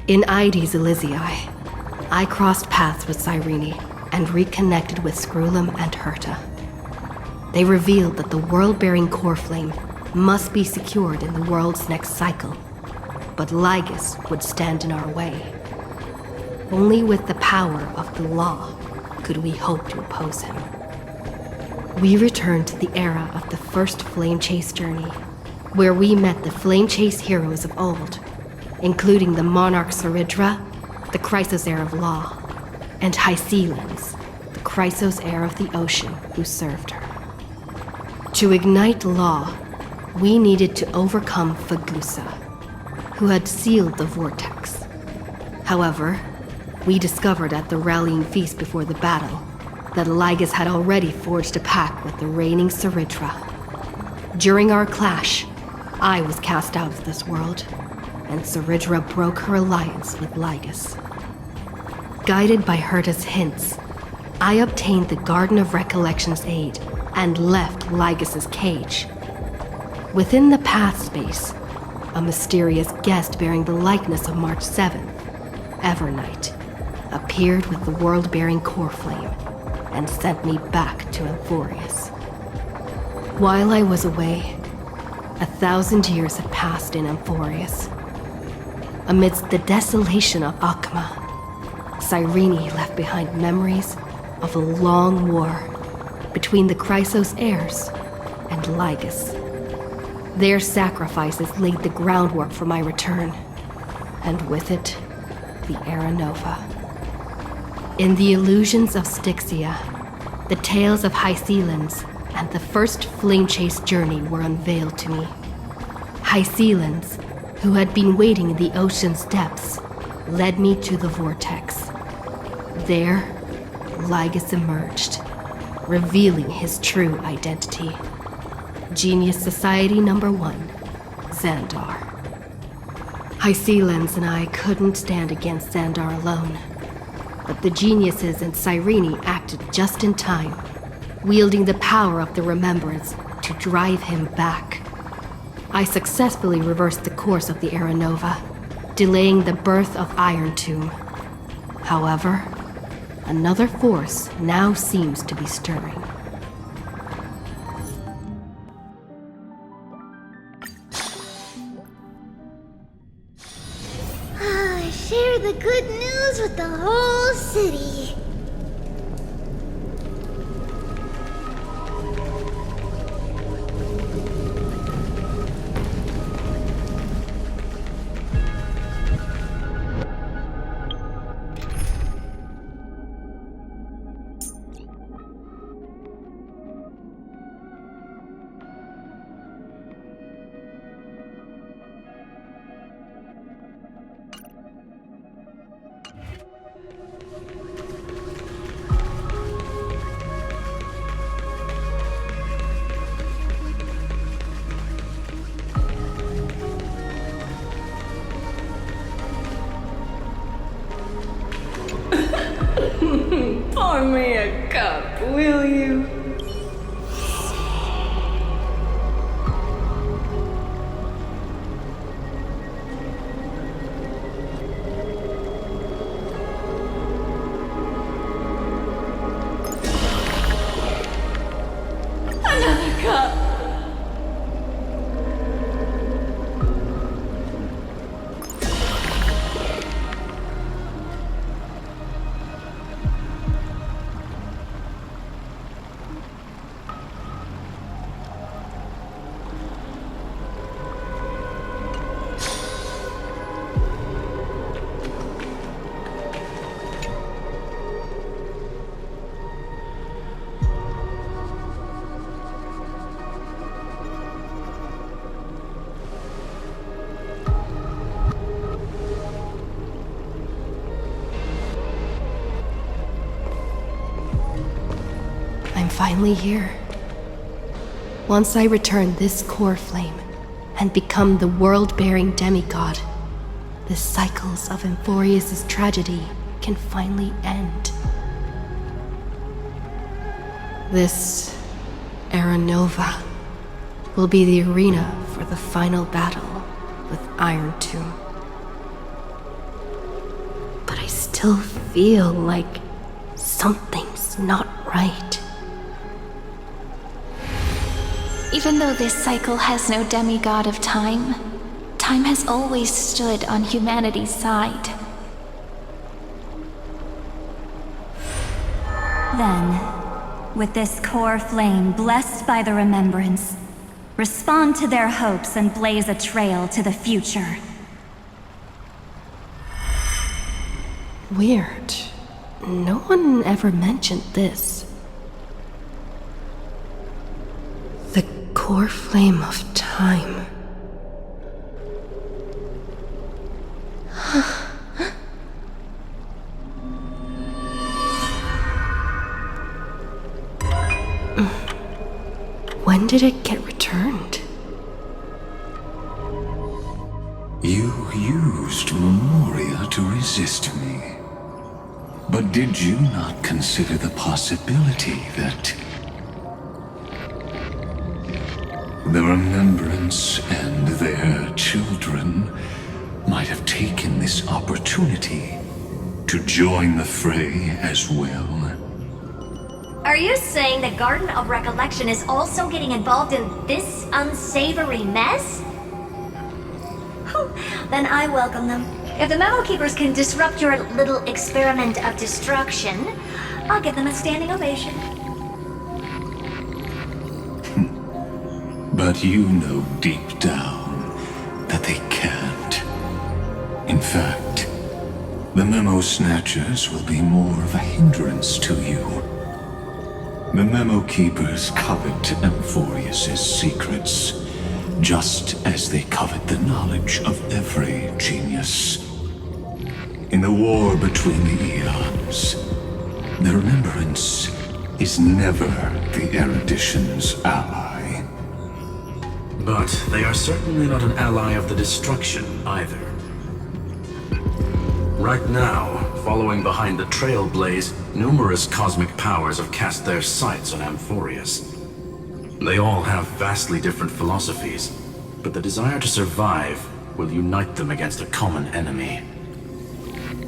In Ides Elysiae, I crossed paths with Cyrene and reconnected with Scrulum and Herta. They revealed that the world-bearing core flame must be secured in the world's next cycle, but Lygus would stand in our way. Only with the power of the law could we hope to oppose him. We returned to the era of the first Flame Chase journey, where we met the Flame Chase heroes of old, including the Monarch Saridra, the Chrysos heir of law, and Hycelens, the Chrysos heir of the ocean who served her. To ignite law, we needed to overcome Fagusa, who had sealed the vortex. However, we discovered at the rallying feast before the battle that Lygus had already forged a pact with the reigning Saridra. During our clash, I was cast out of this world, and Saridra broke her alliance with Lygus. Guided by Herta's hints, I obtained the Garden of Recollection's aid and left Lygus's cage. Within the path space, a mysterious guest bearing the likeness of March 7th, Evernight, appeared with the world-bearing core flame and sent me back to Amfореus. While I was away, 1,000 years had passed in Amfореus. Amidst the desolation of Akma, Cyrene left behind memories of a long war between the Chrysos heirs and Lygus. Their sacrifices laid the groundwork for my return, and with it, the Era Nova. In the illusions of Styxia, the tales of Hycelens and the first Flame Chase journey were unveiled to me. Hycelens, who had been waiting in the ocean's depths, led me to the vortex. There, Lygus emerged, revealing his true identity. Genius Society Number 1, Xandar. Hycelens and I couldn't stand against Xandar alone, but the geniuses and Cyrene acted just in time, wielding the power of the remembrance to drive him back. I successfully reversed the course of the Era Nova, delaying the birth of Iron Tomb. However, another force now seems to be stirring. Share the good news with the whole city. Pour me a cup, will you? Another cup. I'm finally here. Once I return this core flame and become the world-bearing demigod, the cycles of Amfореus' tragedy can finally end. This Era Nova will be the arena for the final battle with Iron Tomb. still feel like something's not right. Even though this cycle has no demigod of time, time has always stood on humanity's side. Then, with this core flame blessed by the remembrance, respond to their hopes and blaze a trail to the future. Weird. No one ever mentioned this. The core flame of time. When did it get returned? You used Memoria to resist me. But did you not consider the possibility that the Remembrance and their children might have taken this opportunity to join the fray as well? Are you saying the Garden of Recollection is also getting involved in this unsavory mess? Then I welcome them. If the Memo Keepers can disrupt your little experiment of destruction, I'll give them a standing ovation. But you know deep down that they can't. In fact, the Memo Snatchers will be more of a hindrance to you. The Memo Keepers covet Amfореus's secrets, just as they covet the knowledge of every genius. In the war between the eons, the Remembrance is never the erudition's ally. But they are certainly not an ally of the destruction either. Right now, following behind the Trailblaze, numerous cosmic powers have cast their sights on Amphorus. They all have vastly different philosophies, but the desire to survive will unite them against a common enemy.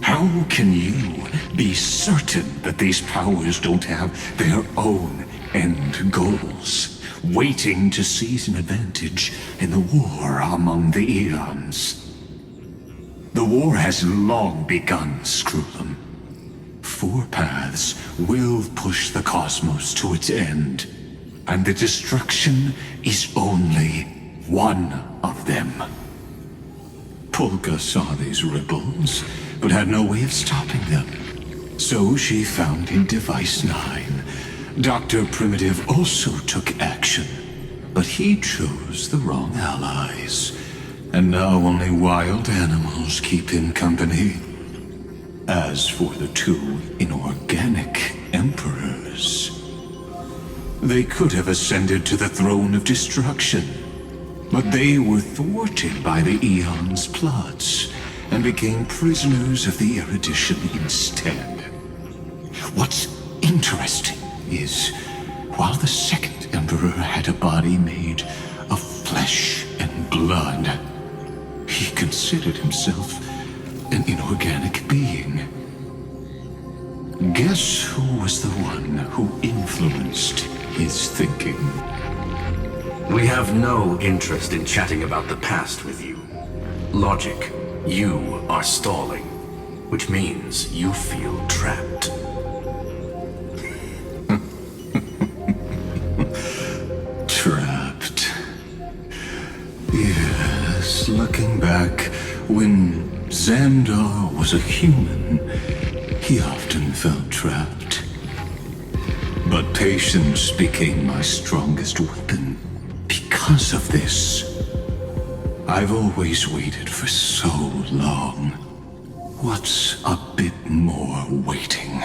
How can you be certain that these powers don't have their own end goals, waiting to seize an advantage in the war among the eons? The war has long begun, Screwlum. Four paths will push the cosmos to its end, and the destruction is only one of them. Polka saw these ripples, but had no way of stopping them. So she found in Device 9. Dr. Primitive also took action, but he chose the wrong allies. And now only wild animals keep him company. As for the two inorganic emperors, they could have ascended to the throne of destruction, but they were thwarted by the Eon's plots and became prisoners of the erudition instead. What's interesting is, while the second emperor had a body made of flesh and blood, he considered himself an inorganic being. Guess who was the one who influenced his thinking? We have no interest in chatting about the past with you. Logic, you are stalling, which means you feel trapped. Trapped. Yes, looking back, when Xandar was a human, he often felt trapped. But patience became my strongest weapon. Because of this, I've always waited for so long. What's a bit more waiting?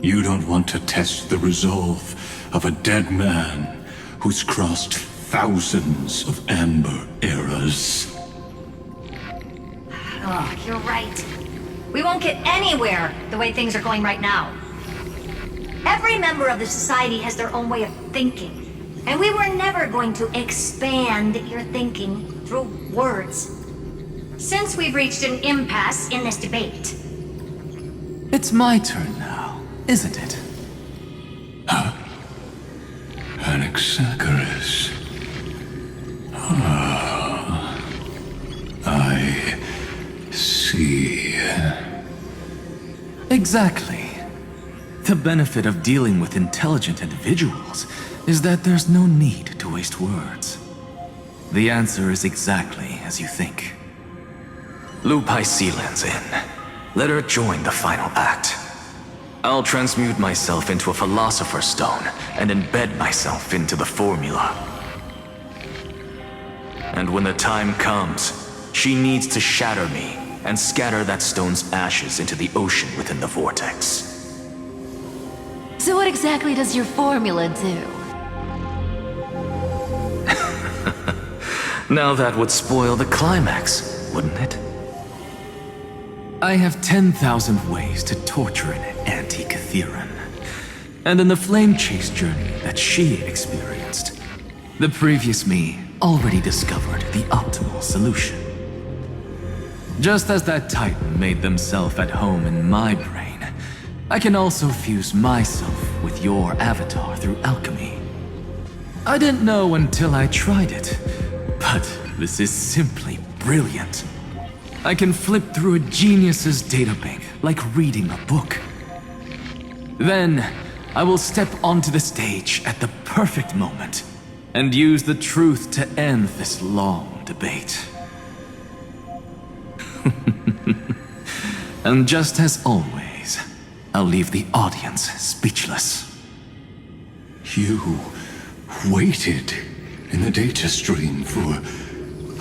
You don't want to test the resolve of a dead man who's crossed thousands of amber eras. Oh, you're right. We won't get anywhere the way things are going right now. Every member of the society has their own way of thinking. And we were never going to expand your thinking through words. Since we've reached an impasse in this debate, It's my turn now, isn't it? Anaxagoras. Ah, I see. Exactly. The benefit of dealing with intelligent individuals is that there's no need to waste words. The answer is exactly as you think. Lupai Sealand's in. Let her join the final act. I'll transmute myself into a Philosopher's Stone and embed myself into the formula. And when the time comes, she needs to shatter me and scatter that stone's ashes into the ocean within the vortex. So what exactly does your formula do? Now that would spoil the climax, wouldn't it? I have 10,000 ways to torture an anti-Catheran. And in the flame chase journey that she experienced, the previous me already discovered the optimal solution. Just as that Titan made themselves at home in my brain, I can also fuse myself with your avatar through alchemy. I didn't know until I tried it, but this is simply brilliant. I can flip through a genius's databank like reading a book. Then, I will step onto the stage at the perfect moment and use the truth to end this long debate. And just as always, I'll leave the audience speechless. You waited in the data stream for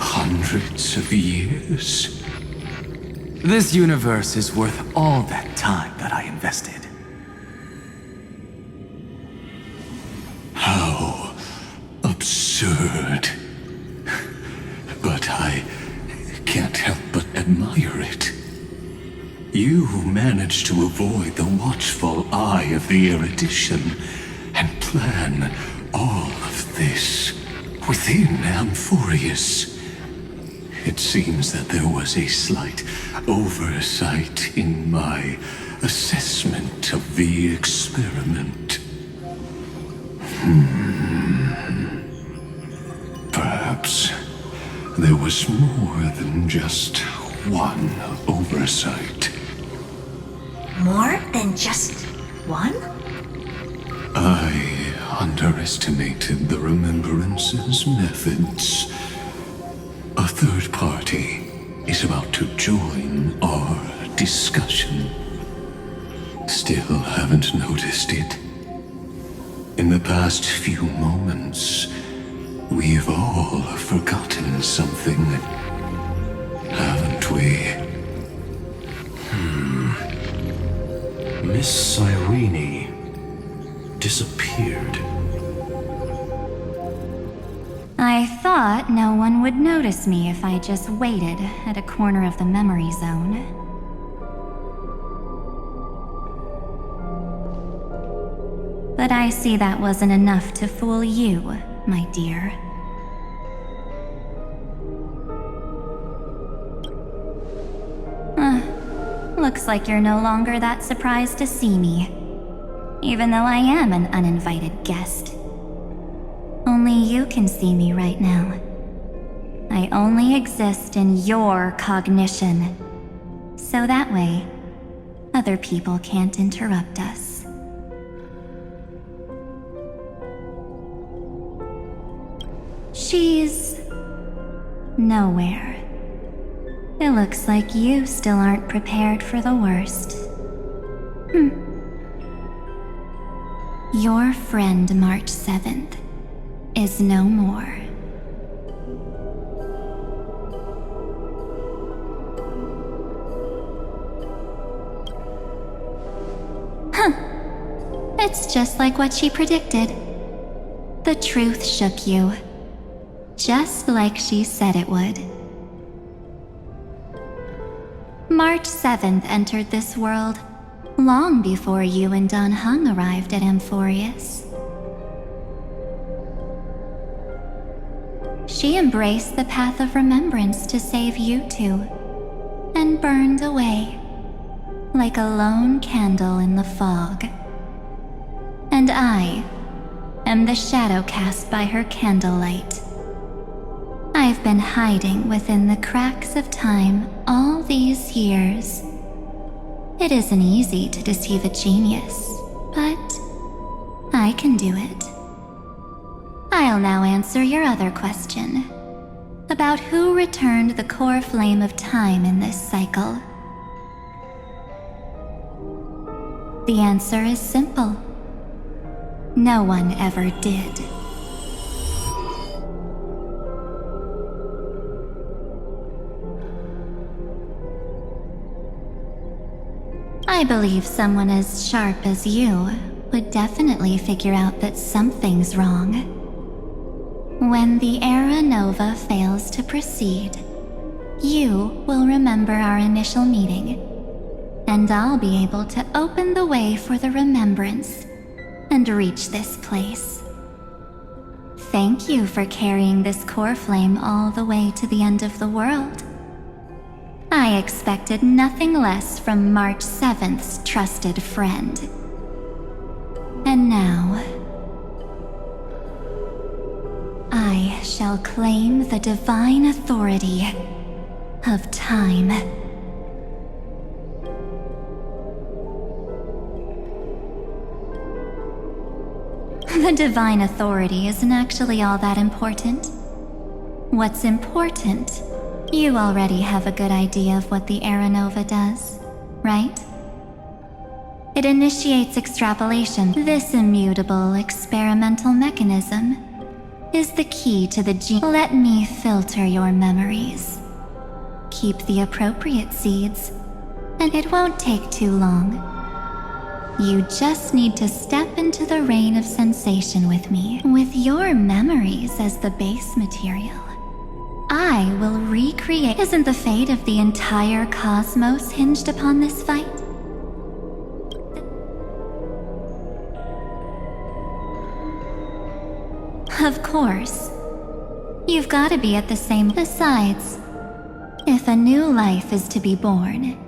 hundreds of years? This universe is worth all that time that I invested. How absurd. But I can't help but admire it. You managed to avoid the watchful eye of the erudition and plan all of this within Amfореus. It seems that there was a slight oversight in my assessment of the experiment. Perhaps there was more than just one oversight. More than just one? I underestimated the Remembrance's methods. A third party is about to join our discussion. Still haven't noticed it. In the past few moments, we've all forgotten something, haven't we? Miss Cyrene disappeared. I thought no one would notice me if I just waited at a corner of the memory zone. But I see that wasn't enough to fool you, my dear. Looks like you're no longer that surprised to see me, even though I am an uninvited guest. Only you can see me right now. I only exist in your cognition, so that way, other people can't interrupt us. She's nowhere. It looks like you still aren't prepared for the worst. Your friend March 7th is no more. It's just like what she predicted. The truth shook you, just like she said it would. March 7th entered this world long before you and Don Hung arrived at Amfореus. She embraced the path of remembrance to save you two, and burned away, like a lone candle in the fog. And I am the shadow cast by her candlelight. I've been hiding within the cracks of time all these years. It isn't easy to deceive a genius, but I can do it. I'll now answer your other question about who returned the core flame of time in this cycle. The answer is simple. No one ever did. I believe someone as sharp as you would definitely figure out that something's wrong. When the Era Nova fails to proceed, you will remember our initial meeting, and I'll be able to open the way for the remembrance and reach this place. Thank you for carrying this core flame all the way to the end of the world. I expected nothing less from March 7th's trusted friend. And now, I shall claim the divine authority of time. The divine authority isn't actually all that important. What's important? You already have a good idea of what the Era Nova does, right? It initiates extrapolation. This immutable experimental mechanism is the key to the gene. Let me filter your memories. Keep the appropriate seeds, and it won't take too long. You just need to step into the rain of sensation with me. With your memories as the base material, I will recreate. Isn't the fate of the entire cosmos hinged upon this fight? Of course. You've got to be at the same. Besides, if a new life is to be born,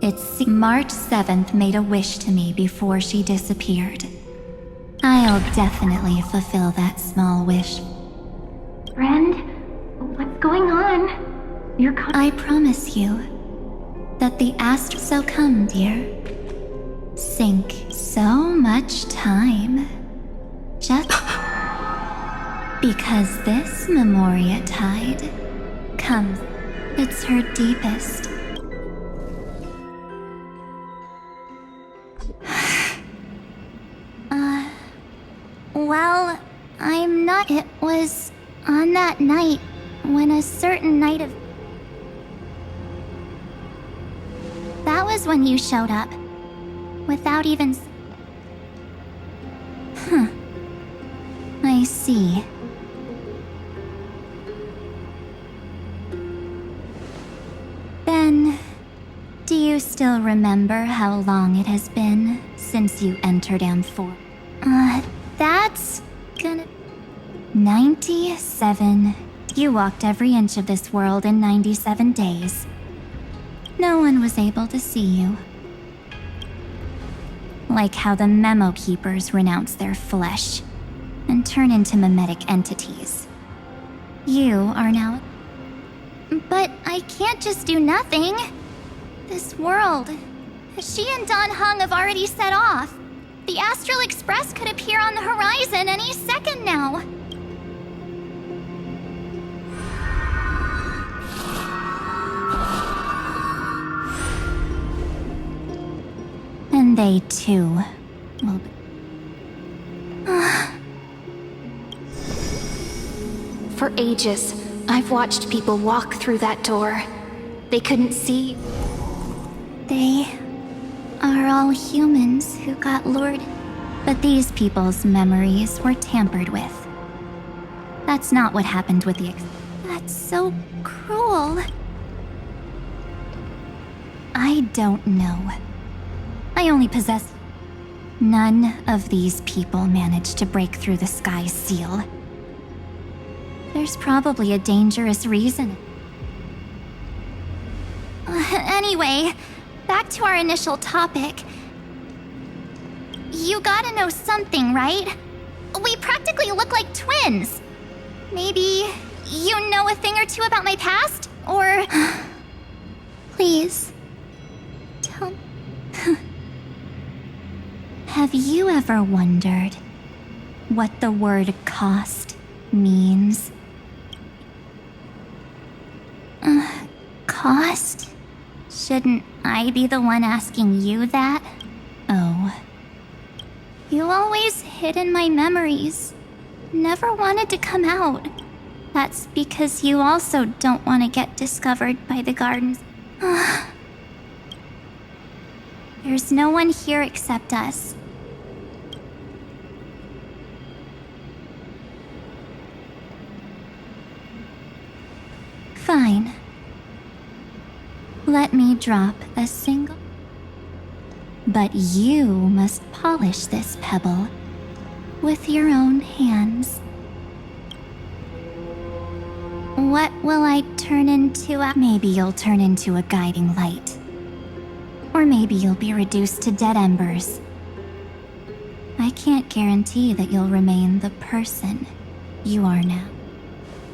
it's March 7th made a wish to me before she disappeared. I'll definitely fulfill that small wish. Friend, what's going on? I promise you that the astral. So come, dear. Sink so much time. Just because this Memoria tide comes. It's her deepest. Well, I'm not. It was on that night when a certain night of. That was when you showed up. Without even. I see. Then, do you still remember how long it has been since you entered Amphore? That's gonna. 97. You walked every inch of this world in 97 days. No one was able to see you. Like how the Memo Keepers renounce their flesh and turn into mimetic entities. You are now. But I can't just do nothing. This world. She and Don Hung have already set off. The Astral Express could appear on the horizon any second now. And they too will be. For ages, I've watched people walk through that door. They couldn't see. They are all humans who got lured. But these people's memories were tampered with. That's not what happened with the That's so cruel. I don't know. I only possess. None of these people managed to break through the sky's seal. There's probably a dangerous reason. Anyway, back to our initial topic. You gotta know something, right? We practically look like twins. Maybe you know a thing or two about my past? Or... Please, tell me. Have you ever wondered what the word cost means? Cost? Shouldn't I be the one asking you that? Oh. You always hid in my memories. Never wanted to come out. That's because you also don't want to get discovered by the gardens. There's no one here except us. Fine. Let me drop a single. But you must polish this pebble with your own hands. What will I turn into? Maybe you'll turn into a guiding light. Or maybe you'll be reduced to dead embers. I can't guarantee that you'll remain the person you are now.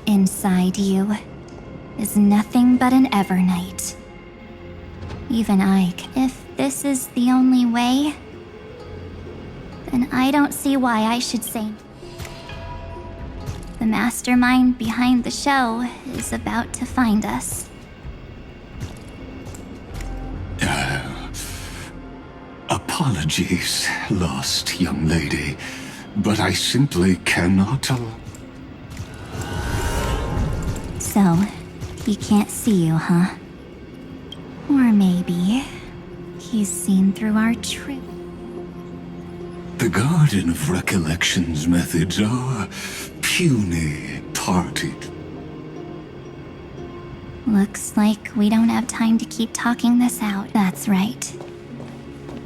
Inside you is nothing but an Evernight. Even If this is the only way, then I don't see why I should say. The mastermind behind the show is about to find us. Apologies, lost young lady, but I simply cannot allow... So, he can't see you, huh? Or maybe he's seen through our trick. The Garden of Recollection's methods are puny party. Looks like we don't have time to keep talking this out. That's right.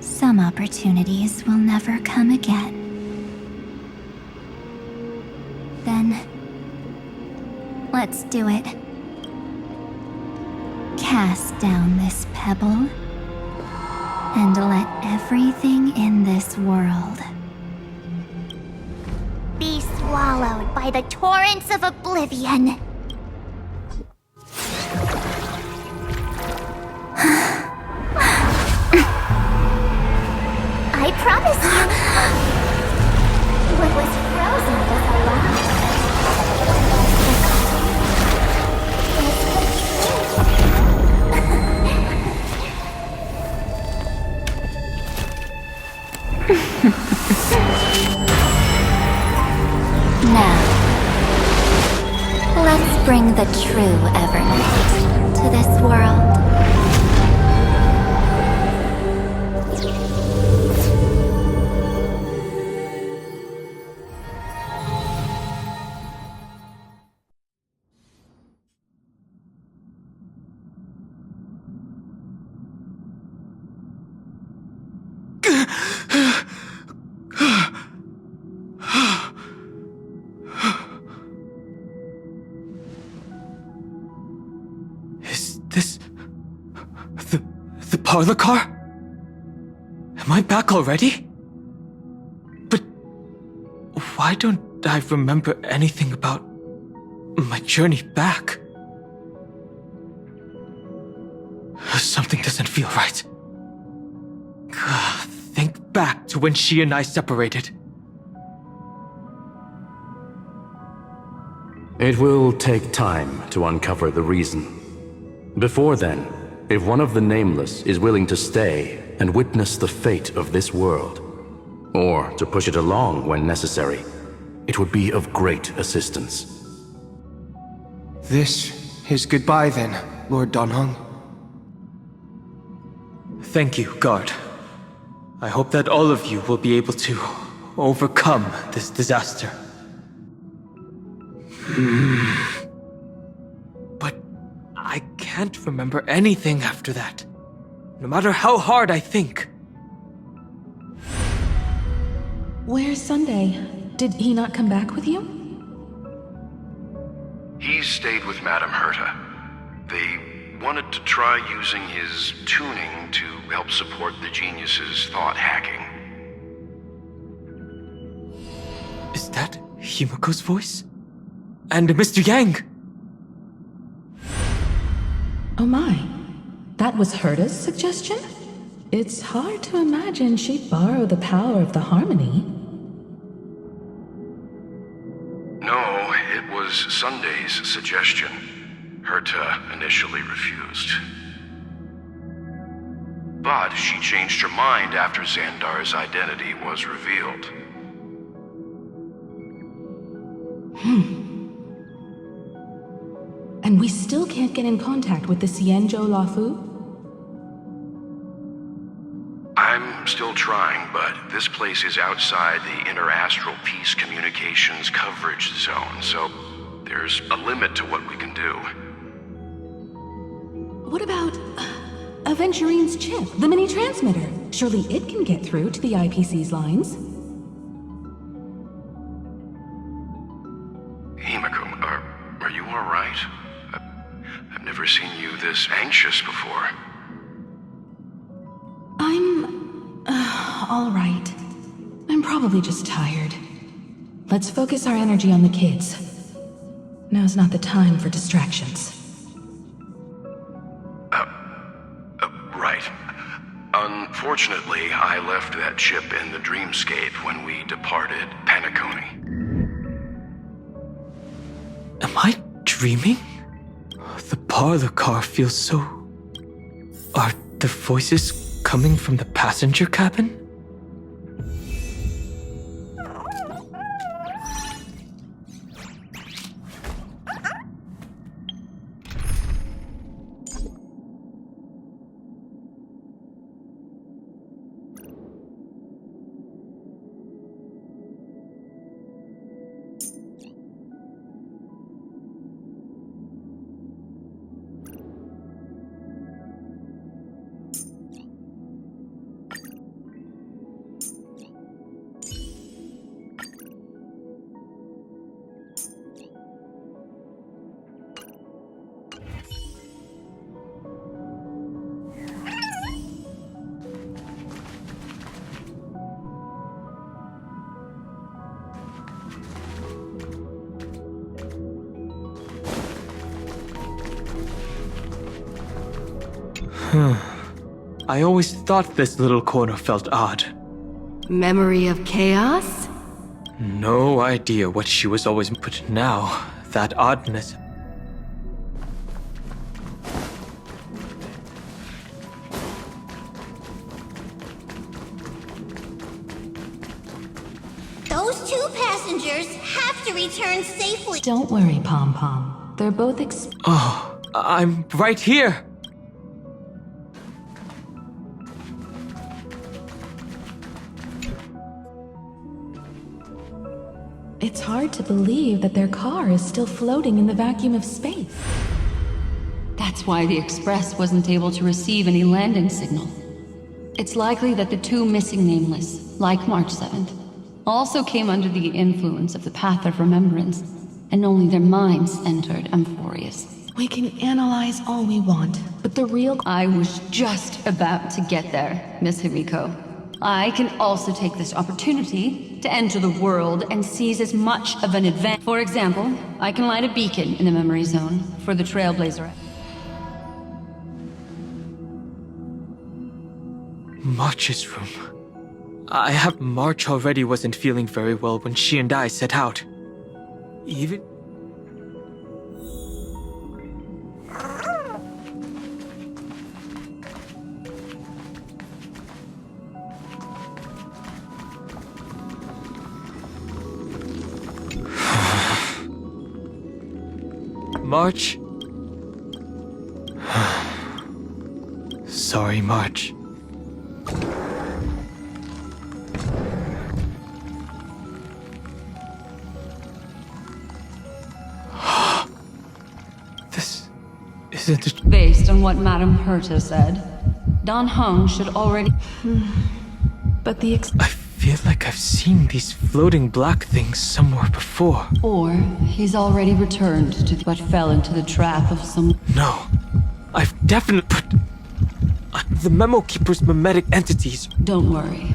Some opportunities will never come again. Then, let's do it. Cast down this pebble, and let everything in this world Be swallowed by the torrents of oblivion. I promise you. What was frozen was alive. Now, let's bring the true Evernight to this world. The parlor car? Am I back already? But why don't I remember anything about my journey back? Something doesn't feel right. Think back to when she and I separated. It will take time to uncover the reason. Before then, if one of the Nameless is willing to stay and witness the fate of this world, or to push it along when necessary, it would be of great assistance. This is goodbye then, Lord Donhong. Thank you, Guard. I hope that all of you will be able to overcome this disaster. But I can't remember anything after that, no matter how hard I think. Where's Sunday? Did he not come back with you? He's stayed with Madame Herta. They wanted to try using his tuning to help support the genius's thought hacking. Is that Himiko's voice? And Mr. Yang! Oh my. That was Herta's suggestion? It's hard to imagine she'd borrow the power of the harmony. No, it was Sunday's suggestion. Herta initially refused. But she changed her mind after Xandar's identity was revealed. And we still can't get in contact with the Xianzhou Lafu? I'm still trying, but this place is outside the Inter-Astral Peace Communications coverage zone, so there's a limit to what we can do. What about Aventurine's chip, the mini-transmitter? Surely it can get through to the IPC's lines. Himiko, are you alright? I've never seen you this anxious before. I'm... all right. I'm probably just tired. Let's focus our energy on the kids. Now's not the time for distractions. Right. Unfortunately, I left that chip in the dreamscape when we departed Penacony. Am I dreaming? The parlor car feels so... Are the voices coming from the passenger cabin? I always thought this little corner felt odd. Memory of chaos? No idea what she was always... But now, that oddness... Those two passengers have to return safely. Don't worry, Pom Pom. They're both Oh, I'm right here! It's hard to believe that their car is still floating in the vacuum of space. That's why the Express wasn't able to receive any landing signal. It's likely that the two missing Nameless, like March 7th, also came under the influence of the Path of Remembrance, and only their minds entered Amfореus. We can analyze all we want, but the real... I was just about to get there, Miss Himiko. I can also take this opportunity to enter the world and seize as much of an advantage. For example, I can light a beacon in the memory zone for the Trailblazer. March's room. March already wasn't feeling very well when she and I set out. Even... March? Sorry, March. This isn't it. Based on what Madame Herta said, Dan Heng should already... But the I feel like I've seen these floating black things somewhere before. Or he's already returned to but fell into the trap of some... No. I've definitely put... The Memo Keeper's mimetic entities. Don't worry.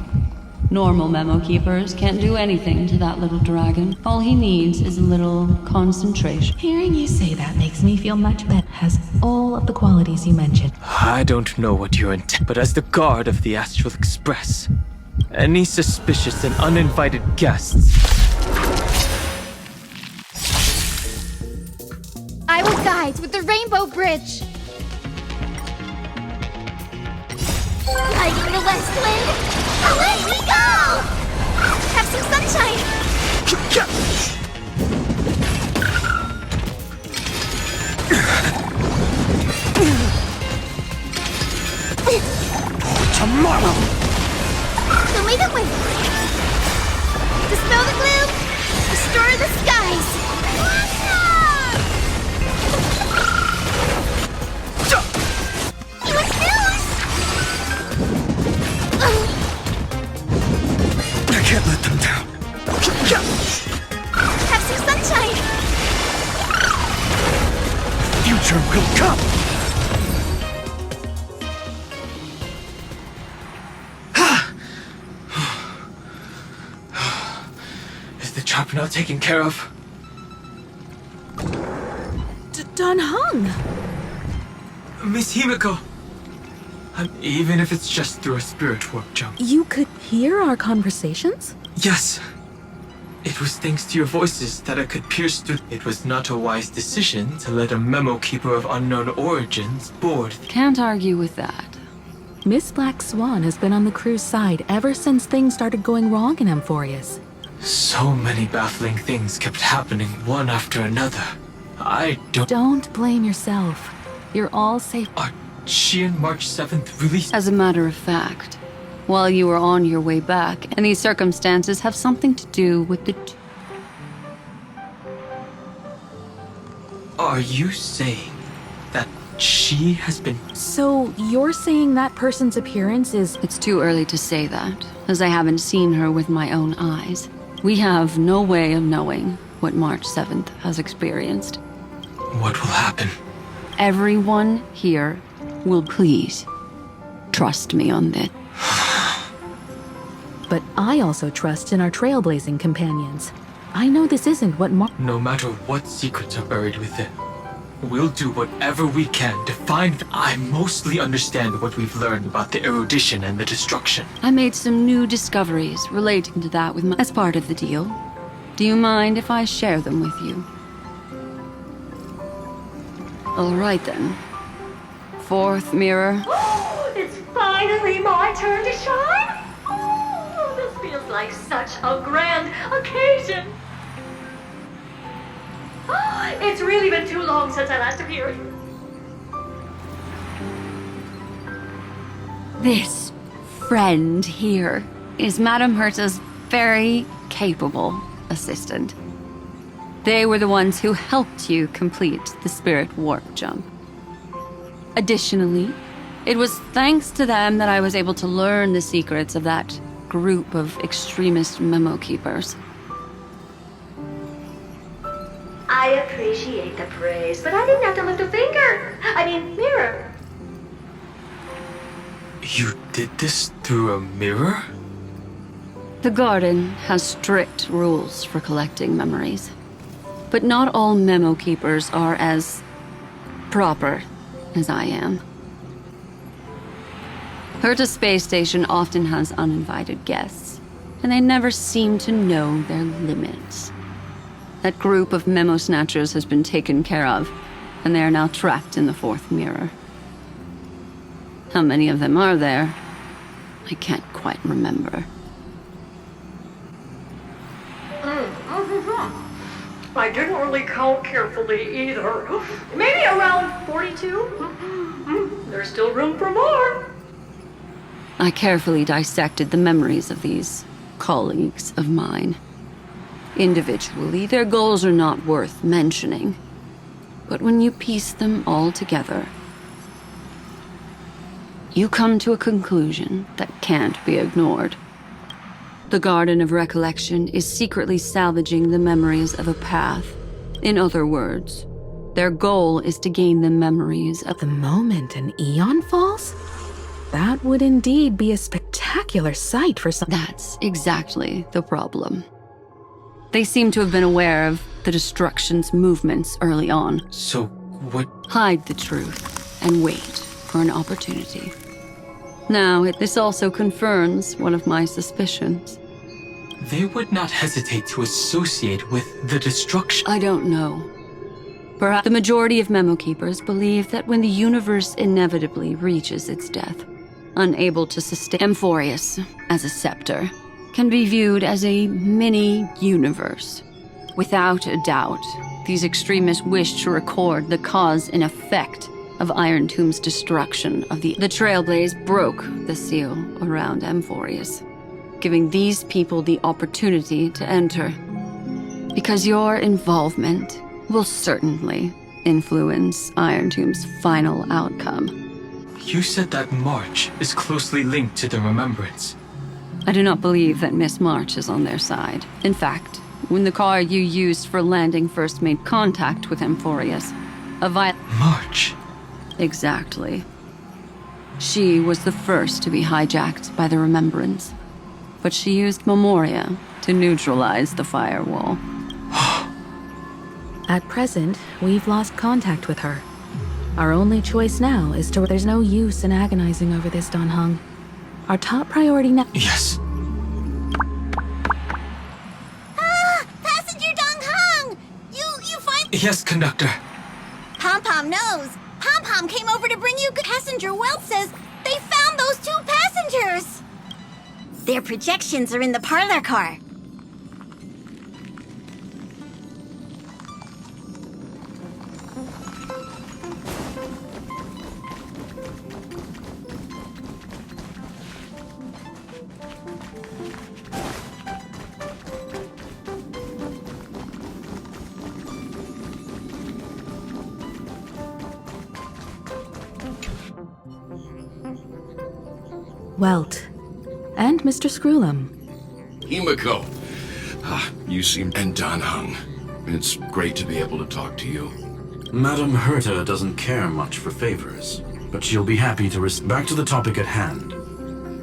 Normal Memo Keepers can't do anything to that little dragon. All he needs is a little concentration. Hearing you say that makes me feel much better. Has all of the qualities you mentioned. I don't know what your intent, but as the guard of the Astral Express, any suspicious and uninvited guests... I will guide with the Rainbow Bridge. Lighting the west wind. Away we go! Have some sunshine. Tomorrow! Show me the way. Dispel the gloom. Restore the skies. You snooze! I can't let them down. Have some sunshine. Future will come! Is the trap now taken care of? Don Hung! Miss Himiko! Even if it's just through a spirit warp jump. You could hear our conversations? Yes. It was thanks to your voices that I could pierce through. It was not a wise decision to let a Memo Keeper of unknown origins board. Can't argue with that. Miss Black Swan has been on the crew's side ever since things started going wrong in Amphorius. So many baffling things kept happening one after another. I don't... Don't blame yourself. You're all safe. Are she and March 7th released? As a matter of fact, while you were on your way back, and these circumstances have something to do with the... Are you saying that she has been... So you're saying that person's appearance is... It's too early to say that, as I haven't seen her with my own eyes. We have no way of knowing what March 7th has experienced. What will happen? Everyone here will please trust me on this. But I also trust in our trailblazing companions. I know this isn't what No matter what secrets are buried within, we'll do whatever we can to find them. I mostly understand what we've learned about the erudition and the destruction. I made some new discoveries relating to that with as part of the deal. Do you mind if I share them with you? All right then. Fourth mirror. It's finally my turn to shine! Oh, this feels like such a grand occasion! It's really been too long since I last appeared. This friend here is Madame Herta's very capable assistant. They were the ones who helped you complete the spirit warp jump. Additionally, it was thanks to them that I was able to learn the secrets of that group of extremist memo keepers. I appreciate the praise, but I didn't have to lift a finger. I mean, mirror. You did this through a mirror? The garden has strict rules for collecting memories. But not all memo keepers are as proper as I am. Herta Space Station often has uninvited guests, and they never seem to know their limits. That group of memo snatchers has been taken care of, and they are now trapped in the fourth mirror. How many of them are there? I can't quite remember. I didn't really count carefully either. Maybe around 42? There's still room for more. I carefully dissected the memories of these colleagues of mine. Individually, their goals are not worth mentioning. But when you piece them all together, you come to a conclusion that can't be ignored. The Garden of Recollection is secretly salvaging the memories of a path. In other words, Their goal is to gain the memories of The moment an eon falls? That would indeed be a spectacular sight for some. That's exactly the problem. They seem to have been aware of the destruction's movements early on. So, what? Hide the truth and wait for an opportunity. Now, this also confirms one of my suspicions. They would not hesitate to associate with the destruction. I don't know. Perhaps the majority of Memo Keepers believe that when the universe inevitably reaches its death, unable to sustain Amfореus as a scepter, can be viewed as a mini-universe. Without a doubt, these extremists wish to record the cause and effect of Iron Tomb's destruction of the Trailblaze broke the seal around Amfореus, giving these people the opportunity to enter. Because your involvement will certainly influence Iron Tomb's final outcome. You said that March is closely linked to the Remembrance. I do not believe that Miss March is on their side. In fact, when the car you used for landing first made contact with Amfореus, March? Exactly. She was the first to be hijacked by the Remembrance, but she used Memoria to neutralize the firewall. At present, we've lost contact with her. Our only choice now is to... There's no use in agonizing over this, Don Hung. Our top priority now... Yes. Passenger Dong Hung! You find... Yes, conductor. Pom-Pom knows. Pom-Pom came over to bring you... Passenger Welt says they found those 2 passengers! Their projections are in the parlor car. Welt. And Mr. Screwlum. Himiko. You seem... And Don Hung. It's great to be able to talk to you. Madame Herta doesn't care much for favors, but she'll be happy to back to the topic at hand.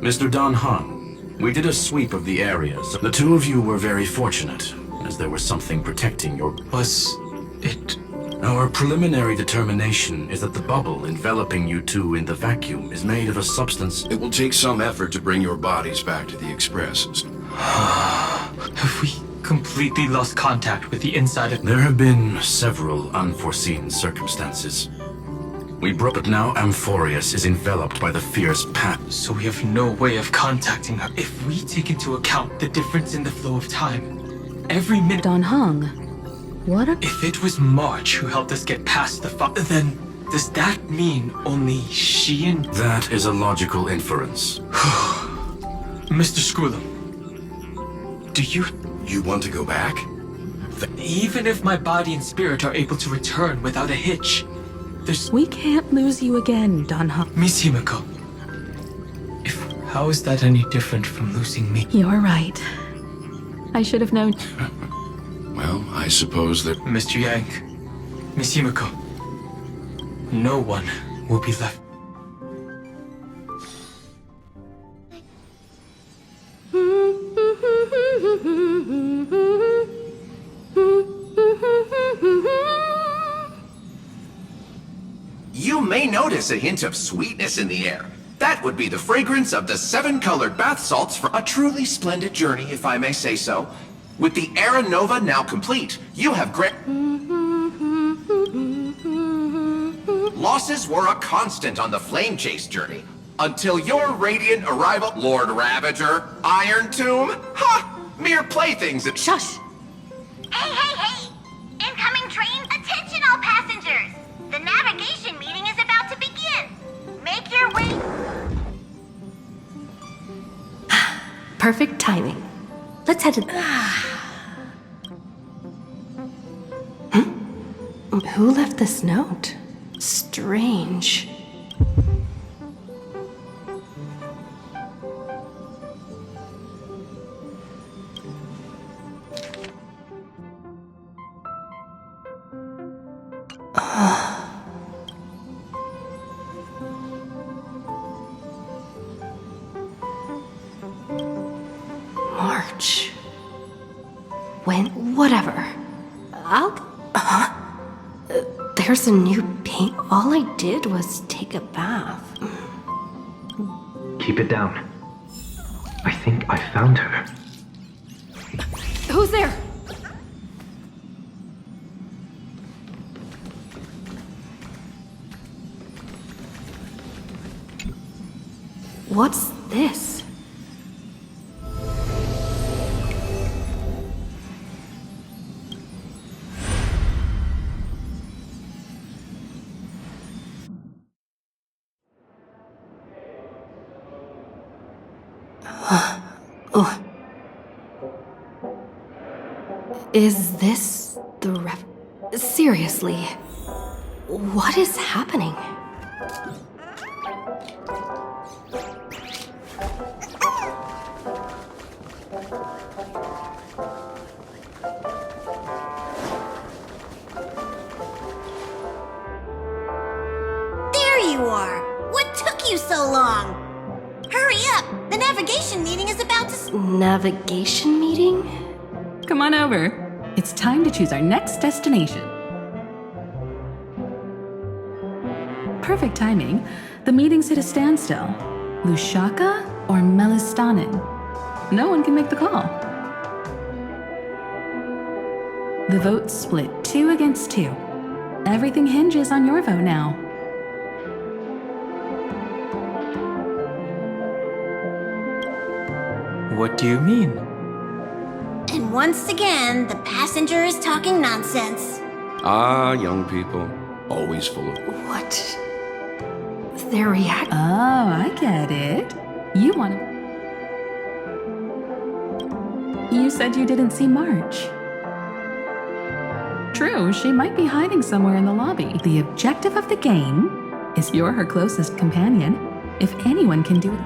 Mr. Don Hung, we did a sweep of the area, so the two of you were very fortunate, as there was something protecting your... Was it... Our preliminary determination is that the bubble enveloping you two in the vacuum is made of a substance... It will take some effort to bring your bodies back to the Expresses. Have we completely lost contact with the inside of... There have been several unforeseen circumstances. But now Amfореus is enveloped by the fierce path. So we have no way of contacting her. If we take into account the difference in the flow of time, every minute... Don Hung, what are... If it was March who helped us get past the then does that mean only she and... That is a logical inference. Mr. Screwlum, do you... You want to go back? Even if my body and spirit are able to return without a hitch, there's... We can't lose you again, Don Hung. Miss Himiko, how is that any different from losing me? You're right. I should have known... Well, I suppose that... Mr. Yang, Miss Himiko, no one will be left. You may notice a hint of sweetness in the air. That would be the fragrance of the 7-colored bath salts for a truly splendid journey, if I may say so. With the Era Nova now complete, you have Losses were a constant on the Flame Chase journey. Until your radiant arrival, Lord Ravager, Iron Tomb. Ha! Mere playthings and— Shush! Hey! Incoming train, attention all passengers! The navigation meeting is about to begin. Make your way... Perfect timing. Let's head to... Who left this note? Strange. March. When? Whatever. There's a new paint. All I did was take a bath. Keep it down. I think I found her. Who's there? What's this? Is this the Seriously, what is happening? There you are! What took you so long? Hurry up! The navigation meeting is about to... Navigation meeting? Come on over. It's time to choose our next destination. Perfect timing. The meeting's at a standstill. Lushaka or Melistanen? No one can make the call. The vote's split 2 against 2. Everything hinges on your vote now. What do you mean? And once again, the passenger is talking nonsense. Ah, young people. Always full of... What? Their reaction? Oh, I get it. You want to... You said you didn't see March. True, she might be hiding somewhere in the lobby. The objective of the game is you're her closest companion. If anyone can do it...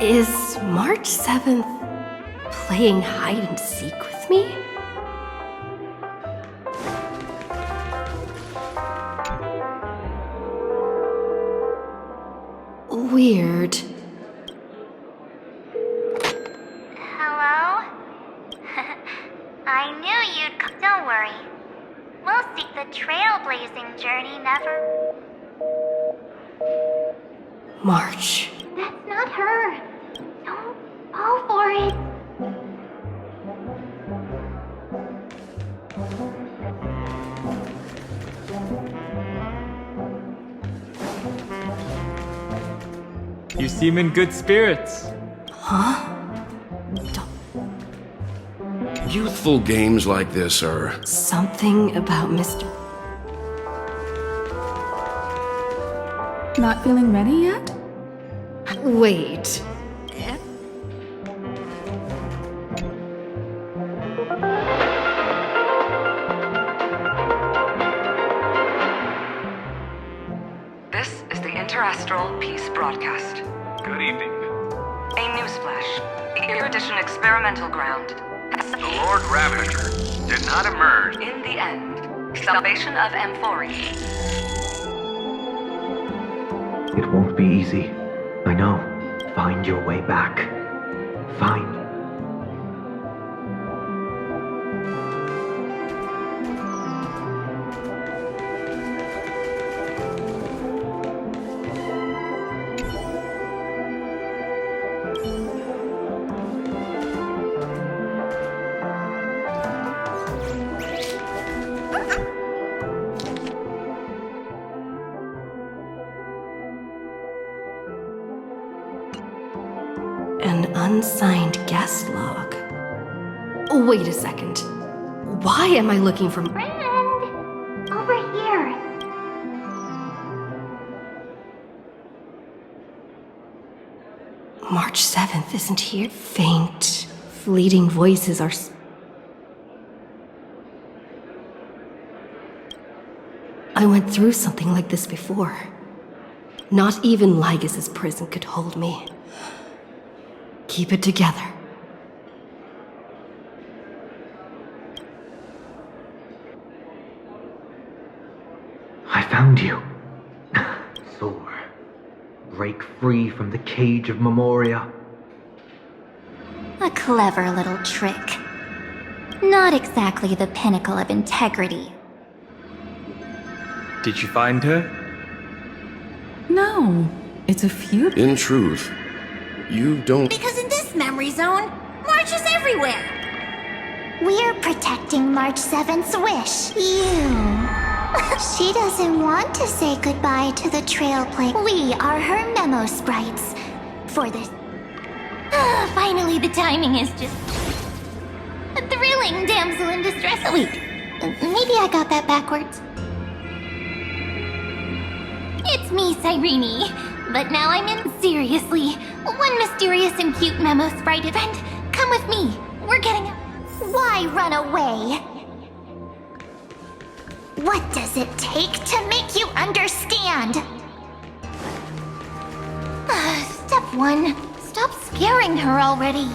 Is March 7th playing hide and seek with me? Weird. Hello? I knew you'd come. Don't worry. We'll seek the trailblazing journey never... March. That's not her. Don't fall for it. You seem in good spirits. Huh? Youthful games like this are... Something about Mr. Not feeling ready yet? Wait. This is the Interastral Peace Broadcast. Good evening. A newsflash. The Erudition experimental ground. The Lord Ravager did not emerge. In the end, salvation of Amphorei. It won't be easy. I know. Find your way back. Find. An unsigned guest log. Wait a second. Why am I looking for... Friend! Over here! March 7th isn't here. Faint, fleeting voices are... I went through something like this before. Not even Lygus' prison could hold me. Keep it together. I found you. Sore. Break free from the cage of Memoria. A clever little trick. Not exactly the pinnacle of integrity. Did you find her? No, it's a few. In truth, you don't... Because in this memory zone, March is everywhere. We're protecting March 7th's wish. You. She doesn't want to say goodbye to the Trailblaze. We are her memo sprites. For this. Finally, the timing is just... a thrilling damsel in distress. Oh, wait. Maybe I got that backwards. It's me, Cyrene. But now I'm in. Seriously. One mysterious and cute memo sprite event. Come with me. We're getting a... Why run away? What does it take to make you understand? Step 1. Stop scaring her already.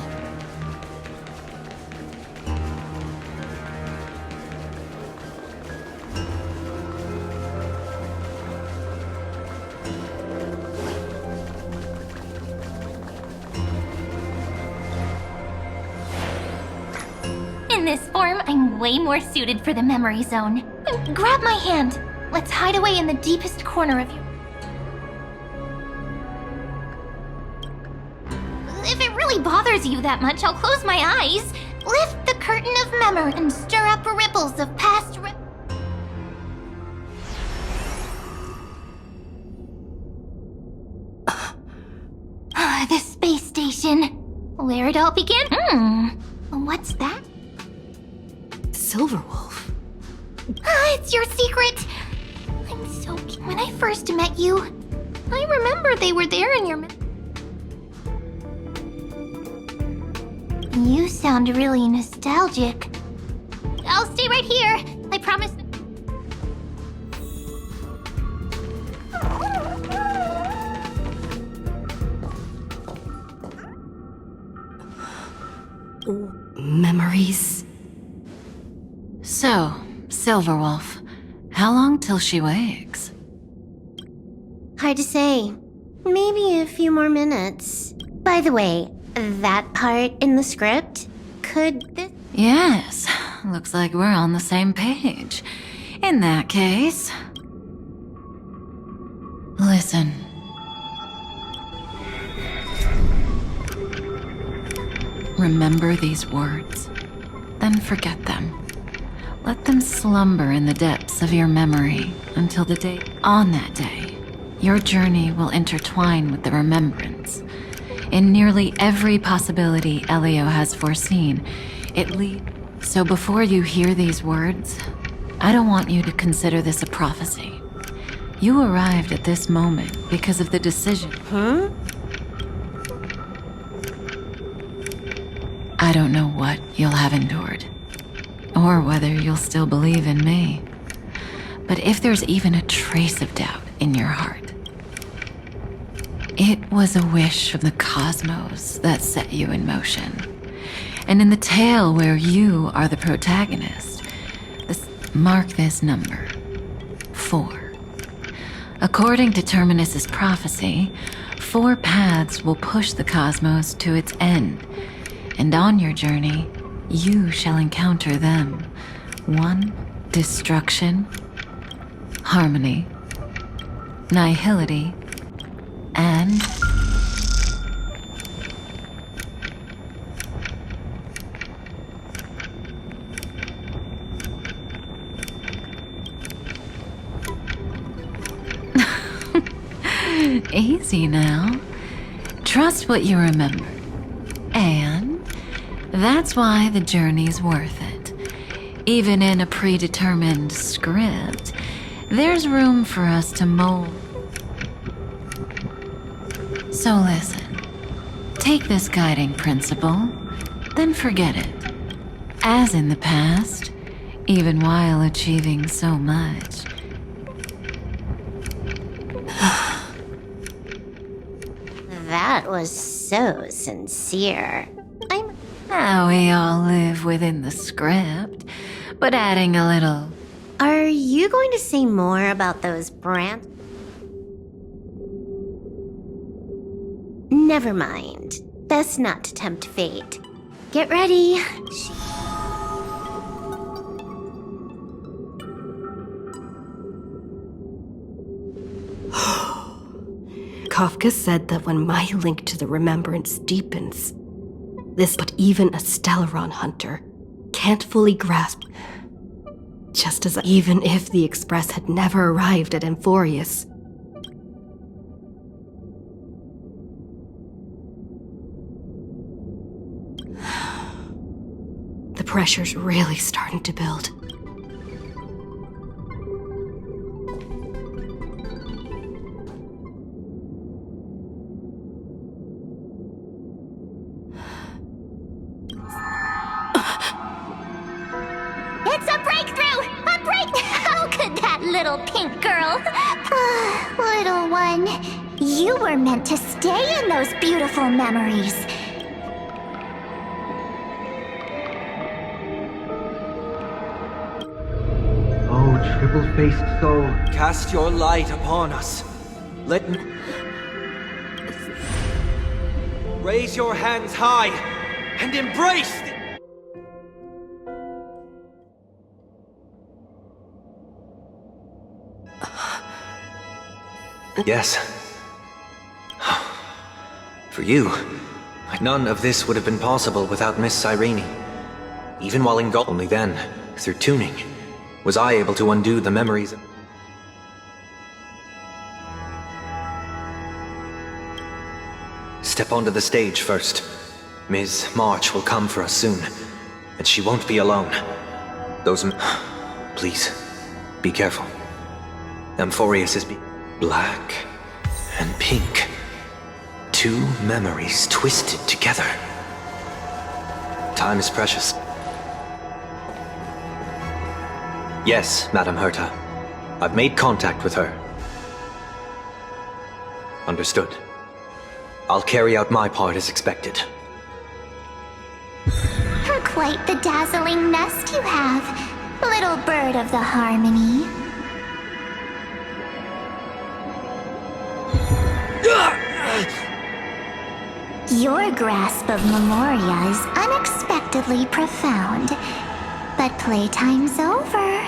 In this form, I'm way more suited for the memory zone. Grab my hand. Let's hide away in the deepest corner of you. If it really bothers you that much, I'll close my eyes, lift the curtain of memory, and stir up ripples of past the space station. Where it all began? What's that? Silverwolf. It's your secret. I'm so... When I first met you, I remember they were there in your... You sound really nostalgic. I'll stay right here. I promise. Memories. So, Silverwolf, how long till she wakes? Hard to say. Maybe a few more minutes. By the way, that part in the script, could this... Yes, looks like we're on the same page. In that case... Listen. Remember these words, then forget them. Let them slumber in the depths of your memory until the day. On that day, your journey will intertwine with the remembrance. In nearly every possibility Elio has foreseen, it leads. So before you hear these words, I don't want you to consider this a prophecy. You arrived at this moment because of the decision. I don't know what you'll have endured, or whether you'll still believe in me. But if there's even a trace of doubt in your heart, it was a wish from the cosmos that set you in motion. And in the tale where you are the protagonist, mark this number, 4. According to Terminus's prophecy, 4 paths will push the cosmos to its end, and on your journey, you shall encounter them. 1, destruction, harmony, nihility, and... Easy now. Trust what you remember. And that's why the journey's worth it. Even in a predetermined script, there's room for us to mold. So listen, take this guiding principle, then forget it. As in the past, even while achieving so much. That was so sincere. Now we all live within the script, but adding a little... Are you going to say more about those brands? Never mind. Best not to tempt fate. Get ready. Kafka said that when my link to the remembrance deepens, this but even a Stellaron hunter can't fully grasp. Just as even if the Express had never arrived at Amphorius. The pressure's really starting to build. It's a breakthrough! A break! How could that little pink girl? Little one, you were meant to stay in those beautiful memories. Oh, triple-faced soul. Cast your light upon us. Let me... Raise your hands high and embrace the... Yes. For you, none of this would have been possible without Miss Cyrene. Even while in Gaul, only then, through tuning, was I able to undo the memories of... Step onto the stage first. Ms. March will come for us soon, and she won't be alone. Those... Please, be careful. Amphorius is black and pink. Two memories twisted together. Time is precious. Yes, Madam Herta. I've made contact with her. Understood. I'll carry out my part as expected. Quite the dazzling nest you have, little bird of the harmony. Your grasp of Memoria is unexpectedly profound, but playtime's over.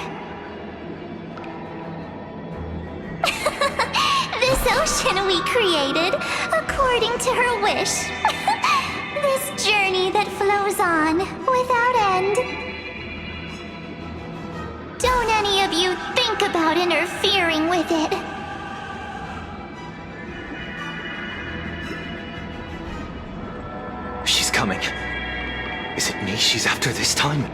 This ocean we created, according to her wish. This journey that flows on, without end. Don't any of you think about interfering with it. She's coming. Is it me she's after this time?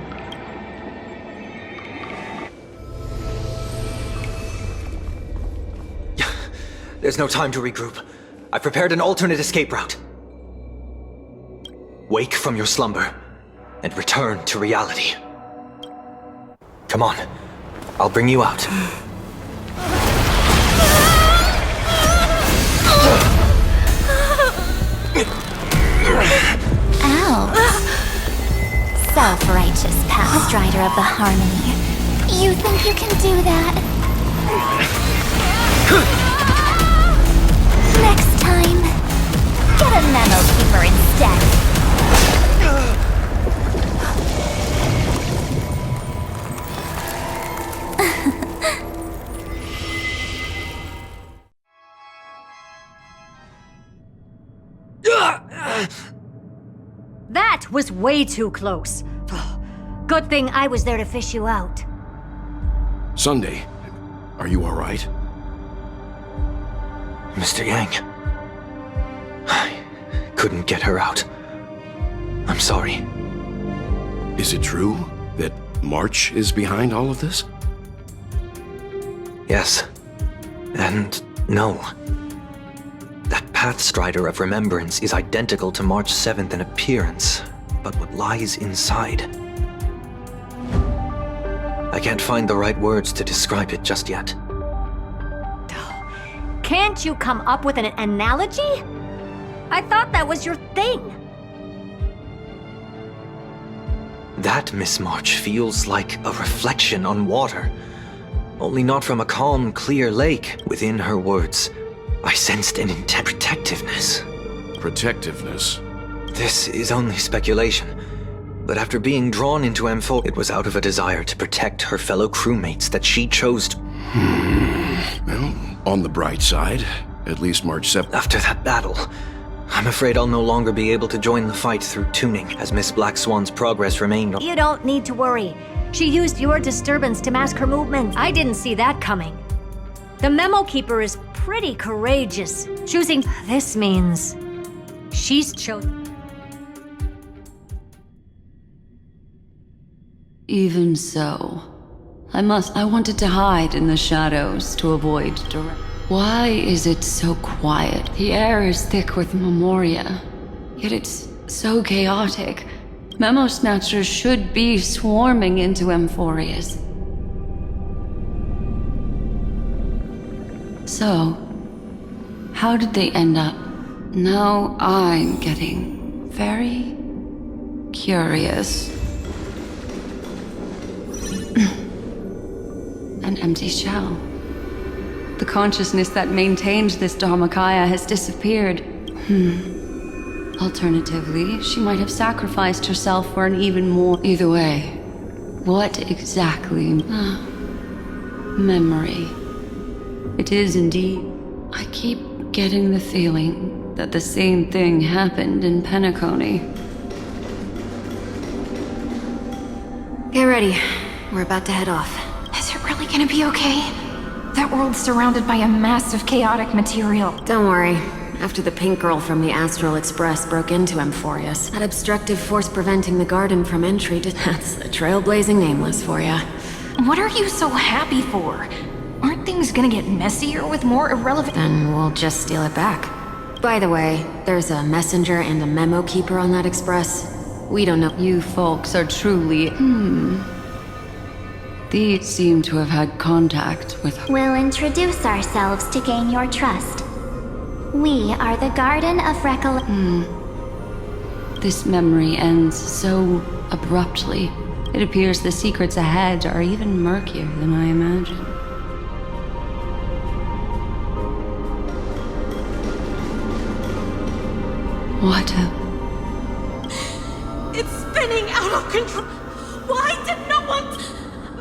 There's no time to regroup. I've prepared an alternate escape route. Wake from your slumber and return to reality. Come on, I'll bring you out. Ow. Self-righteous past strider of the harmony. You think you can do that? Next time, get a memo keeper instead. That was way too close. Good thing I was there to fish you out. Sunday, are you all right? Mr. Yang, I couldn't get her out. I'm sorry. Is it true that March is behind all of this? Yes. And no. That Pathstrider of Remembrance is identical to March 7th in appearance, but what lies inside... I can't find the right words to describe it just yet. Can't you come up with an analogy? I thought that was your thing. That Miss March feels like a reflection on water. Only not from a calm, clear lake. Within her words, I sensed an intense protectiveness. protectiveness. This is only speculation. But after being drawn into Amfo, it was out of a desire to protect her fellow crewmates that she chose to... Well, on the bright side, at least March 7th... After that battle, I'm afraid I'll no longer be able to join the fight through tuning, as Miss Black Swan's progress remained... You don't need to worry. She used your disturbance to mask her movements. I didn't see that coming. The Memo Keeper is pretty courageous. Choosing this means she's chosen. Even so, I wanted to hide in the shadows to avoid direct. Why is it so quiet? The air is thick with memoria, yet it's so chaotic. Memo Snatchers should be swarming into Amphorius. So, how did they end up? Now I'm getting very curious. An empty shell. The consciousness that maintained this Dharmakaya has disappeared. Alternatively, she might have sacrificed herself for an even more... Either way, what exactly... memory. It is indeed. I keep getting the feeling that the same thing happened in Penacony. Get ready. We're about to head off. Is it really gonna be okay? That world's surrounded by a massive chaotic material. Don't worry. After the pink girl from the Astral Express broke into Amphorius, that obstructive force preventing the garden from entry, that's the trailblazing nameless for ya. What are you so happy for? Aren't things gonna get messier with more irrelevant... Then we'll just steal it back. By the way, there's a messenger and a memo keeper on that express. We don't know. You folks are truly... These seem to have had contact with her. We'll introduce ourselves to gain your trust. We are the Garden of Recollection. This memory ends so abruptly. It appears the secrets ahead are even murkier than I imagined. What a... It's spinning out of control. Why did no one...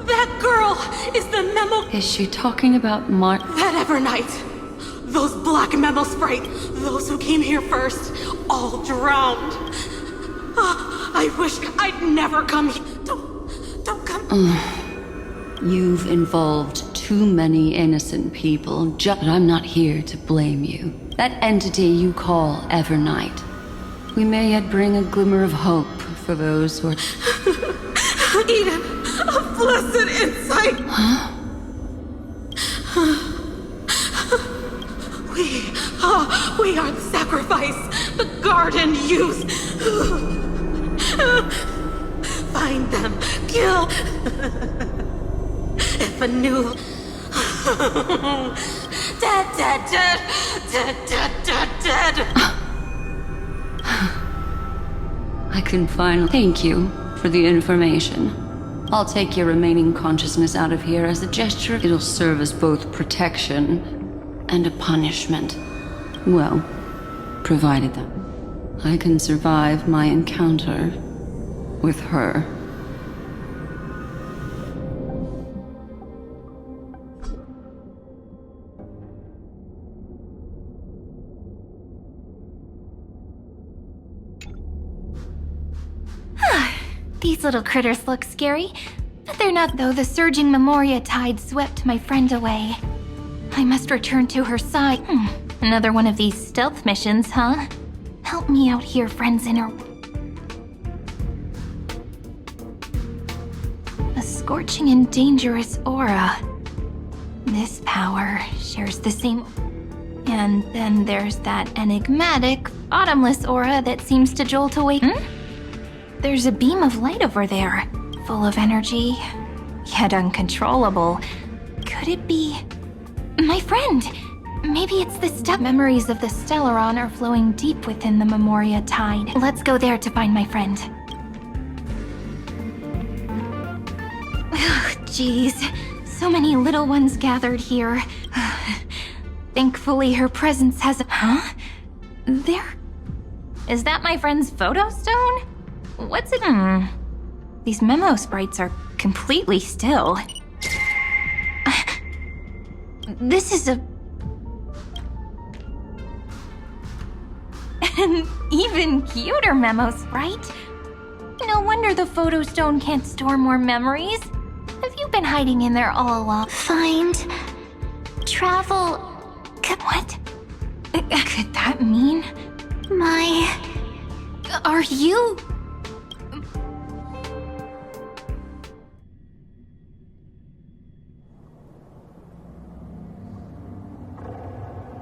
That girl is the memo... Is she talking about That Evernight. Those black memo sprite. Those who came here first. All drowned. I wish I'd never come here. Don't come... You've involved too many innocent people. But I'm not here to blame you. That entity you call Evernight. We may yet bring a glimmer of hope for those who are... Eden, a blessed insight! Huh? We are the sacrifice the garden used. Find them, kill. If a new... Dead. I can finally... Thank you for the information. I'll take your remaining consciousness out of here as a gesture. It'll serve as both protection and a punishment. Well, provided that I can survive my encounter with her. These little critters look scary, but they're not, though the surging Memoria tide swept my friend away. I must return to her side. Another one of these stealth missions, huh? Help me out here, friends in her... A scorching and dangerous aura. This power shares the same... And then there's that enigmatic, bottomless aura that seems to jolt awake... There's a beam of light over there, full of energy, yet uncontrollable. Could it be... my friend? Maybe it's the memories of the Stellaron are flowing deep within the Memoria tide. Let's go there to find my friend. Jeez, so many little ones gathered here. Thankfully her presence hasn't... Huh? Is that my friend's photo stone? What's it? These memo sprites are completely still. This is an even cuter memo sprite. No wonder the photo stone can't store more memories. Have you been hiding in there all along? Find... travel... What? Could that mean? Are you...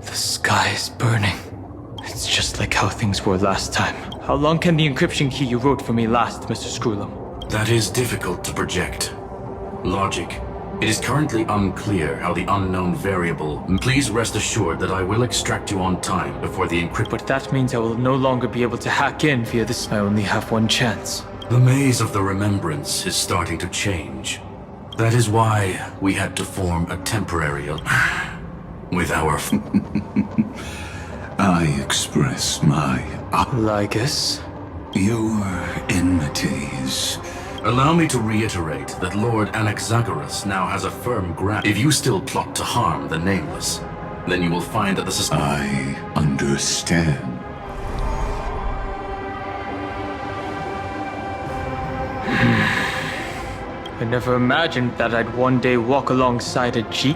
The sky is burning. It's just like how things were last time. How long can the encryption key you wrote for me last, Mr. Screwlum? That is difficult to project. Logic. It is currently unclear how the unknown variable... Please rest assured that I will extract you on time before the encrypt... But that means I will no longer be able to hack in via this. I only have one chance. The maze of the remembrance is starting to change. That is why we had to form a temporary... with our... I express my... Lygus? Your enmities... Allow me to reiterate that Lord Anaxagoras now has a firm grasp. If you still plot to harm the Nameless, then you will find that the I understand. I never imagined that I'd one day walk alongside a G.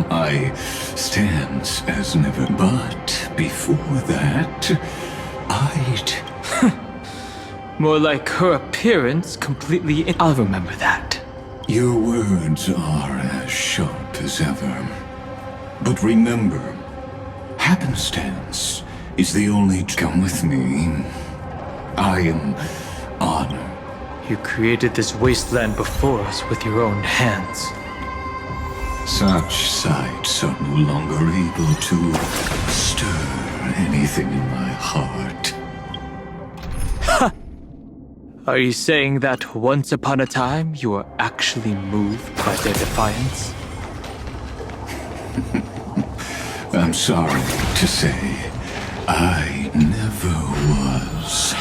My stance as never. But before that, I'd... More like her appearance completely I'll remember that. Your words are as sharp as ever. But remember, happenstance is the only... Come with me. I am honored. You created this wasteland before us with your own hands. Such sights are no longer able to stir anything in my heart. Ha! Are you saying that once upon a time you were actually moved by their defiance? I'm sorry to say, I never was.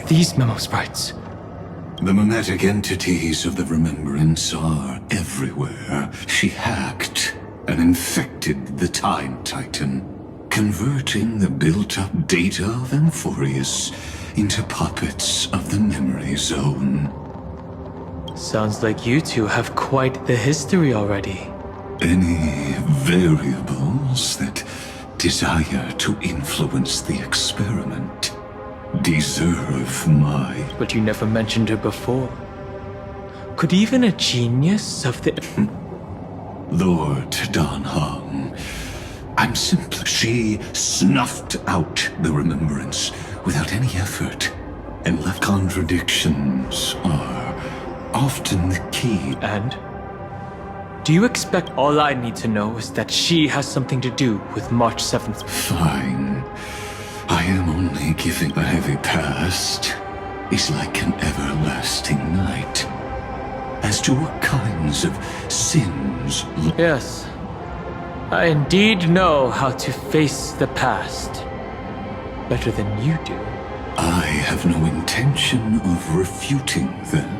These memo sprites. The mimetic entities of the Remembrance are everywhere. She hacked and infected the Time Titan, converting the built-up data of Amfореus into puppets of the Memory Zone. Sounds like you two have quite the history already. Any variables that desire to influence the experiment deserve my... But you never mentioned her before. Could even a genius of the... Lord Don Hong. I'm simply... She snuffed out the Remembrance without any effort, and left contradictions are often the key. And? Do you expect all I need to know is that she has something to do with March 7th? Fine. I am only giving a heavy past is like an everlasting night. As to what kinds of sins... Yes. I indeed know how to face the past. Better than you do. I have no intention of refuting them.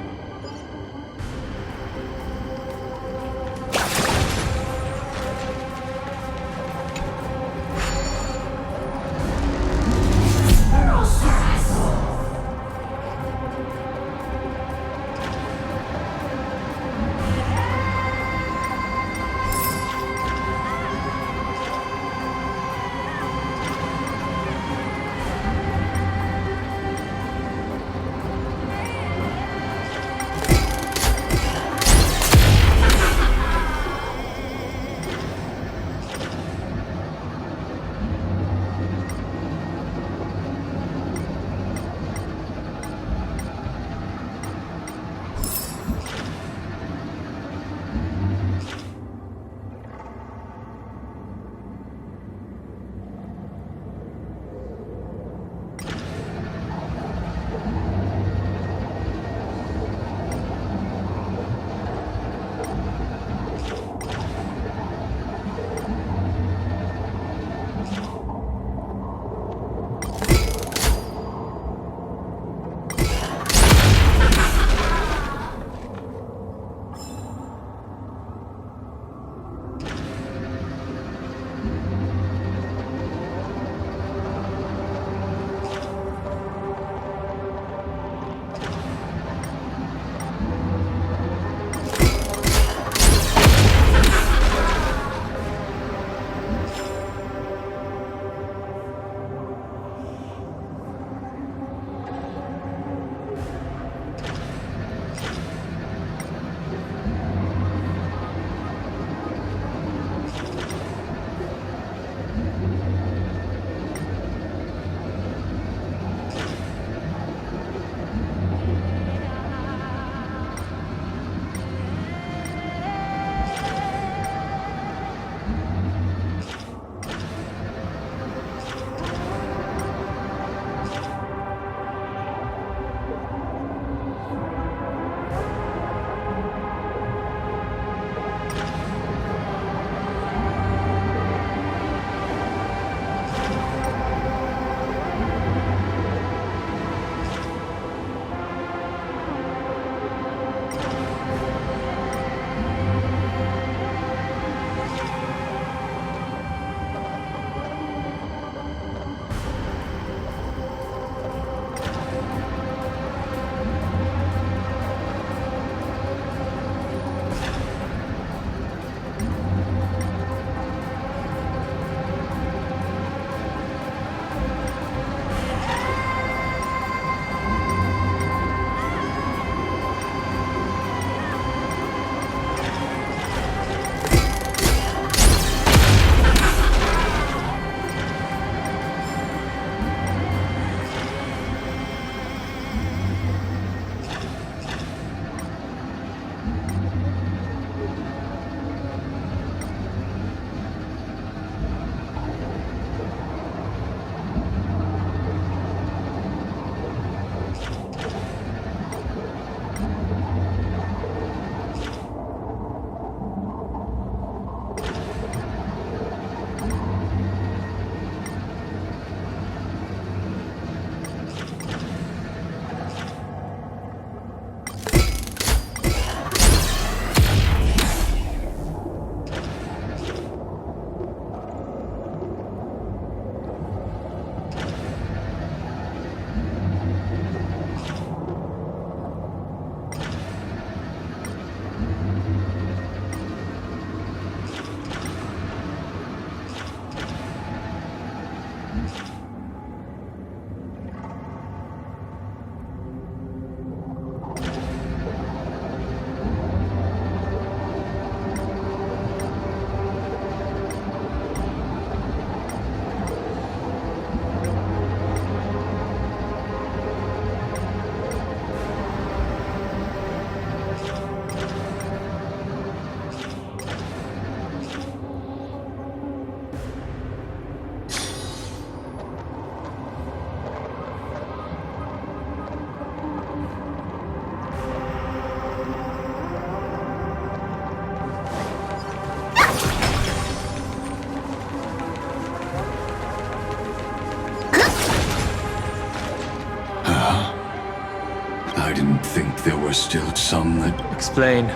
I didn't think there were still some that... Explain.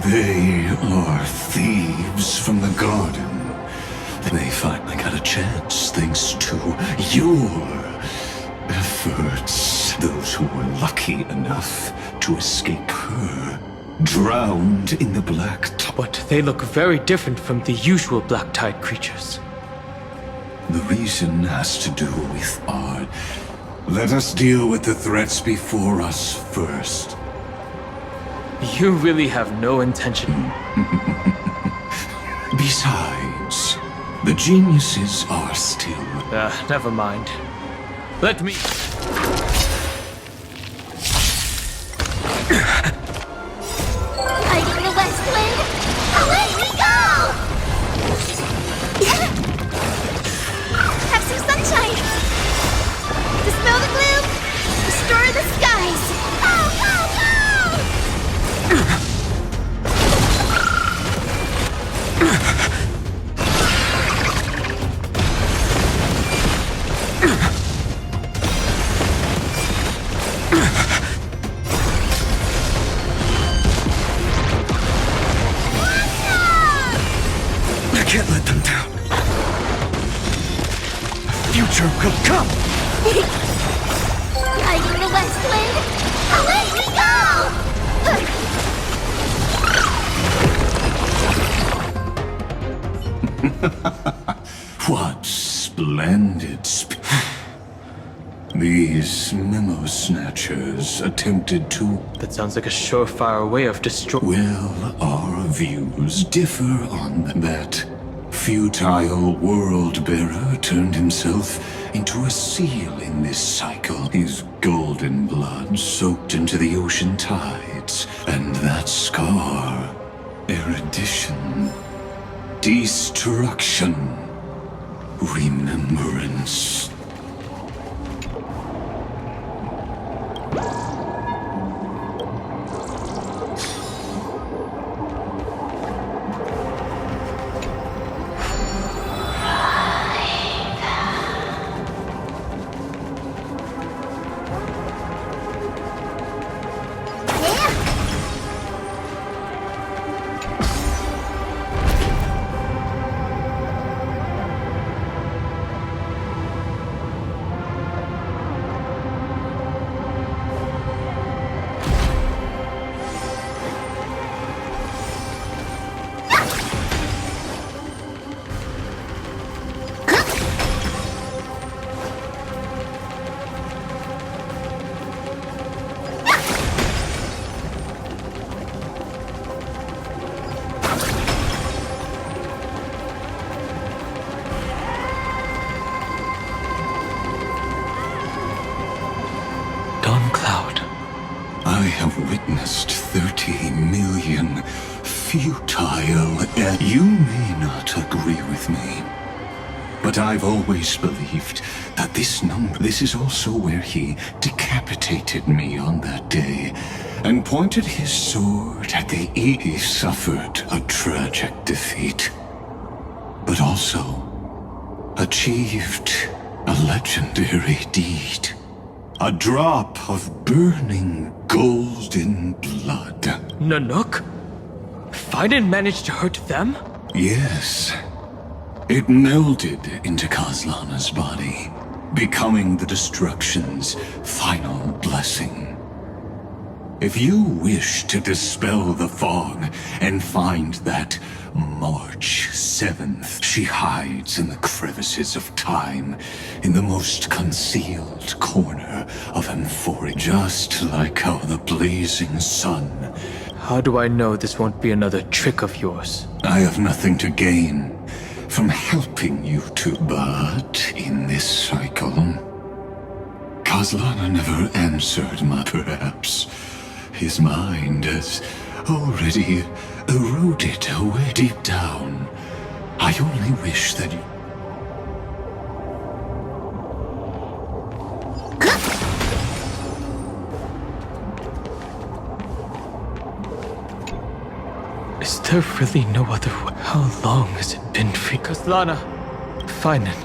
They are thieves from the garden. They finally got a chance thanks to your efforts. Those who were lucky enough to escape her drowned in the black tide. But they look very different from the usual black tide creatures. The reason has to do with art. Let us deal with the threats before us first. You really have no intention. Besides, the geniuses are still... Never mind. Let me... Hiding in the west wind! Away we go! Have some sunshine! Dispel the gloom! Restore the skies! Go, go, go! I can't let them down. The future will come! Hiding in the west wind! Away we go! What splendid These memo snatchers attempted to... That sounds like a surefire way of destroying... Well, our views differ on that. Futile world-bearer turned himself into a seal in this cycle. His golden blood soaked into the ocean tides. And that scar... erudition... destruction... remembrance... I have witnessed 30 million futile... You may not agree with me, but I've always believed that this is also where he decapitated me on that day and pointed his sword at the He suffered a tragic defeat, but also achieved a legendary deed. A drop of burning golden blood. Nanook? Fiden managed to hurt them? Yes. It melded into Kaslana's body, becoming the destruction's final blessing. If you wish to dispel the fog and find that March 7th, she hides in the crevices of time, in the most concealed corner of Amphore, just like how the blazing sun. How do I know this won't be another trick of yours? I have nothing to gain from helping you two, but in this cycle, Kaslana never answered my perhaps. His mind has already eroded away deep down. I only wish that you... Is there really no other way? How long has it been for Kaslana? Fine then.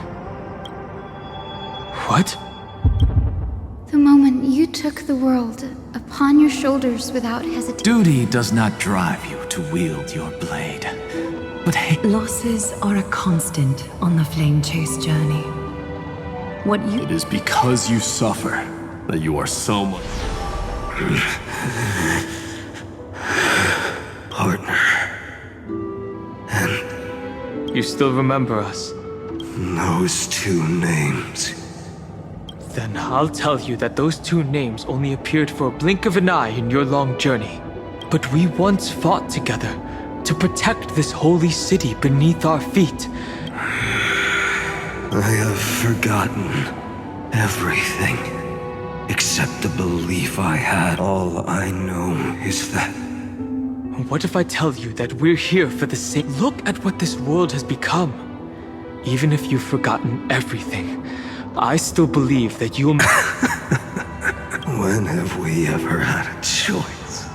What? The moment you took the world upon your shoulders without hesitation. Duty does not drive you to wield your blade. But hey, losses are a constant on the flame chase journey. It is because you suffer that you are so much. Partner. And... You still remember us? Those two names. Then I'll tell you that those two names only appeared for a blink of an eye in your long journey. But we once fought together to protect this holy city beneath our feet. I have forgotten everything except the belief I had. All I know is that... What if I tell you that we're here for the same... Look at what this world has become. Even if you've forgotten everything, I still believe that you'll... When have we ever had a choice?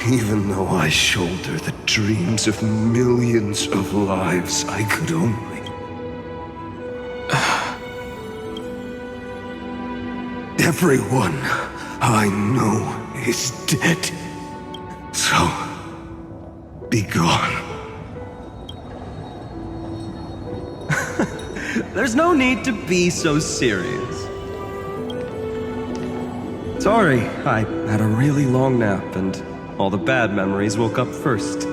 Even though I shoulder the dreams of millions of lives, I could only... Everyone I know is dead. So, be gone. There's no need to be so serious. Sorry, I had a really long nap and all the bad memories woke up first.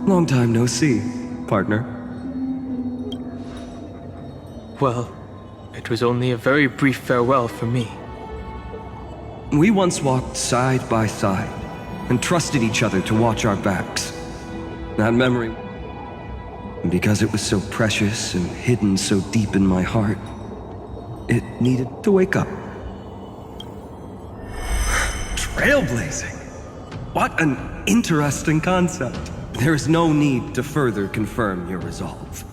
Long time no see, partner. Well, it was only a very brief farewell for me. We once walked side by side and trusted each other to watch our backs. That memory... And because it was so precious and hidden so deep in my heart, it needed to wake up. Trailblazing! What an interesting concept. There is no need to further confirm your resolve.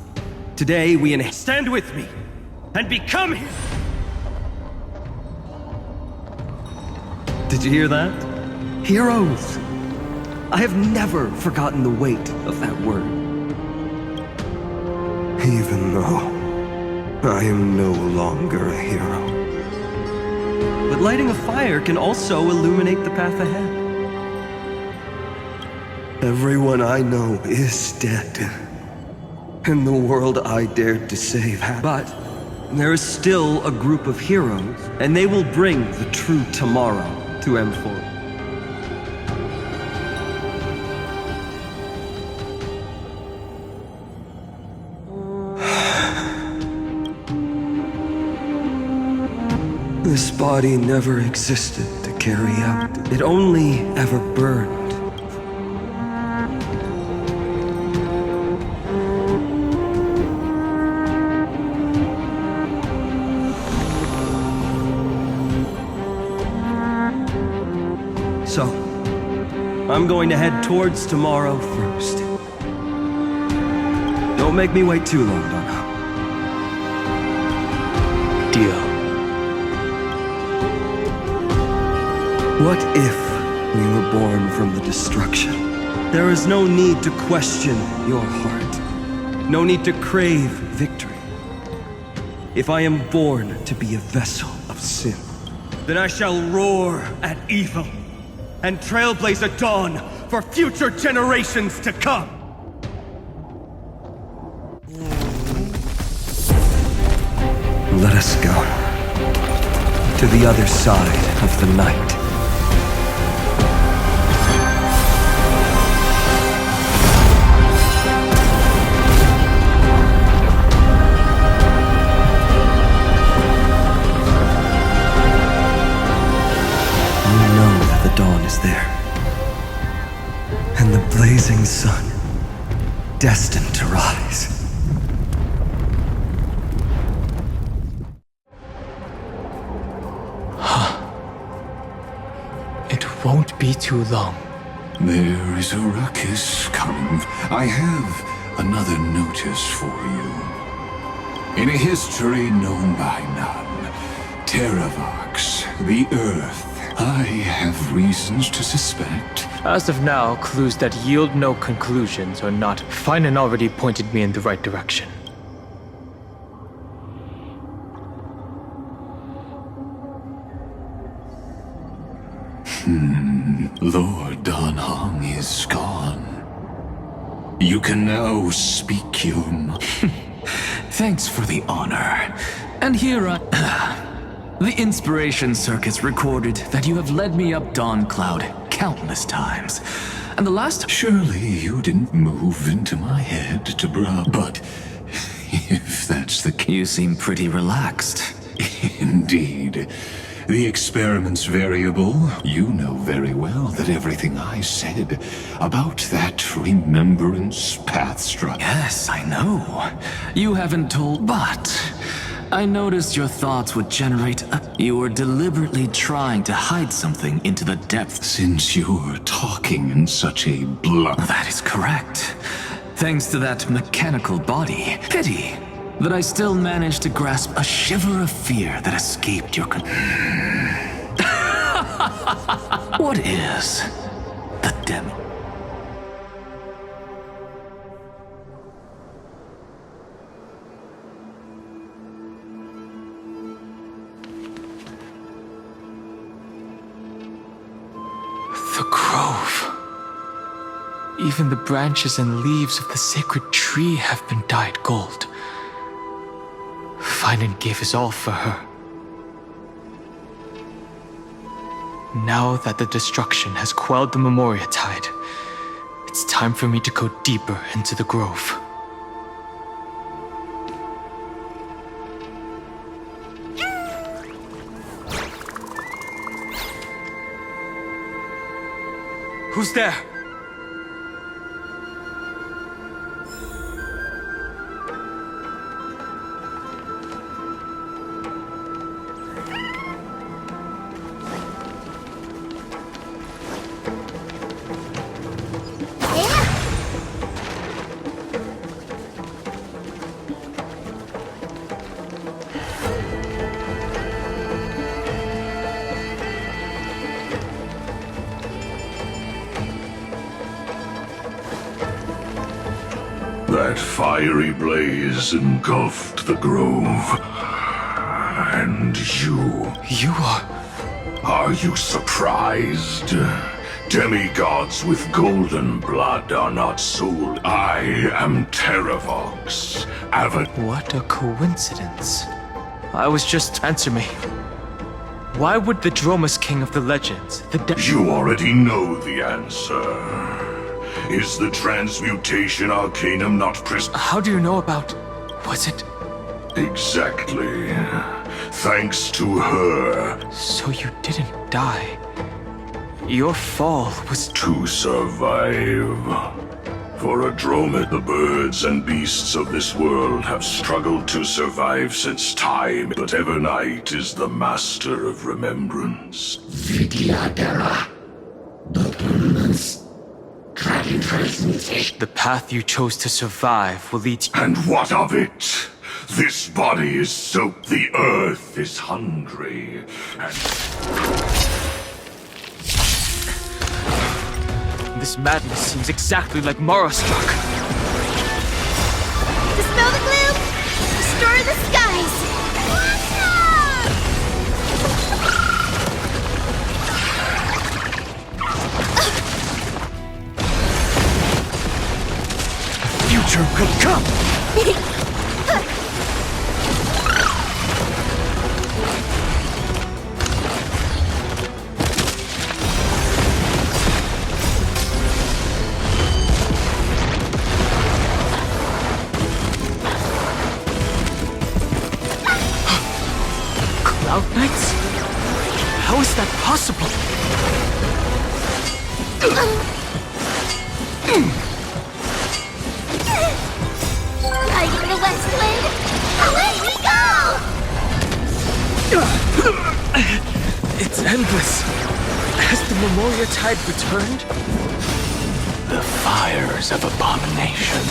Today we stand with me and become here. Did you hear that? Heroes! I have never forgotten the weight of that word. Even though I am no longer a hero. But lighting a fire can also illuminate the path ahead. Everyone I know is dead. And the world I dared to save had... But there is still a group of heroes, and they will bring the true tomorrow to Amphore. This body never existed to carry out. It only ever burned. So, I'm going to head towards tomorrow first. Don't make me wait too long, Donna. Deal. What if we were born from the destruction? There is no need to question your heart. No need to crave victory. If I am born to be a vessel of sin, then I shall roar at evil and trailblaze a dawn for future generations to come. Let us go. to the other side of the night. You know that the dawn is there, and the blazing sun destined to rise. It won't be too long. There is a ruckus coming. I have another notice for you. In a history known by none, Terravox, the Earth, I have reasons to suspect. As of now, clues that yield no conclusions are not. Finan already pointed me in the right direction. Lord Don Hong is gone. You can now speak your mind. Thanks for the honor. And here the Inspiration Circuits recorded that you have led me up Dawn Cloud countless times. And the last... Surely you didn't move into my head to but if that's the case... You seem pretty relaxed. Indeed. The experiment's variable. You know very well that everything I said about that remembrance path struck. Yes, I know. You haven't told, but I noticed your thoughts would generate You were deliberately trying to hide something into the depths. Since you're talking in such a blunt... That is correct. Thanks to that mechanical body. Pity that I still managed to grasp a shiver of fear that escaped your What is the demi? The grove. Even the branches and leaves of the sacred tree have been dyed gold. Finan gave his all for her. Now that the destruction has quelled the Memoria tide, it's time for me to go deeper into the grove. Who's there? That fiery blaze engulfed the grove. And you... You are... Are you surprised? Demigods with golden blood are not sold. I am Terravox, What a coincidence. I was just... Answer me. Why would the Dromus King of the Legends, You already know the answer. Is the transmutation arcanum not How do you know about... Was it... Exactly. Thanks to her. So you didn't die. Your fall was... To survive. For a Dromid, the birds and beasts of this world have struggled to survive since time, but Evernight is the master of remembrance. The path you chose to survive will lead And what of it? This body is soaked, the earth is hungry, and... This madness seems exactly like Mara struck. Dispel the gloom! Restore the skies! Future could come! Cloud Knights? How is that possible? Riding the West Wind, away we go! It's endless. Has the Memoria Tide returned? The fires of abomination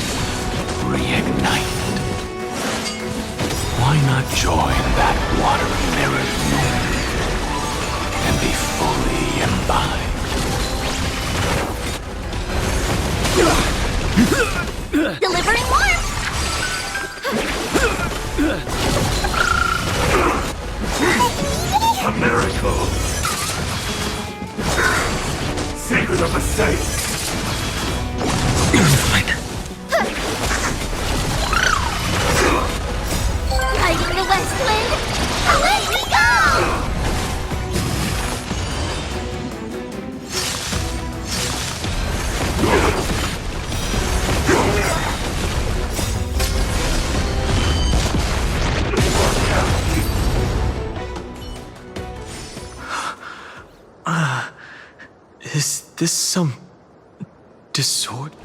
reignited. Why not join that watery mirrored moon and be fully imbibed? Delivering warmth! A miracle! Secret of the saints! Riding the West Wind, away we go! Is this some disorder?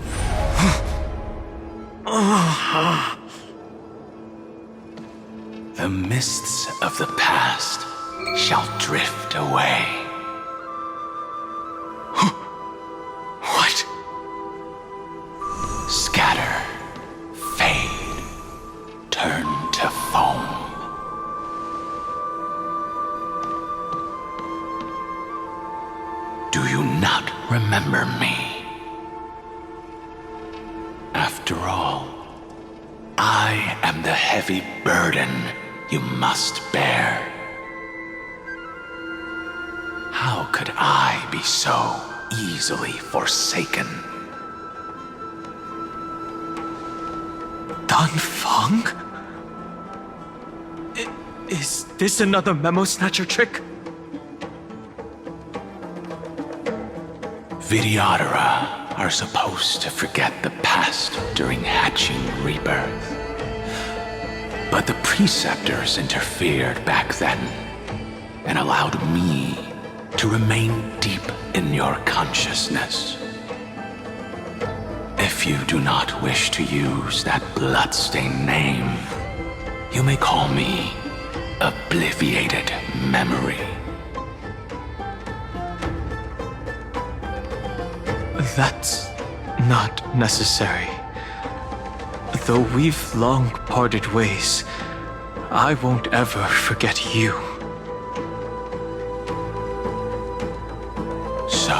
The mists of the past shall drift away. What? Scatter, fade, turn to foam. Do you not remember me? After all, I am the heavy burden you must bear. How could I be so easily forsaken? Dan Feng? Is this another Memo Snatcher trick? Vidyadhara are supposed to forget the past during hatching rebirth. But the Preceptors interfered back then and allowed me to remain deep in your consciousness. If you do not wish to use that bloodstained name, you may call me Obliviated Memory. That's not necessary. Though we've long parted ways, I won't ever forget you. So,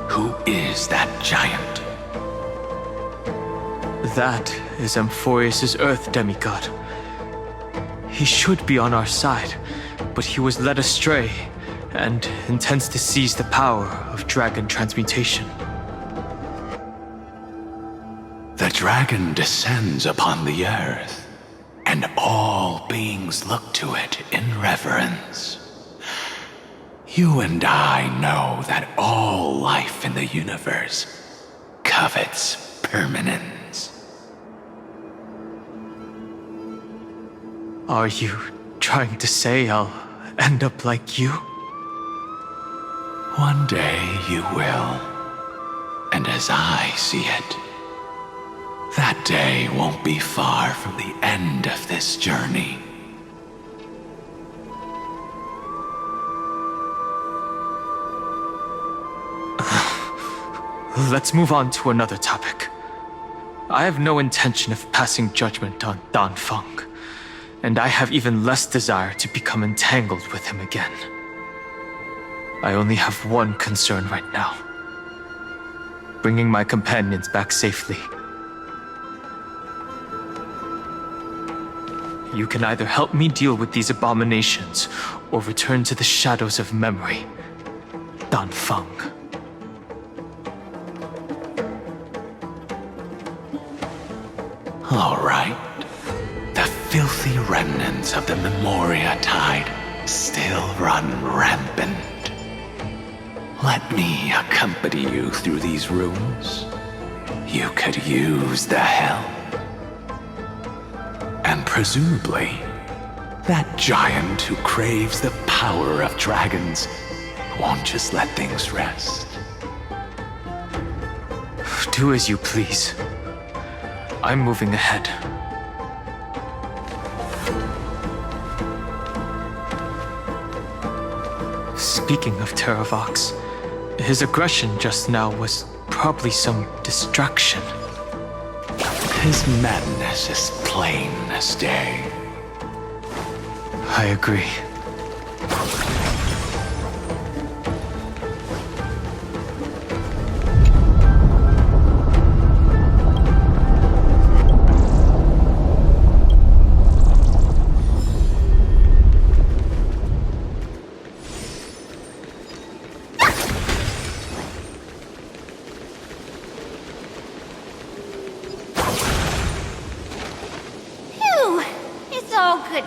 who is that giant? That is Amphorius' Earth demigod. He should be on our side, but he was led astray and intends to seize the power of dragon transmutation. The dragon descends upon the earth, and all beings look to it in reverence. You and I know that all life in the universe covets permanence. Are you trying to say I'll end up like you? One day you will, and as I see it, that day won't be far from the end of this journey. Let's move on to another topic. I have no intention of passing judgment on Dan Feng, and I have even less desire to become entangled with him again. I only have one concern right now: bringing my companions back safely. You can either help me deal with these abominations, or return to the shadows of memory. Dan Feng. All right. The filthy remnants of the Memoria Tide still run rampant. Let me accompany you through these rooms. You could use the help. And presumably, That giant who craves the power of dragons won't just let things rest. Do as you please. I'm moving ahead. Speaking of Terravox, his aggression just now was probably some distraction. His madness is plain as day. I agree.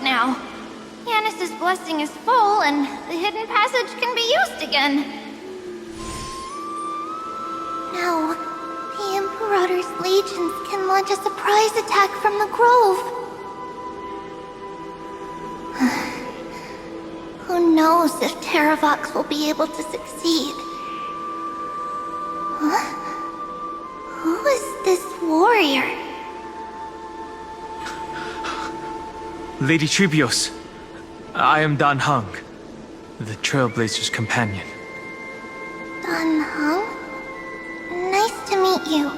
Now, Yanis's blessing is full, and the hidden passage can be used again. Now, the Imperator's legions can launch a surprise attack from the grove. Who knows if Terravox will be able to succeed? Huh? Who is this warrior? Lady Tribios, I am Dan Heng, the Trailblazer's companion. Dan Heng? Nice to meet you.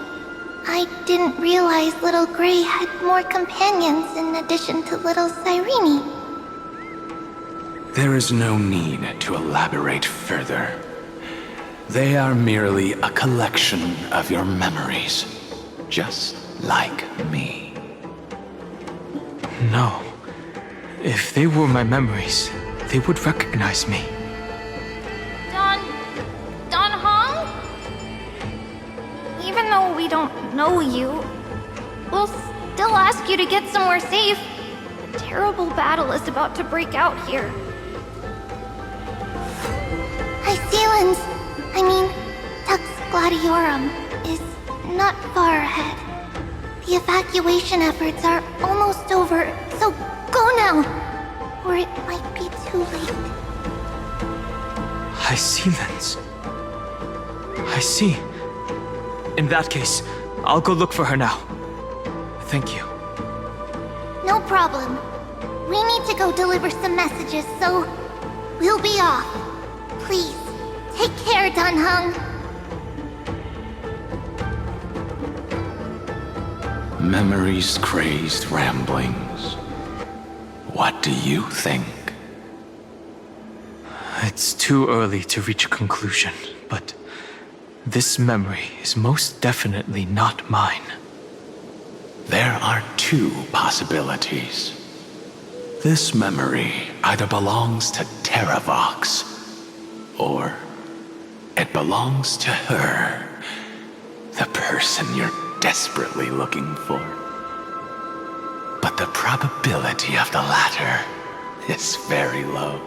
I didn't realize Little Gray had more companions in addition to Little Cyrene. There is no need to elaborate further. They are merely a collection of your memories, just like me. No. If they were my memories, they would recognize me. Dan Heng? Even though we don't know you, we'll still ask you to get somewhere safe. A terrible battle is about to break out here. Iceland's, Tux Gladiorum, is not far ahead. The evacuation efforts are almost over, so go now, or it might be too late. Iceland's. I see. In that case, I'll go look for her now. Thank you. No problem. We need to go deliver some messages, so we'll be off. Please, take care, Dan Heng. Memories crazed ramblings. What do you think? It's too early to reach a conclusion, but this memory is most definitely not mine. There are two possibilities. This memory either belongs to Terravox, or it belongs to her, the person you're desperately looking for. But the probability of the latter is very low.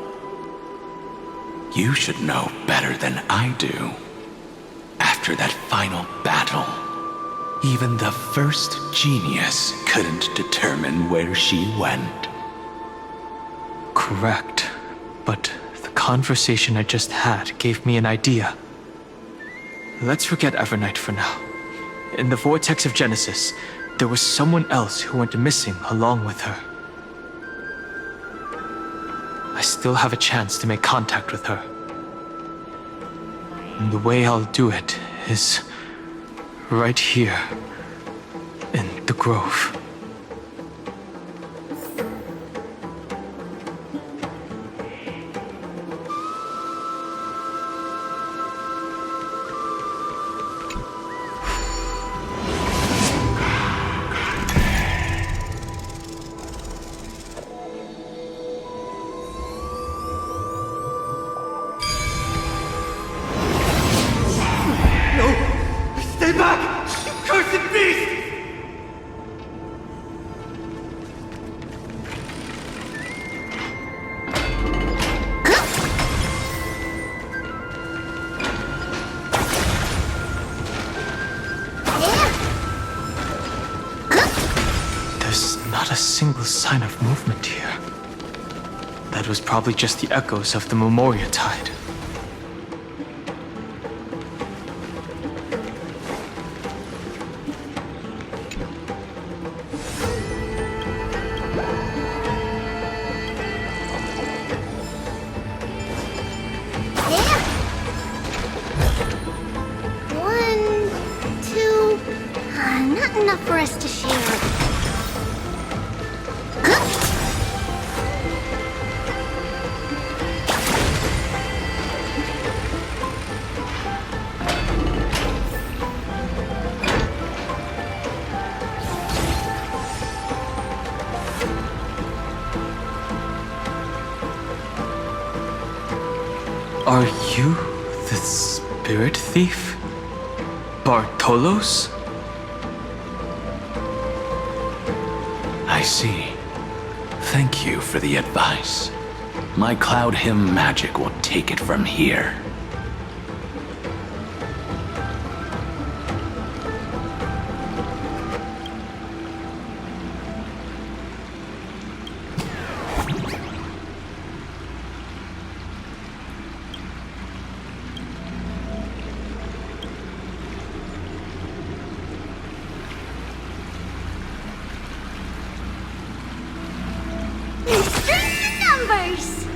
You should know better than I do. After that final battle, even the first genius couldn't determine where she went. Correct, but the conversation I just had gave me an idea. Let's forget Evernight for now. In the Vortex of Genesis, there was someone else who went missing along with her. I still have a chance to make contact with her. And the way I'll do it is right here in the grove. Not a single sign of movement here. That was probably just the echoes of the Memoria Tide. Not enough for us to share. Are you the spirit thief? Bartolos? I see. Thank you for the advice. My Cloud Hymn magic will take it from here. Numbers!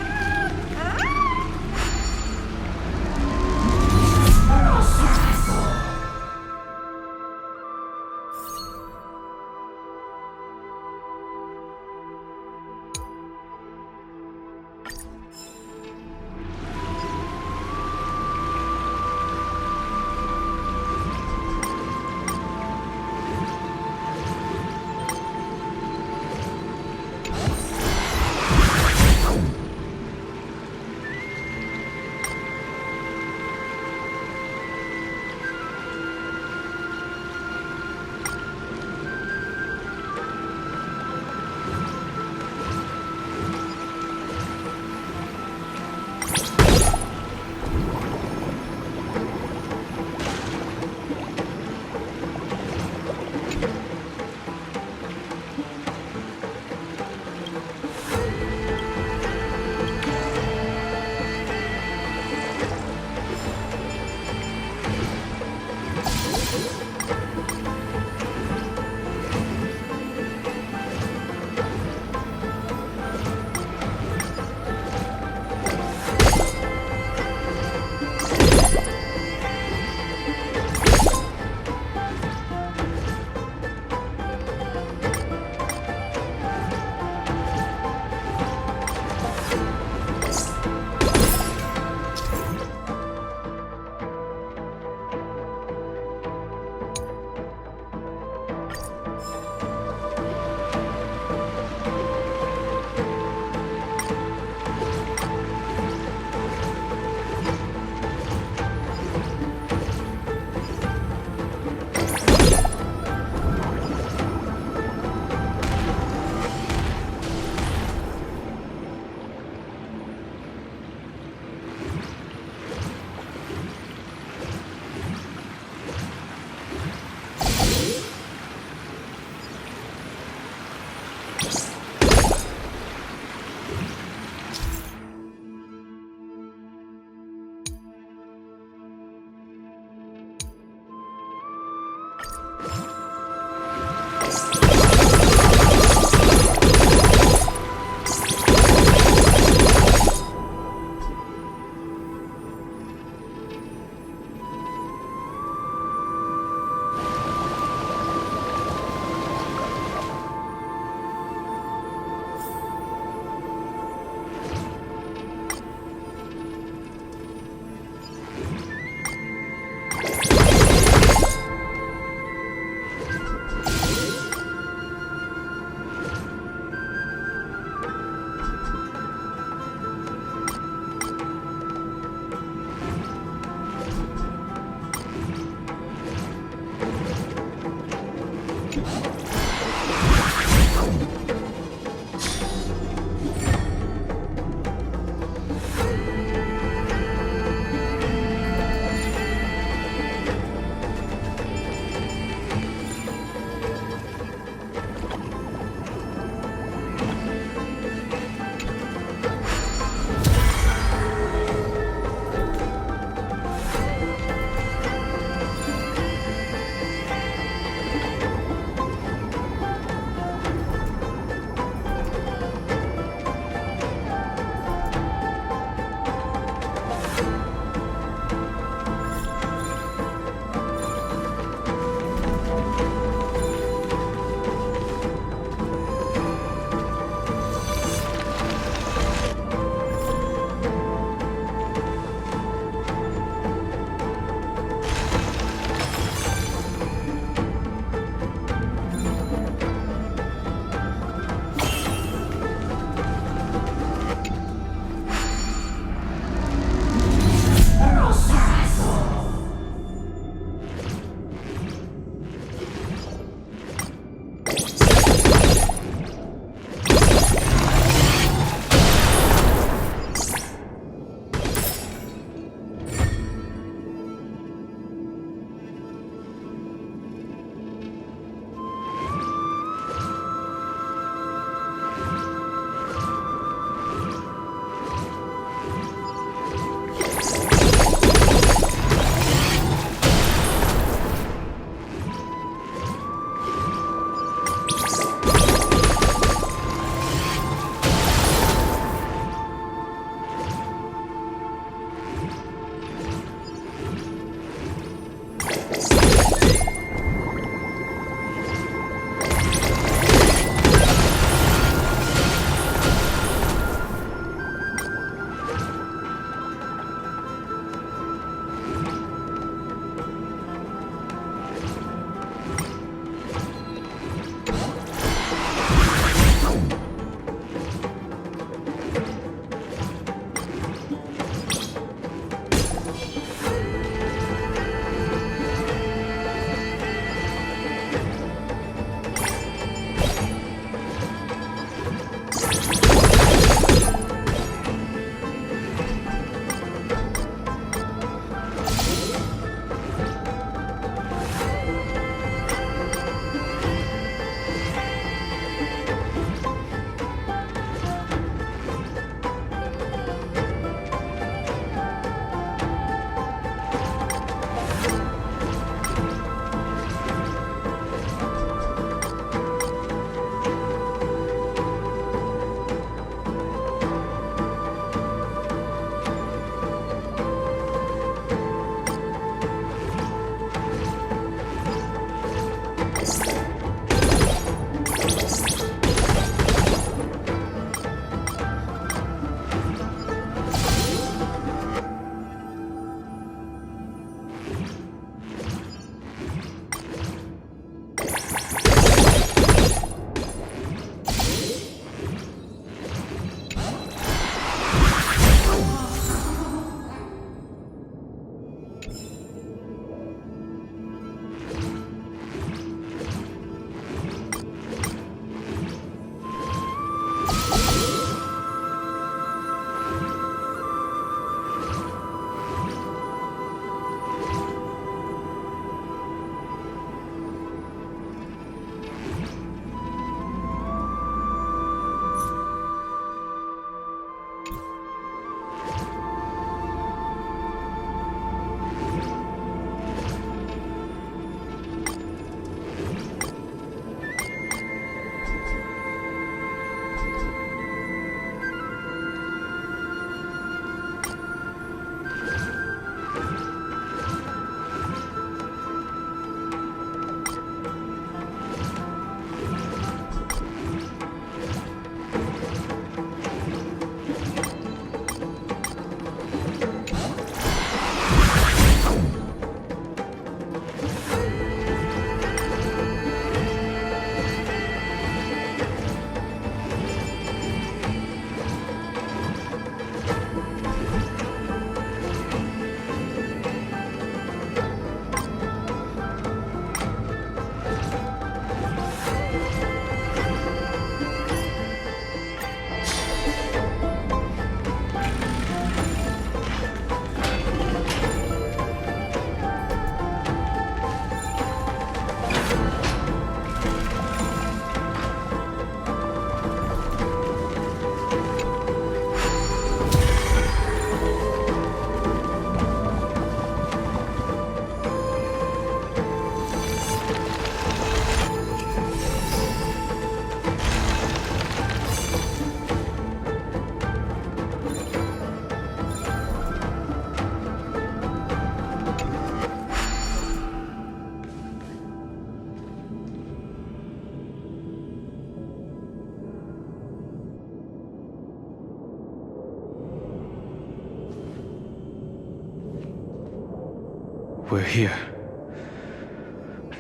we're here.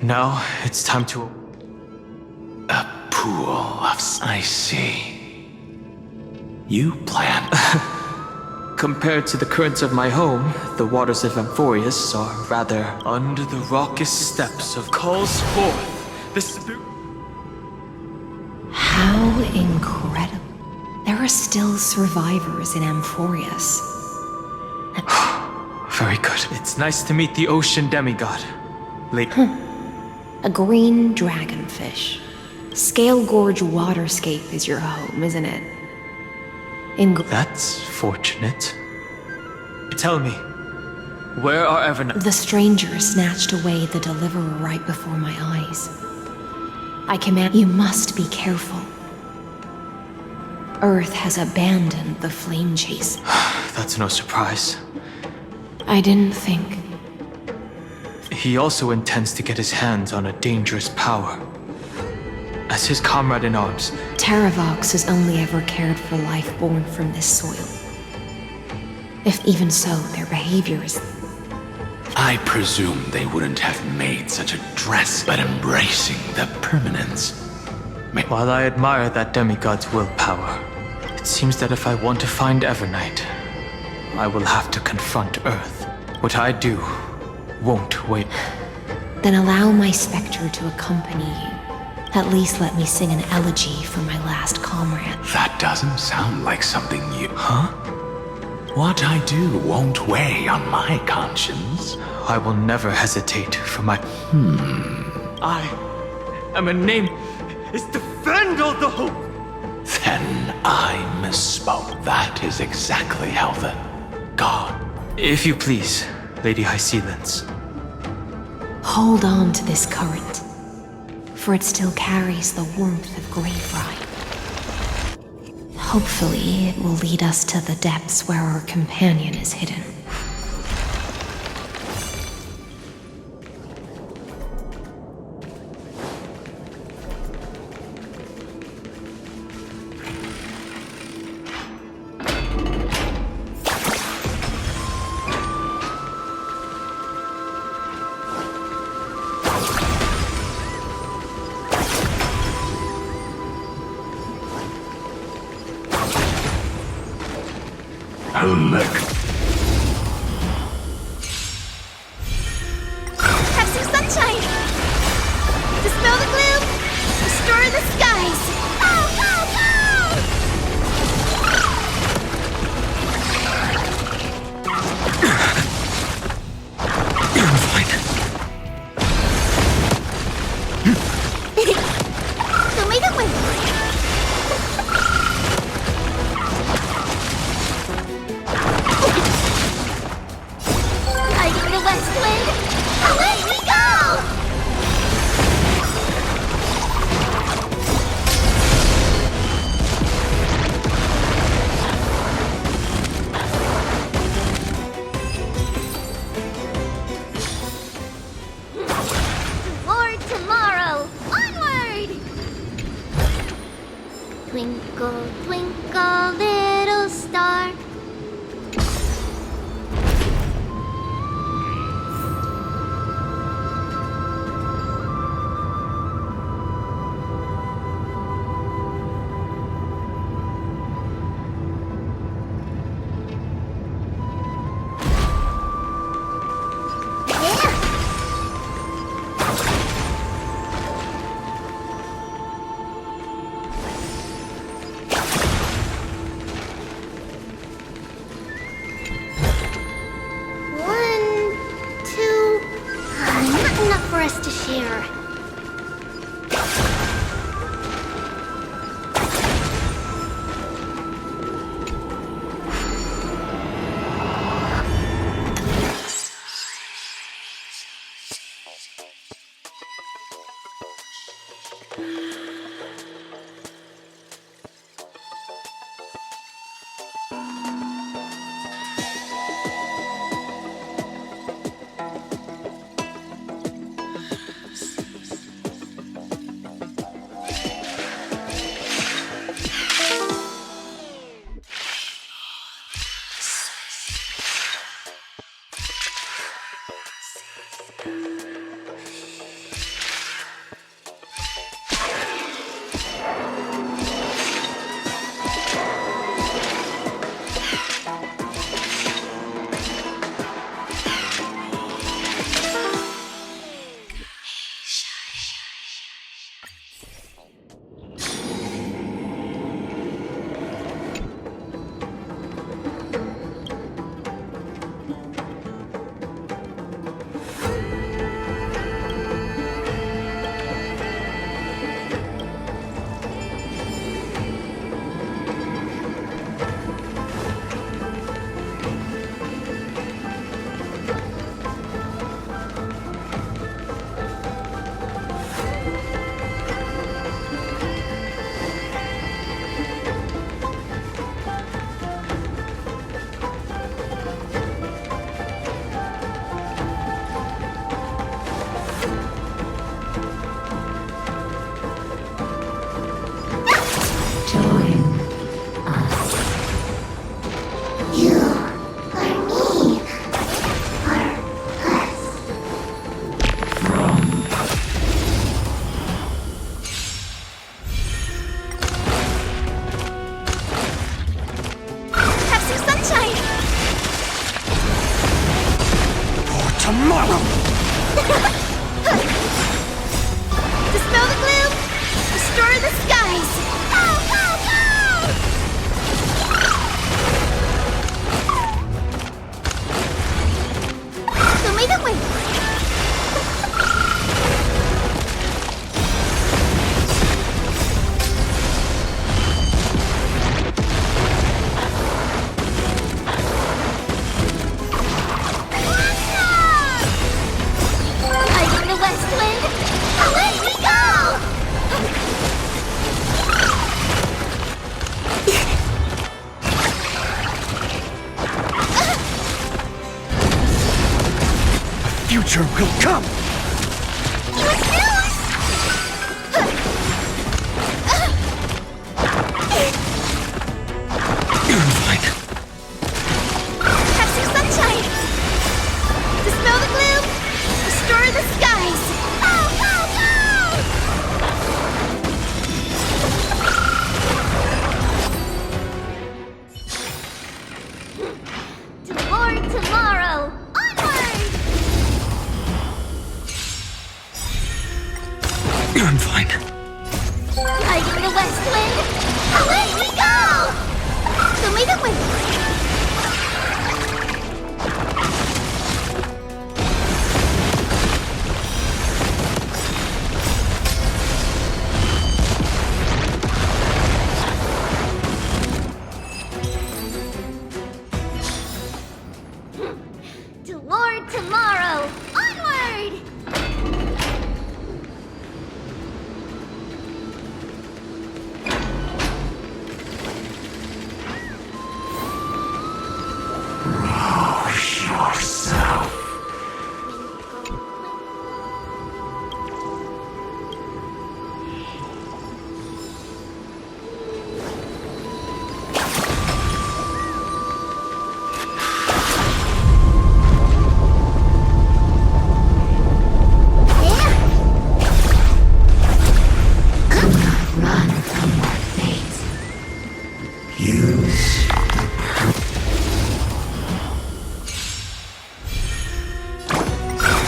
Now, it's time to... A pool of... I see. You plan... Compared to the currents of my home, the waters of Amphorius are rather under the raucous steps of calls forth the spirit. How incredible. There are still survivors in Amphorius. Very good. It's nice to meet the ocean demigod. A green dragonfish. Scale Gorge Waterscape is your home, isn't it? That's fortunate. Tell me, where are Evernight? The stranger snatched away the deliverer right before my eyes. I command you must be careful. Earth has abandoned the flame chase. That's no surprise. I didn't think. He also intends to get his hands on a dangerous power. As his comrade in arms, Terravox has only ever cared for life born from this soil. If even so, their behavior is... I presume they wouldn't have made such a dress, but embracing the permanence. While I admire that demigod's willpower, it seems that if I want to find Evernight, I will have to confront Earth. What I do won't wait. Then allow my specter to accompany you. At least let me sing an elegy for my last comrade. That doesn't sound like something you... Huh? What I do won't weigh on my conscience. I will never hesitate for my... I am a name is defender of the hope. Then I misspoke. That is exactly how the god... If you please, Lady Hysealence. Hold on to this current, for it still carries the warmth of Graveride. Hopefully, it will lead us to the depths where our companion is hidden. Have some sunshine! Dispel the gloom! Restore the skies! Go, go, go! Who made it win? Riding the west wind, away we go! Toward tomorrow, onward! Twinkle, twinkle, little star. Not enough for us to share. tomorrow! Dispel the gloom! Restore the skies! Go, go, go! Show me the way! Lighting the west wind! Away we go! Future will come! You're fine. Have some sunshine! Dispel the gloom! Restore the skies! Go, go, go! Toward tomorrow! Onward! I'm fine. Lighting the west wind! Away we go! Show me the way! Toward tomorrow! Onward! Rush yourself. Run from your fate. Use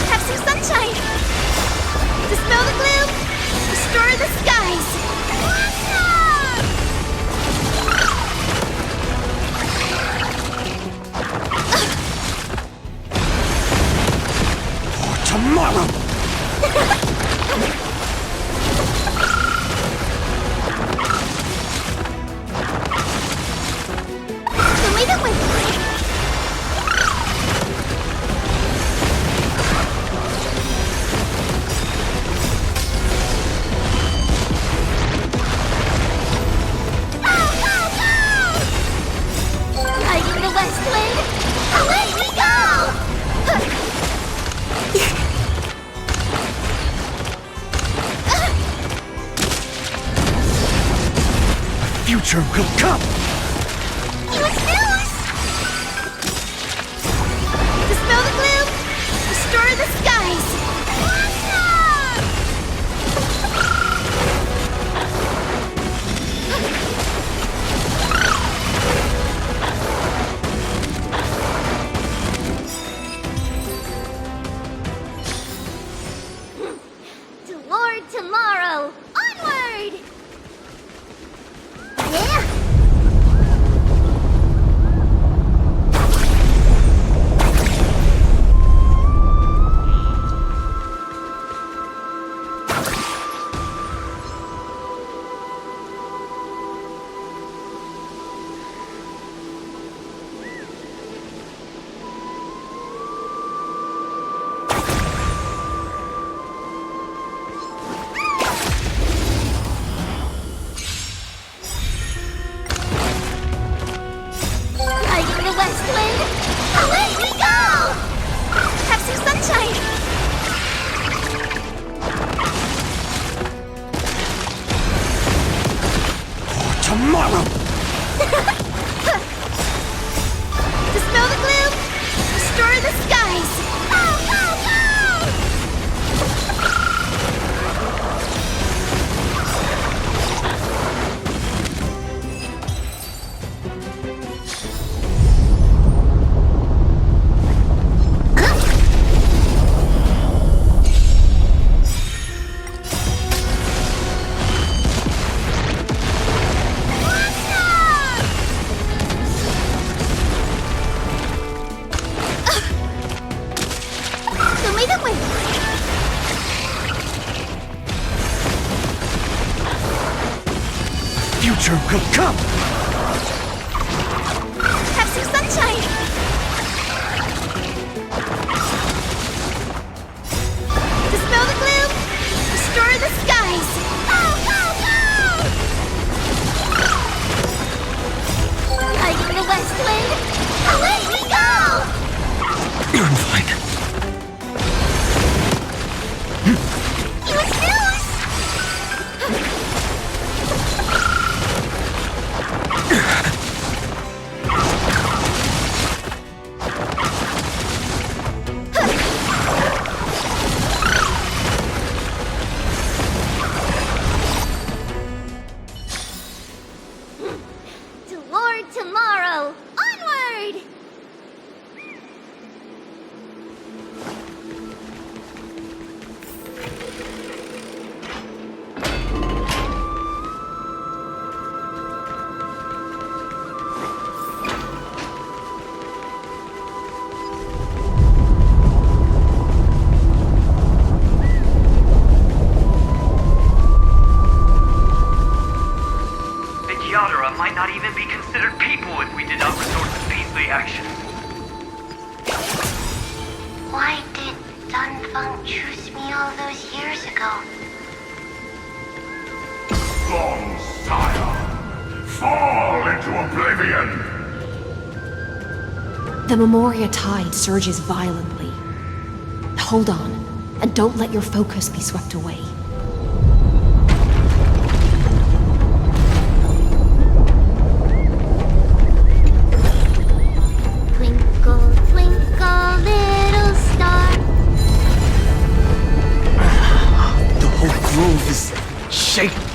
Have some sunshine! Dispel the gloom! Restore the skies! Tomorrow! Show me the way! Go, go, go! Lighting the west wind! Away we go! Future will come! Use! Dispel the gloom! Restore the skies! Toward tomorrow! Onward! Yeah! Lighting the west wind! Away we go! Have some sunshine! Tomorrow! Dispel the gloom! Restore the skies! Go, go, go! future will come! Have some sunshine! Dispel the gloom! Restore the skies! Go, go, go! Lighting the west wind! Away we go! I'm fine. Use news! Toward tomorrow! Onward! The Yadara might not even be considered people if we did not resort to beastly action. Why did Dunfeng choose me all those years ago? Long sire, fall into oblivion! The Memoria tide surges violently. Hold on, and don't let your focus be swept away. Twinkle, twinkle, little star. The whole grove is shaking.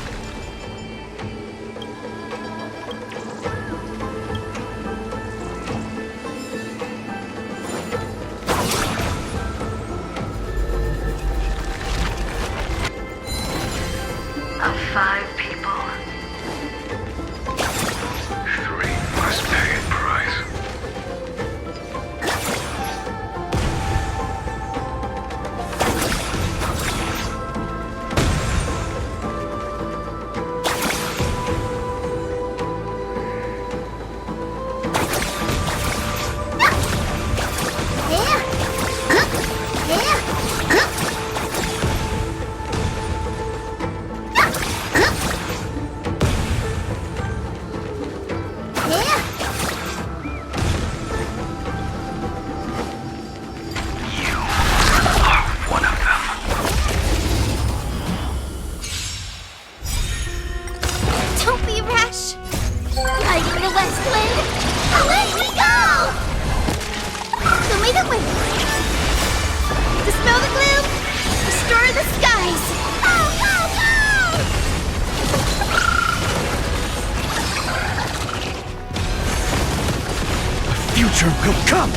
Of 5 people, 3 must pay a price. Don't be rash! Lighting the west wind! Away we go! Show me the way! Dispel the gloom! Restore the skies! Go, go, The future will come!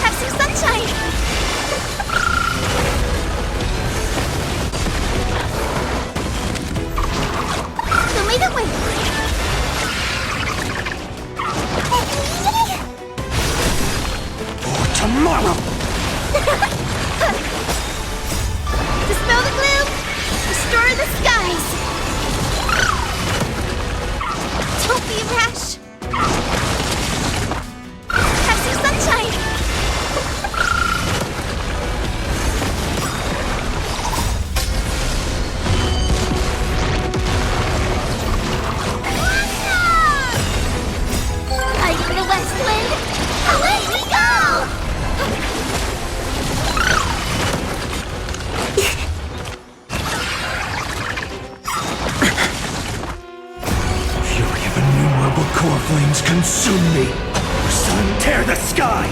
Have some sunshine! Show me the way! For tomorrow! Dispel the gloom! Restore the skies! Don't be rash! Have some sunshine! Lighting the west wind! Away we go! Fury of innumerable core flames consume me! Sun, tear the sky!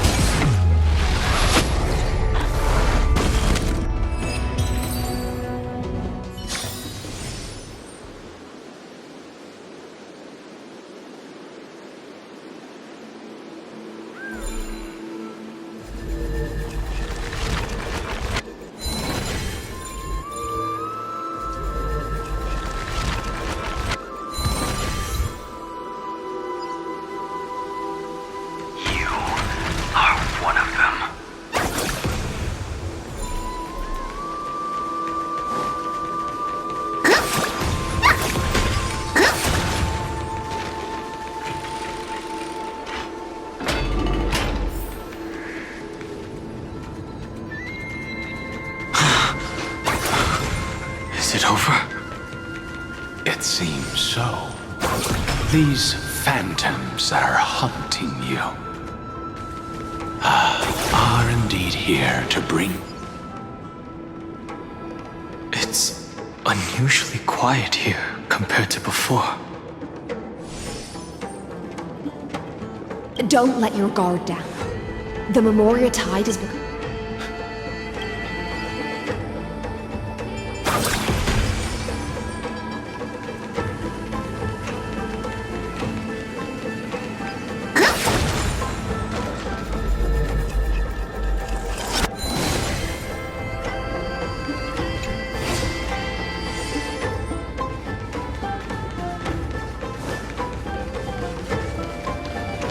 Are Is it over? It seems so. These phantoms that are haunting you are indeed here to bring... It's unusually quiet here compared to before. Don't let your guard down. The Memoria tide is becoming...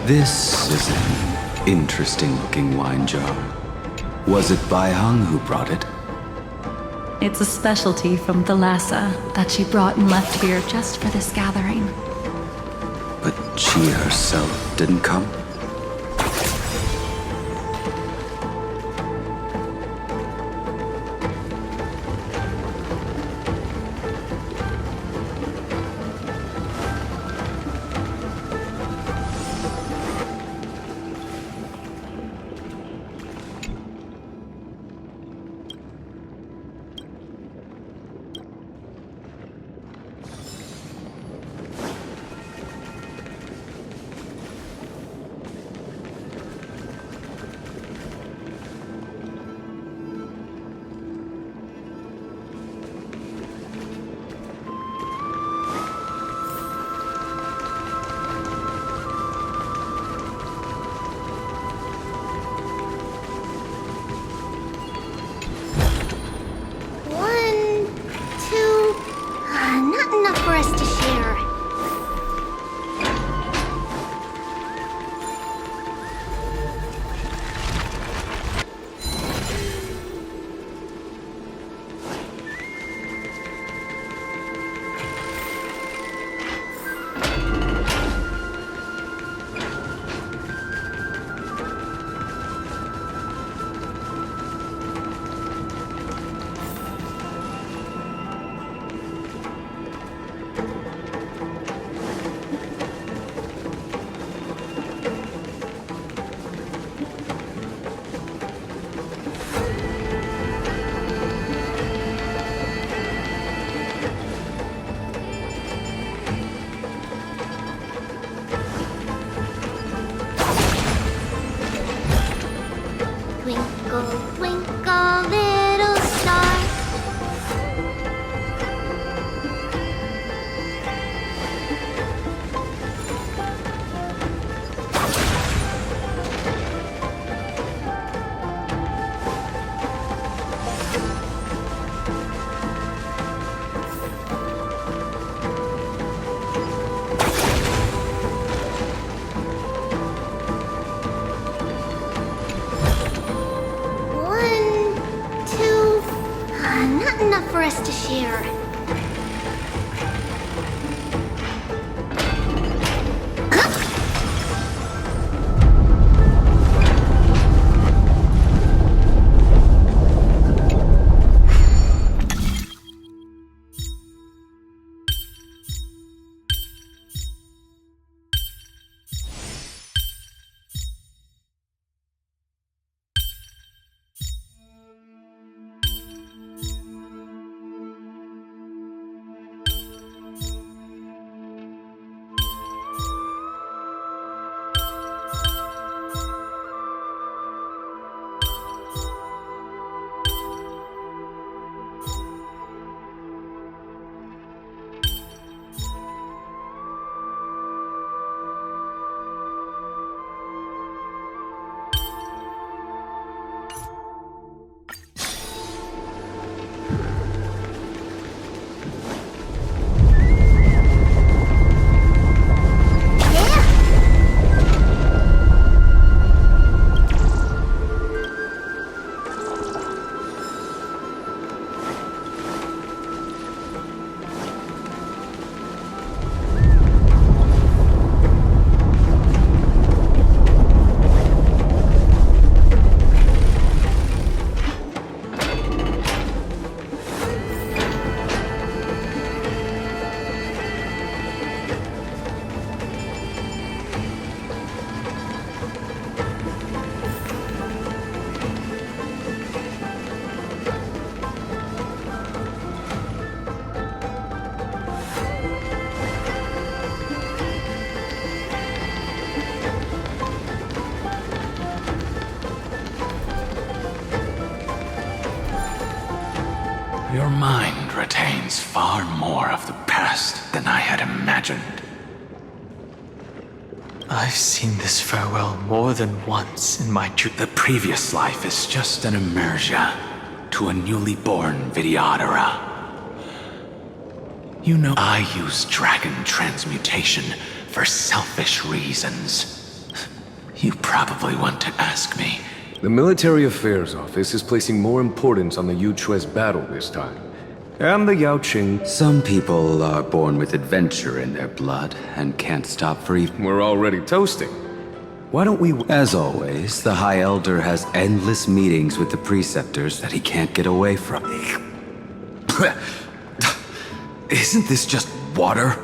This is an interesting-looking wine jar. Was it Bai Hung who brought it? It's a specialty from Thalassa that she brought and left here just for this gathering. But she herself didn't come? For us to share. mind retains far more of the past than I had imagined. I've seen this farewell more than once in my dream. The previous life is just an immersia to a newly born Vidyadhara. You know, I use dragon transmutation for selfish reasons. You probably want to ask me. The Military Affairs Office is placing more importance on the Yuchue's battle this time. And the Yaoqing. Some people are born with adventure in their blood and can't stop for even. We're already toasting. Why don't we... As always, the High Elder has endless meetings with the Preceptors that he can't get away from. Isn't this just water?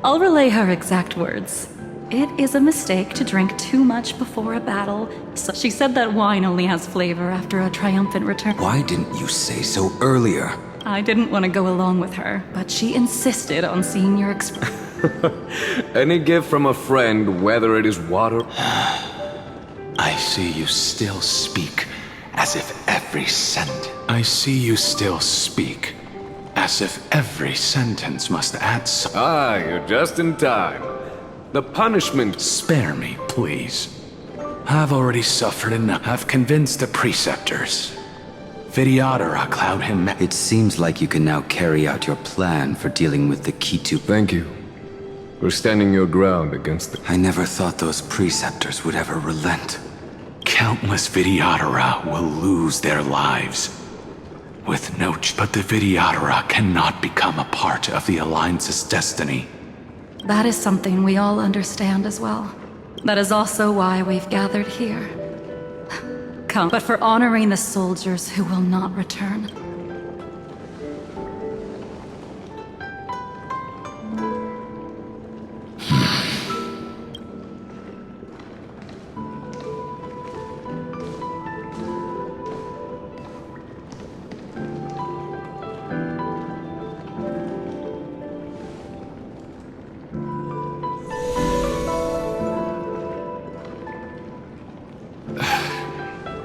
I'll relay her exact words. It is a mistake to drink too much before a battle. So she said that wine only has flavor after a triumphant return. Why didn't you say so earlier? I didn't want to go along with her, but she insisted on seeing your expression. Any gift from a friend, whether it is water... I see you still speak as if every sentence must add some... Ah, you're just in time. The punishment... Spare me, please. I've already suffered enough. I've convinced the Preceptors. Vidyadhara cloud him... It seems like you can now carry out your plan for dealing with the Kitu. Thank you for standing your ground against the... I never thought those Preceptors would ever relent. Countless Vidyadhara will lose their lives. With no... But the Vidyadhara cannot become a part of the Alliance's destiny. That is something we all understand as well. That is also why we've gathered here. Come, but for honoring the soldiers who will not return.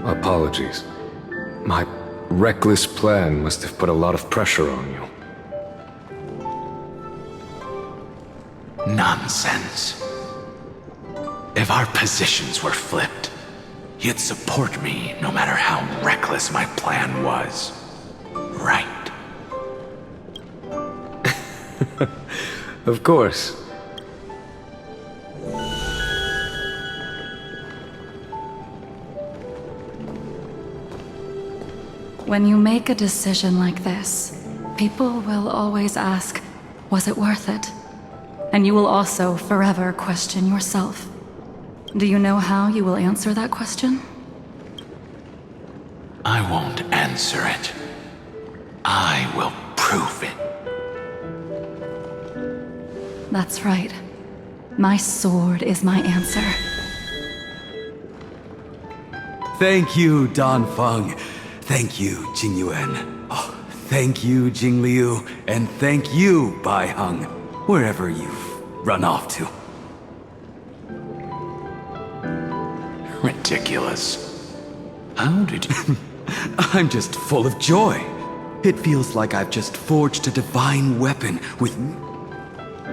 Apologies. My reckless plan must have put a lot of pressure on you. Nonsense. If our positions were flipped, you'd support me no matter how reckless my plan was. Right? Of course. When you make a decision like this, people will always ask, was it worth it? And you will also forever question yourself. Do you know how you will answer that question? I won't answer it. I will prove it. That's right. My sword is my answer. Thank you, Danfeng. Thank you, Jingyuan. Oh, thank you, Jingliu. And thank you, Baiheng. Wherever you've run off to. Ridiculous. How did you... I'm just full of joy. It feels like I've just forged a divine weapon with...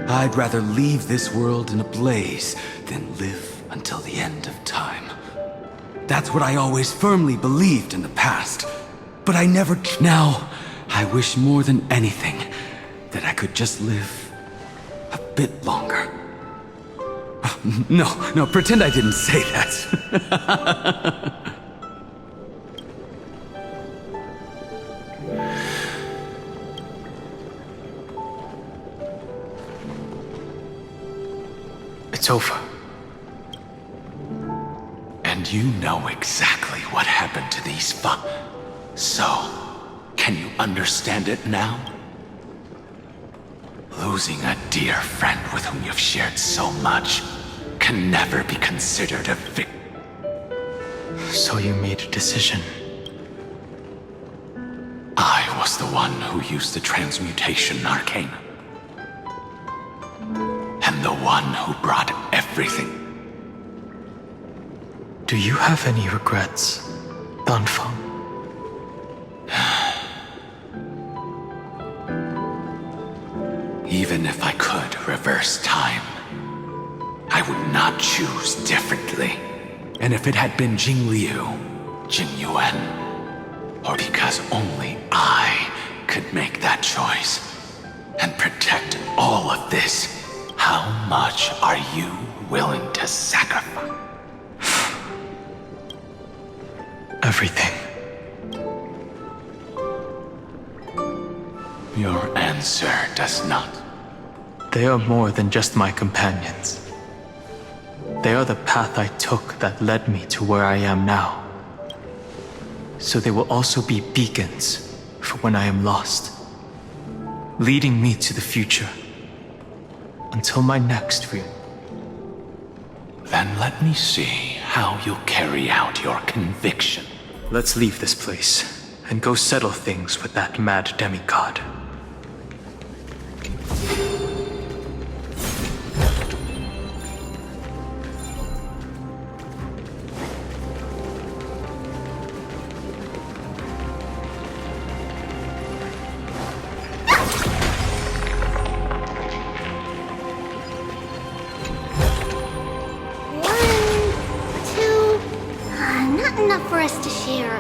I'd rather leave this world in a blaze than live until the end of time. That's what I always firmly believed in the past. But I never... Now, I wish more than anything that I could just live a bit longer. No, pretend I didn't say that. It's over. And you know exactly what happened to these So, can you understand it now? Losing a dear friend with whom you've shared so much can never be considered a victory. So you made a decision. I was the one who used the transmutation arcane. And the one who brought everything. Do you have any regrets, Danfeng? Even if I could reverse time, I would not choose differently. And if it had been Jing Liu, Jing Yuan, or because only I could make that choice and protect all of this, how much are you willing to sacrifice? Everything. Your answer does not. They are more than just my companions. They are the path I took that led me to where I am now. So they will also be beacons for when I am lost, leading me to the future until my next real. Then let me see how you'll carry out your conviction. Let's leave this place and go settle things with that mad demigod. Not enough for us to share.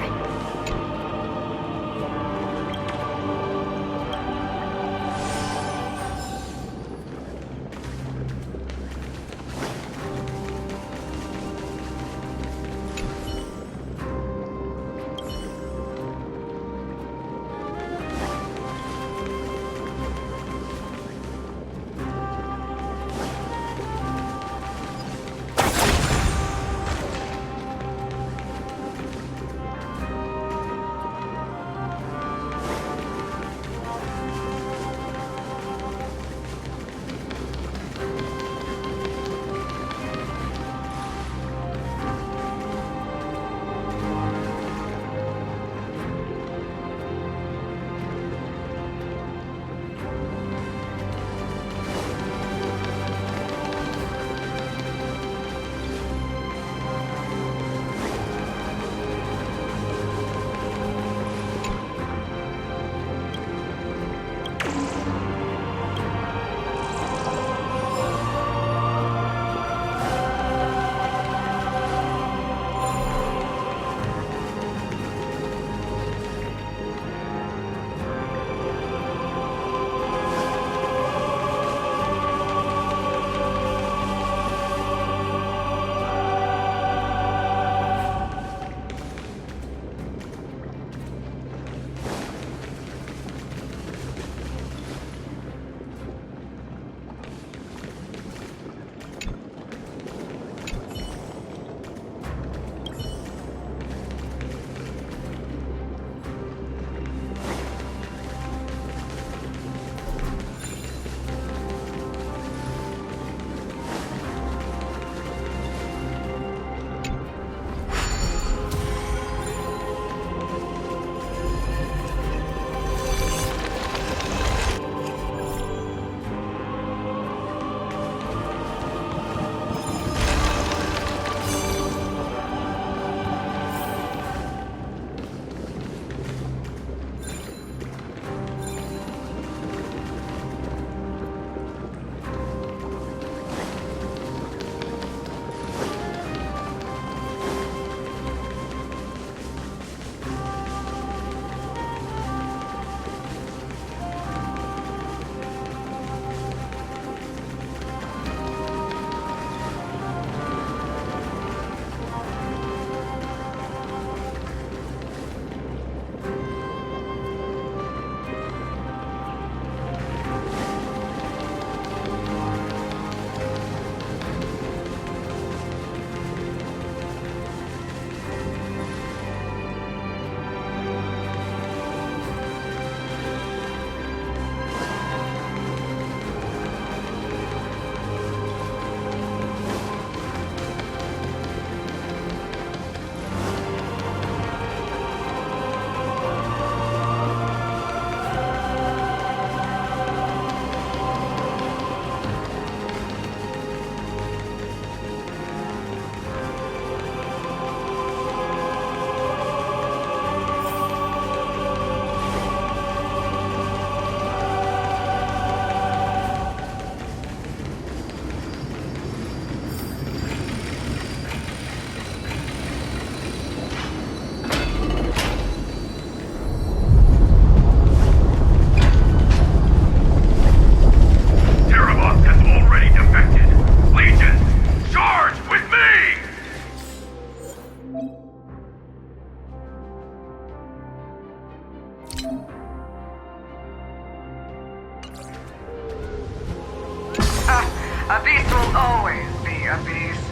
A beast will always be a beast.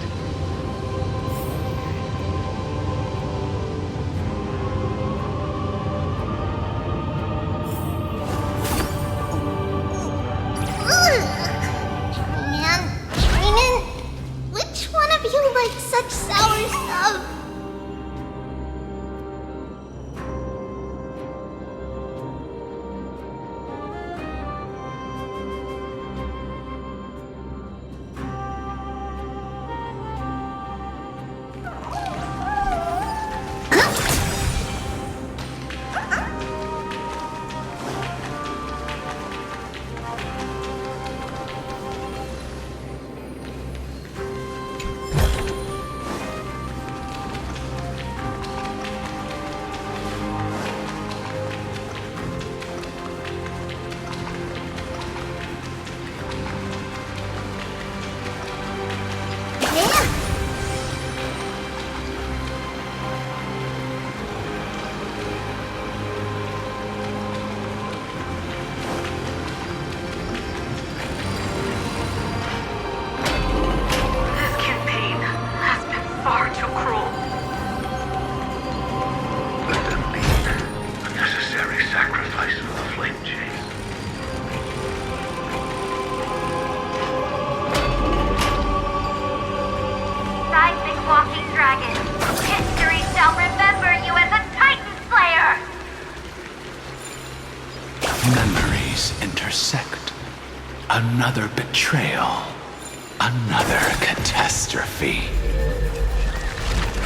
Man, which one of you likes such sour stuff? Intersect. Another betrayal. Another catastrophe.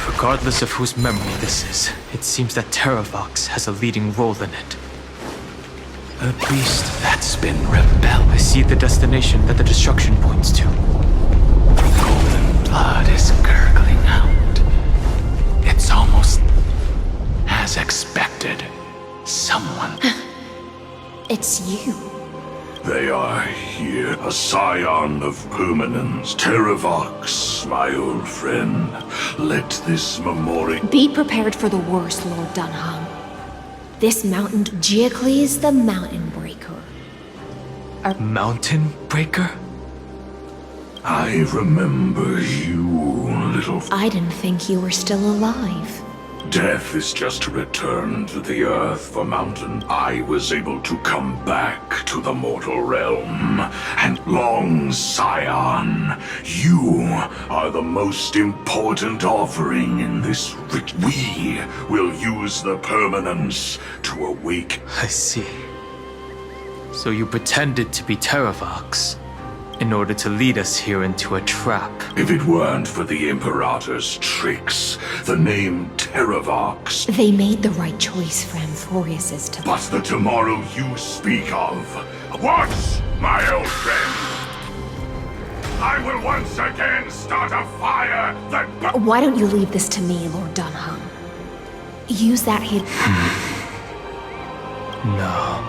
Regardless of whose memory this is, it seems that Terravox has a leading role in it. A beast that's been rebelling. I see the destination that the destruction points to. Golden blood is gurgling out. It's almost as expected. Someone... It's you. They are here, a scion of permanence. Terravox, my old friend. Let this memorial... Be prepared for the worst, Lord Dunham. This mountain... Giacles the Mountain Breaker. Mountain Breaker? I remember you, little... I didn't think you were still alive. Death is just a return to the earth for Mountain. I was able to come back to the mortal realm. And long, Scion, you are the most important offering in this rich. We will use the permanence to awake. I see. So you pretended to be Terravox in order to lead us here into a trap. If it weren't for the Imperator's tricks, the name Terravox... They made the right choice for Amphoreusa's to... But the tomorrow you speak of... What, my old friend? I will once again start a fire that... Why don't you leave this to me, Lord Dunham? Use that hit... No.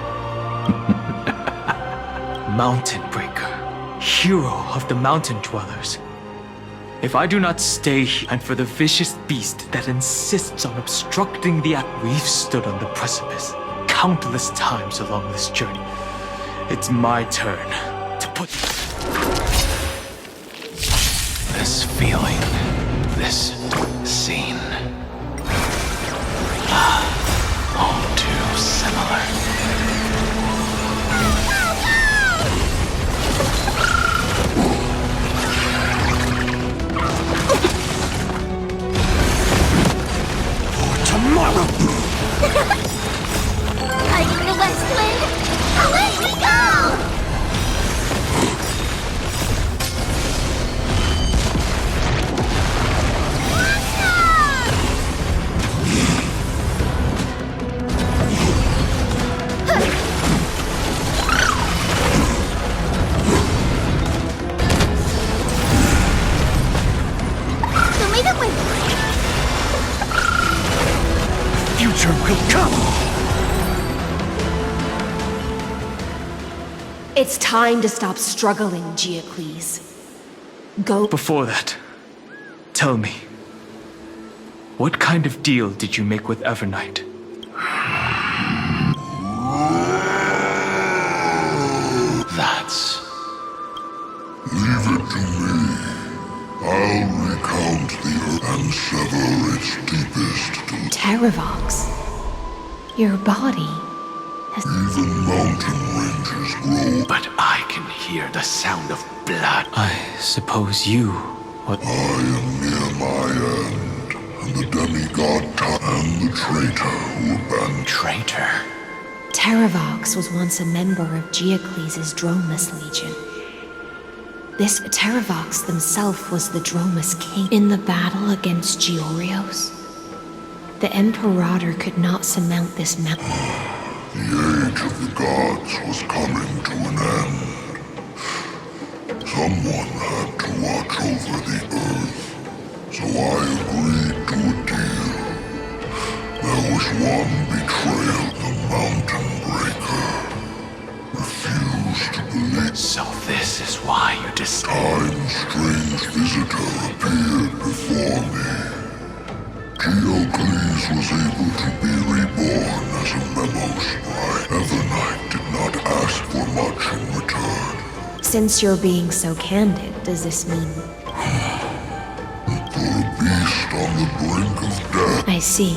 Mountain Breaker. Hero of the mountain dwellers. If I do not stay here, and for the vicious beast that insists on obstructing the act, we've stood on the precipice countless times along this journey. It's my turn to put this feeling, this scene, all too similar. Tomorrow! Hiding the West Wind! Away we go! Show me the way! Future will come! It's time to stop struggling, Giacles. Go... Before that, tell me, what kind of deal did you make with Evernight? That's... Leave it Terravox, your body has... Even mountain ranges grow. But I can hear the sound of blood. I suppose you... I am near my end, and the demigod and the traitor who abandoned... Traitor? Terravox was once a member of Geocles' Dromus Legion. This Terravox himself was the Dromus king. In the battle against Georios, the Imperator could not surmount this mountain. The age of the gods was coming to an end. Someone had to watch over the earth, so I agreed to a deal. There was one betrayal, the Mountain Breaker. Refused to believe. So this is why you Time's strange visitor appeared before me. Geocles was able to be reborn as a memo sprite. Evernight did not ask for much in return. Since you're being so candid, does this mean... For a beast on the brink of death. I see.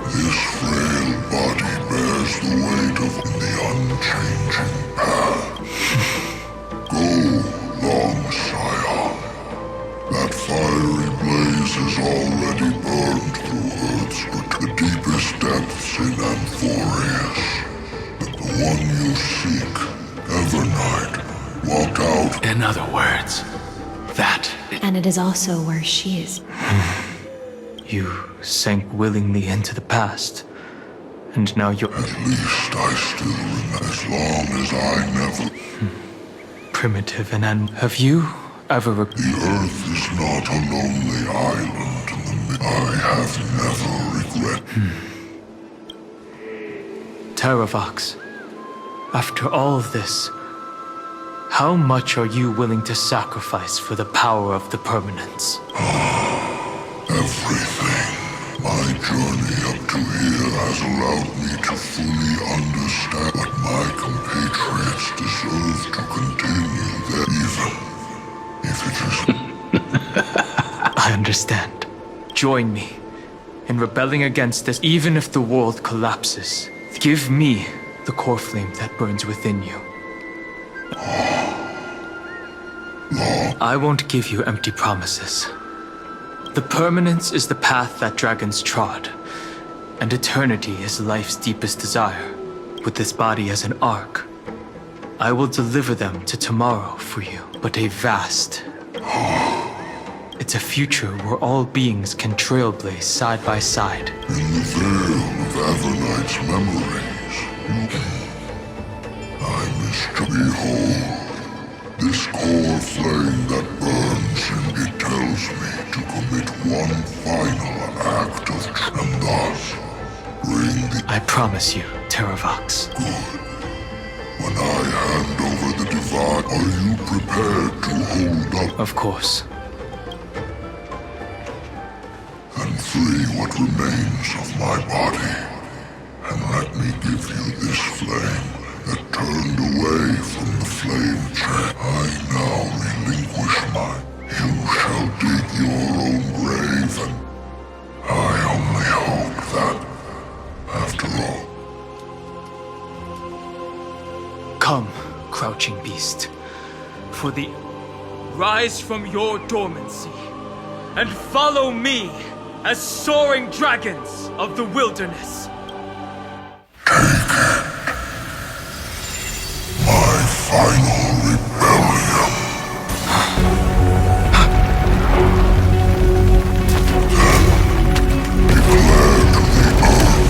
This frail body bears the weight of the unchanging path. Go, long scion. That fiery blaze is already burned through Earth's the deepest depths in Amphореus. But the one you seek, Evernight, walked out. In other words, that... And it is also where she is. You sank willingly into the past, and now you're... At least I still remember, as long as I never... Primitive and have you ever... The Earth is not a lonely island in the I have never regretted. Terravox, after all of this, how much are you willing to sacrifice for the power of the permanence? Everything. My journey up to here has allowed me to fully understand what my compatriots deserve to continue their even if it is... I understand. Join me in rebelling against this, even if the world collapses. Give me the core flame that burns within you. I won't give you empty promises. The permanence is the path that dragons trod, and eternity is life's deepest desire. With this body as an ark, I will deliver them to tomorrow for you, but a vast... It's a future where all beings can trailblaze side by side. In the veil of Avernight's memories, I wish to behold this core flame that burns in it tells me to commit one final act of and thus bring the... I promise you, Terravox. Good. When I hand over the divine, are you prepared to hold up? Of course. And free what remains of my body. And let me give you this flame that turned away from the flame chain. I now relinquish mine. You shall dig your own grave, and I only hope that, after all... Come, crouching beast, for the... Rise from your dormancy, and follow me as soaring dragons of the wilderness. My final rebellion. Then declare to the earth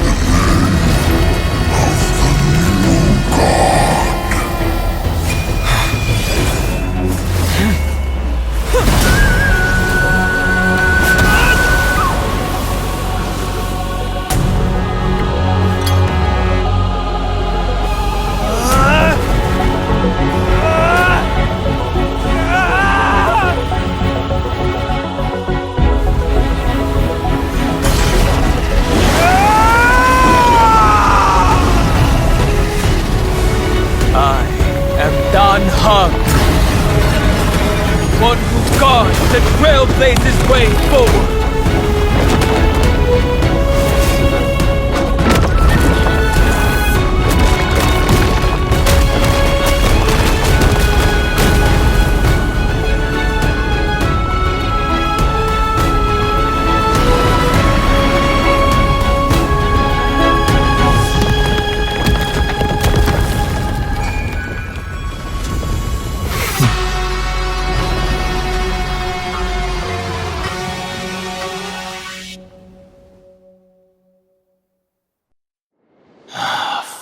the name of the new god. One who guards and trailblazes way forward.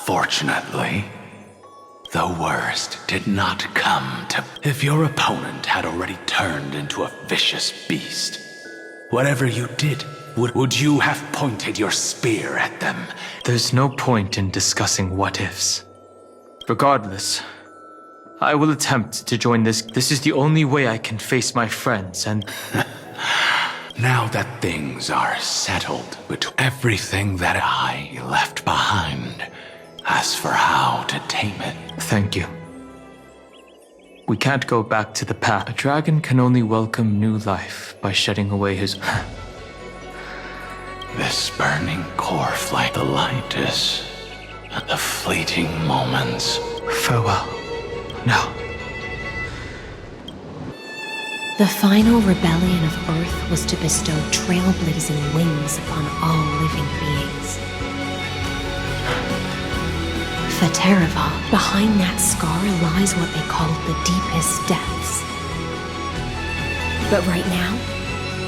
Fortunately, the worst did not come to... If your opponent had already turned into a vicious beast, whatever you did, would you have pointed your spear at them? There's no point in discussing what-ifs. Regardless, I will attempt to join this. This is the only way I can face my friends and... Now that things are settled with everything that I left behind, as for how to tame it... Thank you. We can't go back to the past. A dragon can only welcome new life by shedding away his... This burning core flame, the lightest, and the fleeting moments. Farewell. Now. The final rebellion of Earth was to bestow trailblazing wings upon all living beings. Fatereva, behind that scar lies what they call the deepest depths. But right now,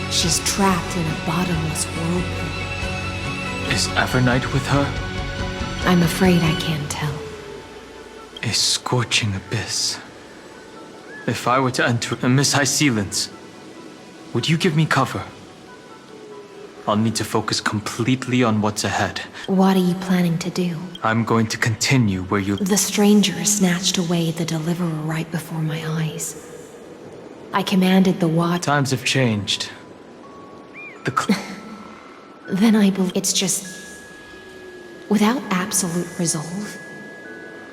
she's trapped in a bottomless whirlpool. Is Evernight with her? I'm afraid I can't tell. A scorching abyss. If I were to enter Miss High Sealants, would you give me cover? I'll need to focus completely on what's ahead. What are you planning to do? I'm going to continue where you... The stranger snatched away the deliverer right before my eyes. I commanded the watch... Times have changed. Then I believe it's just... Without absolute resolve,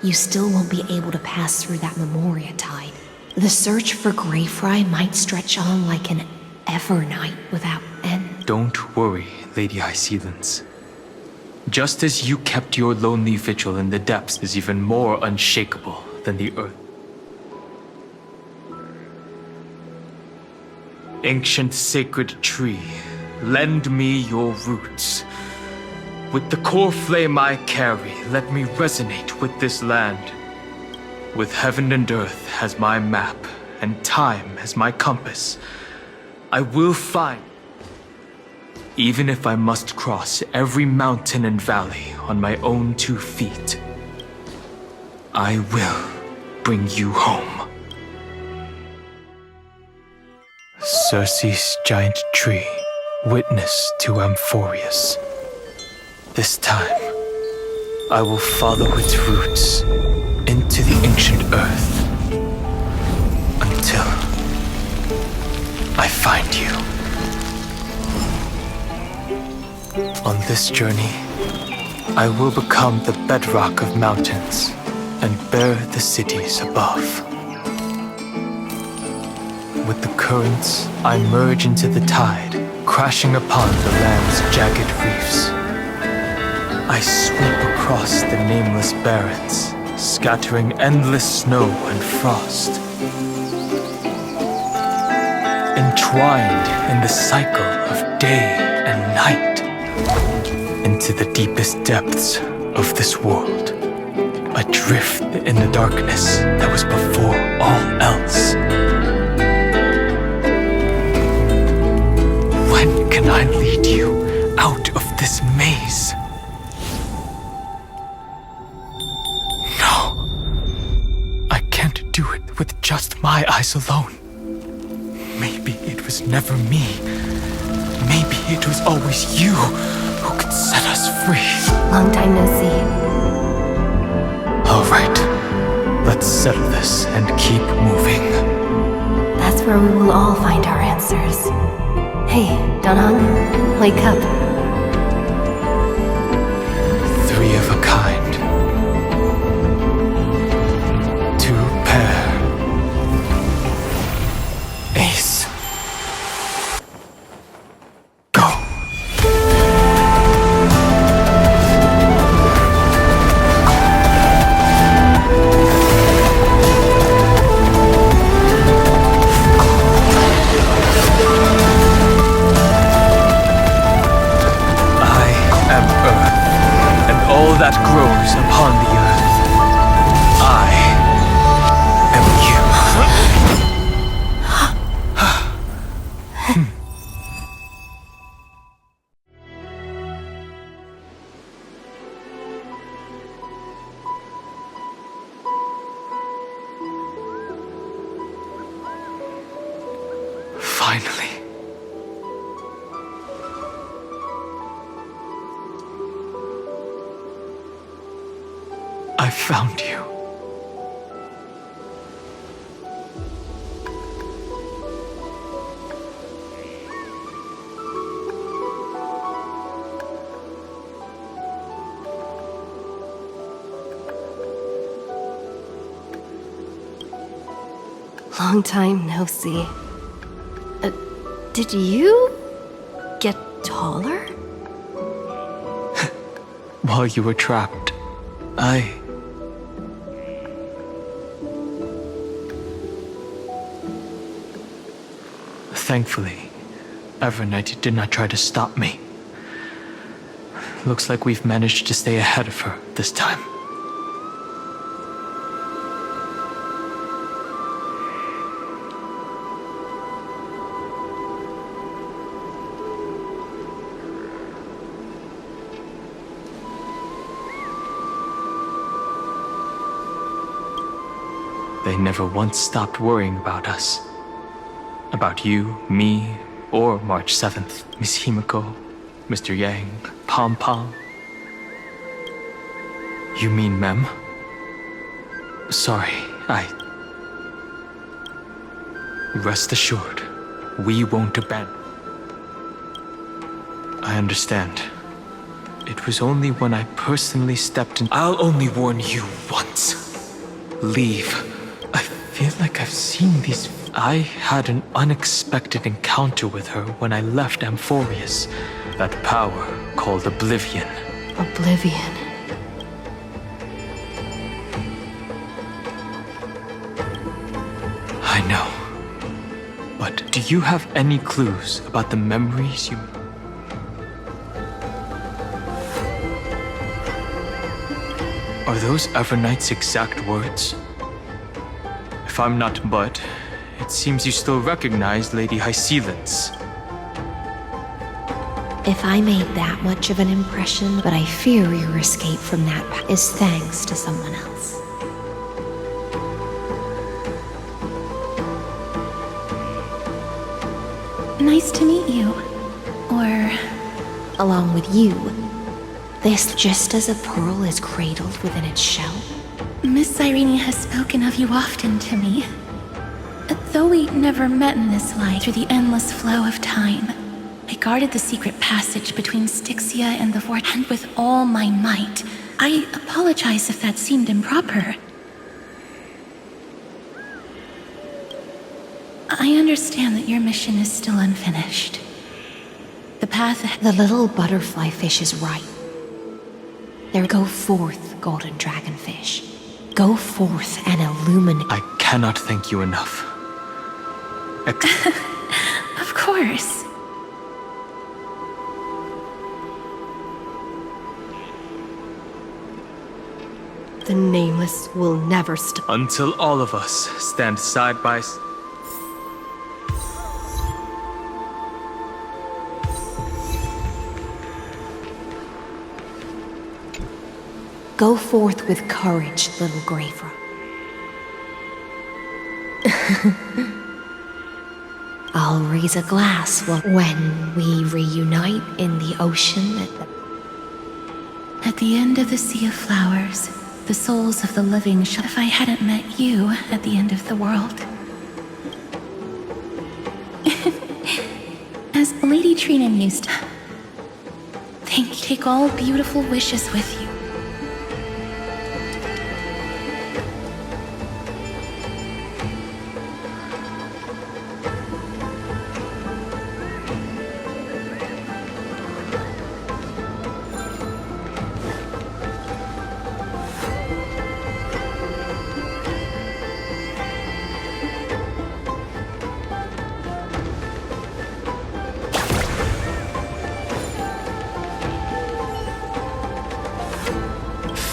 you still won't be able to pass through that Memoria tide. The search for Greyfry might stretch on like an Evernight without end. Don't worry, Lady High Sealants. Just as you kept your lonely vigil in the depths is even more unshakable than the earth. Ancient sacred tree, lend me your roots. With the core flame I carry, let me resonate with this land. With heaven and earth as my map, and time as my compass, I will find. Even if I must cross every mountain and valley on my own 2 feet, I will bring you home. Circe's giant tree, witness to Amfореus. This time, I will follow its roots into the ancient earth until I find you. On this journey, I will become the bedrock of mountains and bear the cities above. With the currents, I merge into the tide, crashing upon the land's jagged reefs. I sweep across the nameless barrens, scattering endless snow and frost. Entwined in the cycle of day and night, into the deepest depths of this world, adrift in the darkness that was before all else. When can I lead you out of this maze? Do it with just my eyes alone. Maybe it was never me. Maybe it was always you who could set us free. Long time no see. All right, let's settle this and keep moving. That's where we will all find our answers. Hey, Danhang, wake up. 3 of a kind. Ace. Go. I am Earth, and all that grows upon the earth. I am you. I found you. Long time no see. Did you get taller? While you were trapped, Thankfully, Evernight did not try to stop me. Looks like we've managed to stay ahead of her this time. They never once stopped worrying about us. About you, me, or March 7th, Miss Himiko, Mr. Yang, Pom Pom. You mean Mem? Sorry, Rest assured, we won't abandon. I understand. It was only when I personally stepped in. I'll only warn you once. Leave. I feel like I've seen these. I had an unexpected encounter with her when I left Amfореus. That power called Oblivion. Oblivion. I know. But do you have any clues about the memories you... Are those Evernight's exact words? If I'm not but, it seems you still recognize Lady Hycelens. If I made that much of an impression, but I fear your escape from that is thanks to someone else. Nice to meet you. Or, along with you. This just as a pearl is cradled within its shell. Miss Irene has spoken of you often to me. Though we never met in this life, through the endless flow of time, I guarded the secret passage between Styxia and the Vortex, and with all my might. I apologize if that seemed improper. I understand that your mission is still unfinished. The path ahead. The little butterfly fish is right. There, go forth, golden dragonfish. Go forth and illuminate. I cannot thank you enough. Of course. The Nameless will never stop. Until all of us stand side by side. Go forth with courage, little Graver. I'll raise a glass when we reunite in the ocean At the end of the Sea of Flowers, the souls of the living shall... If I hadn't met you at the end of the world. As Lady Trinan used to. Take all beautiful wishes with you.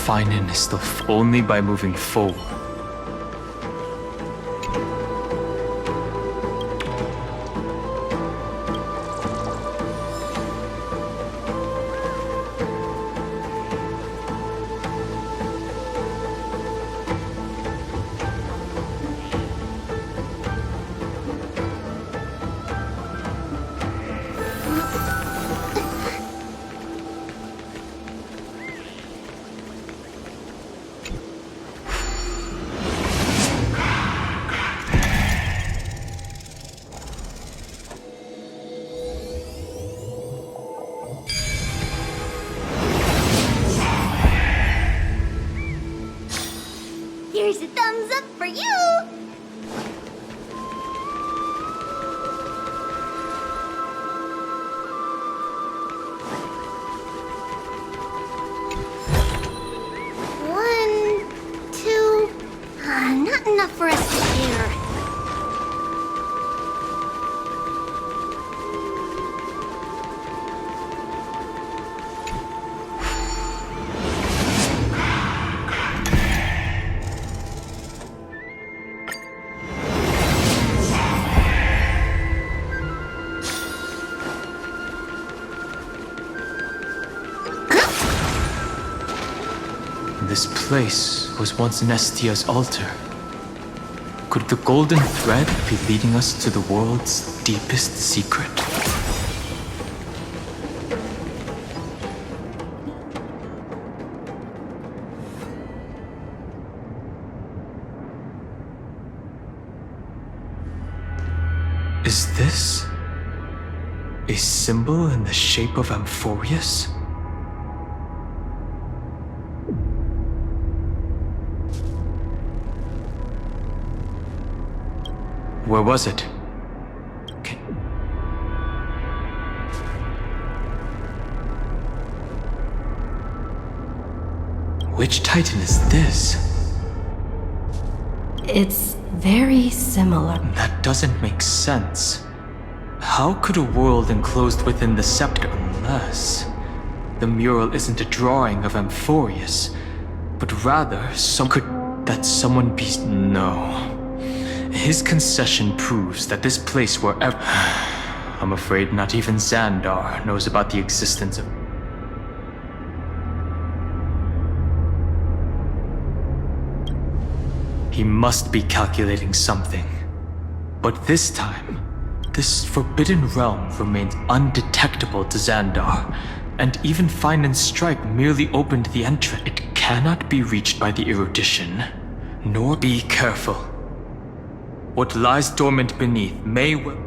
Finan is still only by moving forward. Here's a thumbs up for you! One, two... not enough for us to share. This place was once Nestia's altar. Could the golden thread be leading us to the world's deepest secret? Is this a symbol in the shape of Amfореus? Where was it? Which Titan is this? It's very similar. That doesn't make sense. How could a world enclosed within the scepter unless the mural isn't a drawing of Amfореus, but rather someone be... No. His concession proves that this place wherever... I'm afraid not even Xandar knows about the existence of... He must be calculating something. But this time, this forbidden realm remains undetectable to Xandar, and even Fine and Strike merely opened the entrance. It cannot be reached by the erudition, nor be careful. What lies dormant beneath may well...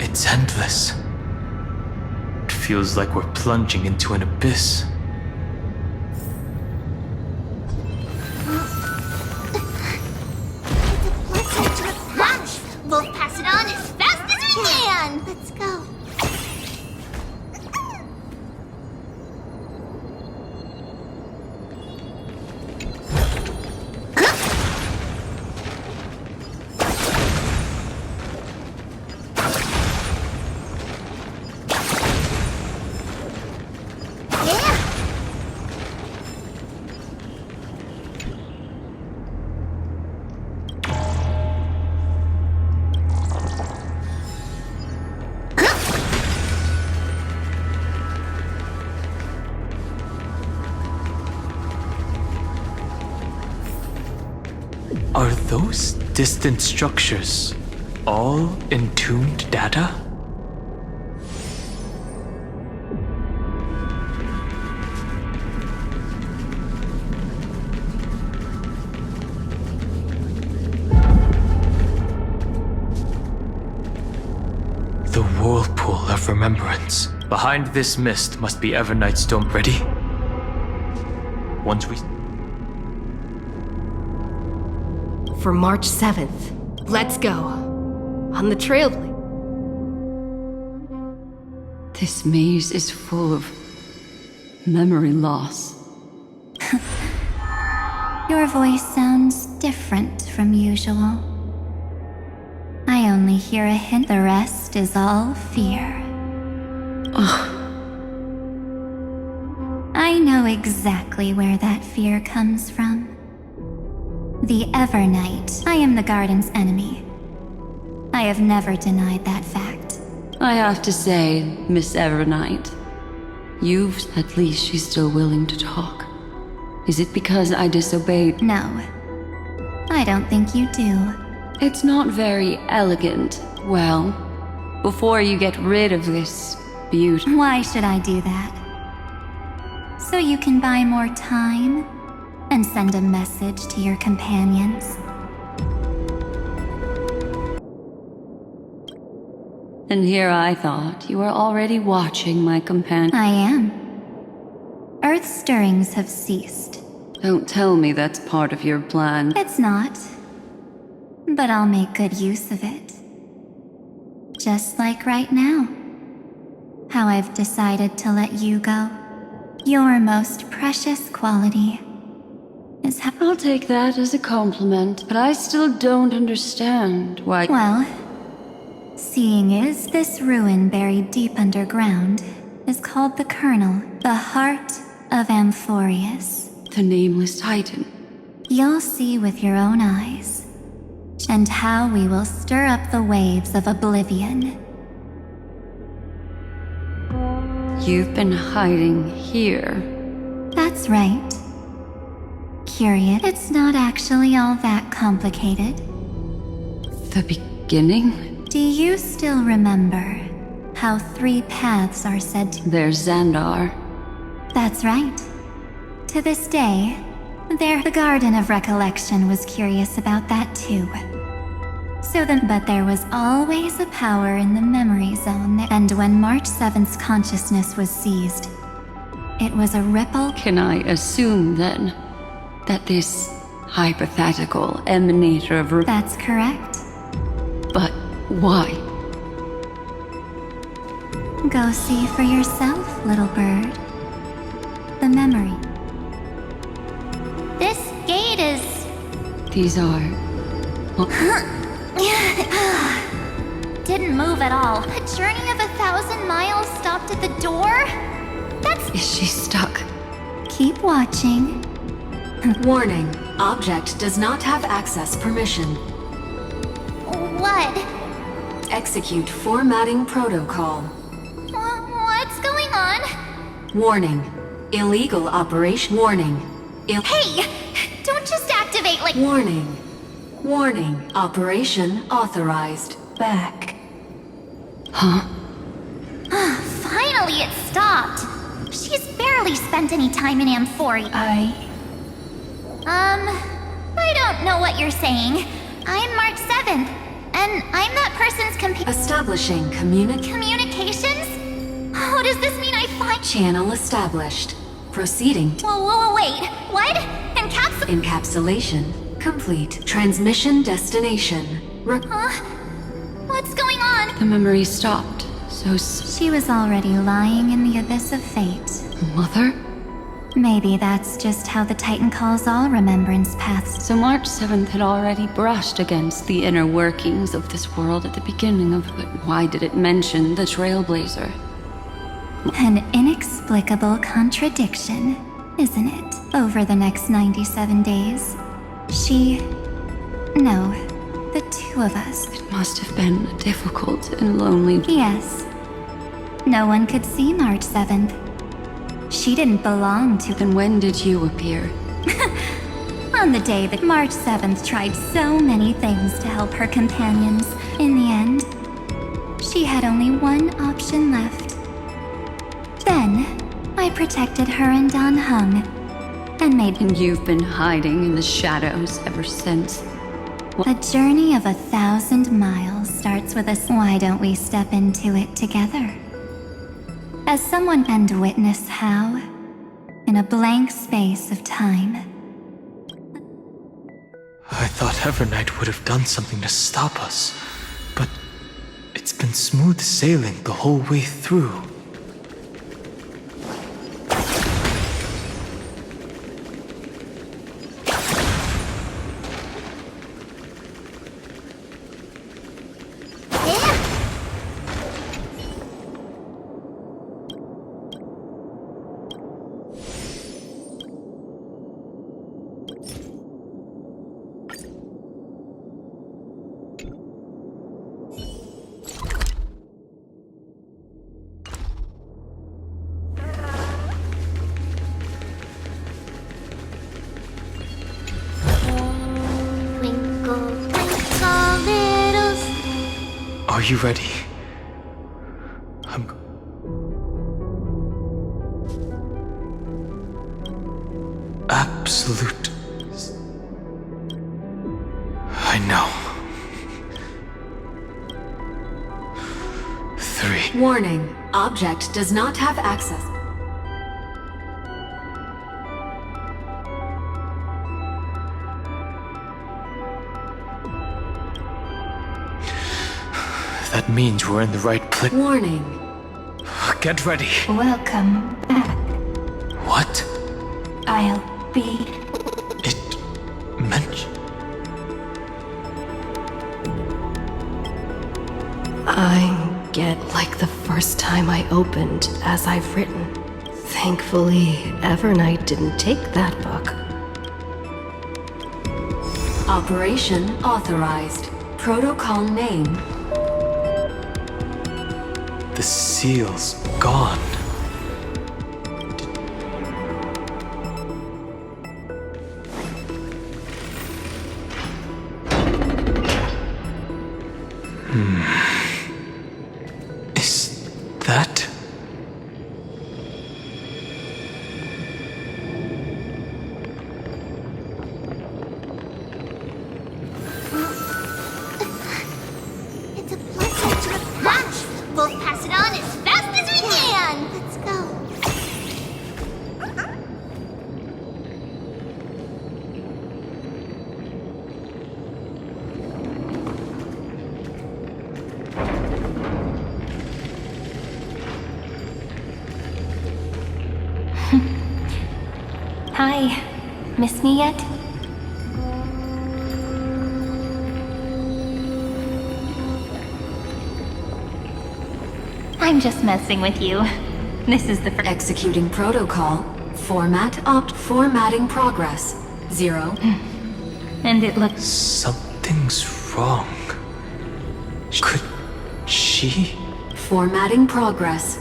It's endless. It feels like we're plunging into an abyss. We'll pass it on as fast as we can! Let's go. Yeah! Are those distant structures all entombed data? The whirlpool of remembrance. Behind this mist must be Evernight Stone. Ready? Once we... For March 7th, let's go. On the trail. This maze is full of memory loss. Your voice sounds different from usual. I only hear a hint, the rest is all fear. I know exactly where that fear comes from. The Evernight. I am the Garden's enemy. I have never denied that fact. I have to say, Miss Evernight, at least she's still willing to talk. Is it because I disobeyed? No. I don't think you do. It's not very elegant. Well, before you get rid of this beauty... Why should I do that? So you can buy more time and send a message to your companions? And here I thought you were already watching my companion. I am. Earth stirrings have ceased. Don't tell me that's part of your plan. It's not. But I'll make good use of it. Just like right now. How I've decided to let you go. Your most precious quality is how... I'll take that as a compliment, but I still don't understand why... Well, seeing is this ruin buried deep underground is called the Kernel, the heart of Amfореus. The nameless titan. You'll see with your own eyes, and how we will stir up the waves of oblivion. You've been hiding here. That's right. Curious, it's not actually all that complicated. The beginning? Do you still remember how 3 paths are said to... There's Xandar. That's right. To this day, the Garden of Recollection was curious about that too. But there was always a power in the memory zone, and when March 7th's consciousness was seized, it was a ripple... Can I assume, then, that this hypothetical emanator of... That's correct. But why? Go see for yourself, little bird. The memory. This gate is... These are... Didn't move at all. A journey of 1,000 miles stopped at the door? Is she stuck? Keep watching. Warning. Object does not have access permission. What? Execute formatting protocol. What's going on? Warning. Illegal operation. Warning. Hey! Don't just activate like... Warning. Warning. Operation authorized. Back. Huh? Finally it stopped. She's barely spent any time in Amphoria. I don't know what you're saying. I'm March 7th, and I'm that person's Establishing communications? Oh, does this mean I find... Channel established. Proceeding. Whoa, wait. What? Encapsulation complete. Transmission destination. What's going on? The memory stopped. So... She was already lying in the abyss of fate. Mother? Maybe that's just how the Titan calls all remembrance paths. So March 7th had already brushed against the inner workings of this world at the beginning of it. Why did it mention the Trailblazer? An inexplicable contradiction, isn't it? Over the next 97 days, the 2 of us. It must have been difficult and lonely. Yes. No one could see March 7th. She didn't belong to... Then when did you appear? On the day that March 7th tried so many things to help her companions, in the end, she had only one option left. Then, I protected her and Don Hung, and made— And you've been hiding in the shadows ever since. A journey of 1,000 miles starts with us. Why don't we step into it together? As someone and witness how, in a blank space of time. I thought Evernight would have done something to stop us, but it's been smooth sailing the whole way through. Are you ready? Absolute. I know. 3. Warning. Object does not have access. That means we're in the right place. Warning. Get ready. Welcome back. What? I'll be... It meant... I get like the first time I opened as I've written. Thankfully, Evernight didn't take that book. Operation authorized. Protocol name. The seal's gone. Is that... It's a blessing to the punch! We'll pass it on as fast as we can! Let's go. Hi. Miss me yet? I'm just messing with you. This is the Executing protocol. Formatting progress. 0. And it looks... Something's wrong. Could she? Formatting progress.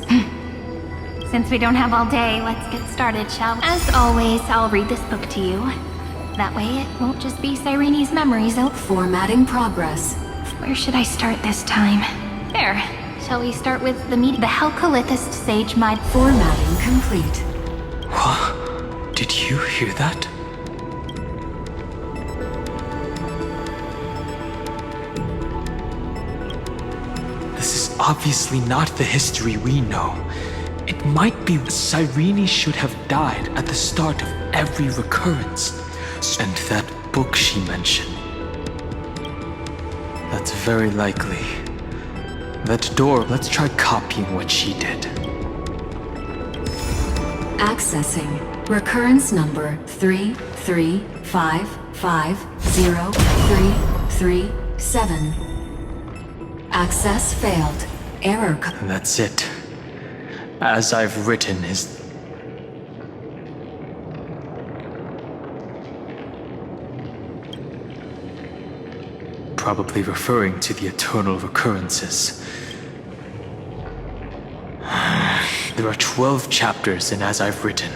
Since we don't have all day, let's get started, shall we? As always, I'll read this book to you. That way it won't just be Cyrene's memories. Formatting progress. Where should I start this time? There. Shall we start with the Helcolithist Sage Mind? Formatting complete. What? Did you hear that? This is obviously not the history we know. It might be Cyrene should have died at the start of every recurrence. And that book she mentioned. That's very likely. That door, let's try copying what she did. Accessing. Recurrence number 335503337. Access failed. Error. That's it. As I've written is... Probably referring to the eternal recurrences. There are 12 chapters in As I've Written,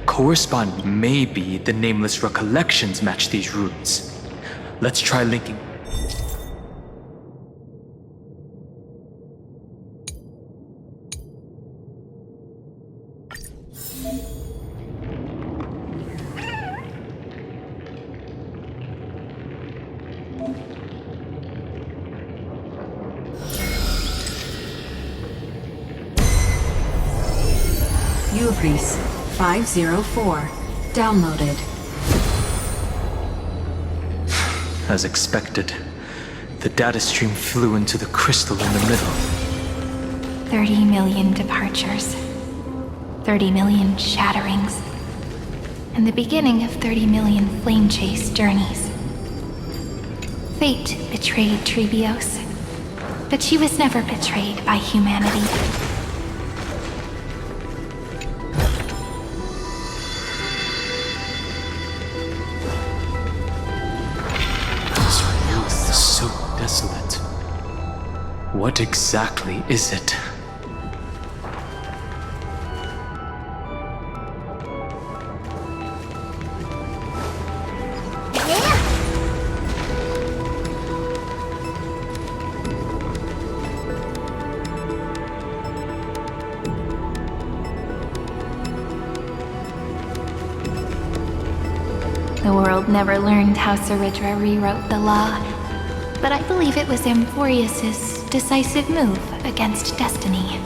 correspond. Maybe the nameless recollections match these roots. Let's try linking. Ubris 504. Downloaded. As expected, the data stream flew into the crystal in the middle. 30 million departures. 30 million shatterings. And the beginning of 30 million flame chase journeys. Fate betrayed Trebios, but she was never betrayed by humanity. Desolate. What exactly is it? The world never learned how Saridra rewrote the law. But I believe it was Amfореus's decisive move against destiny.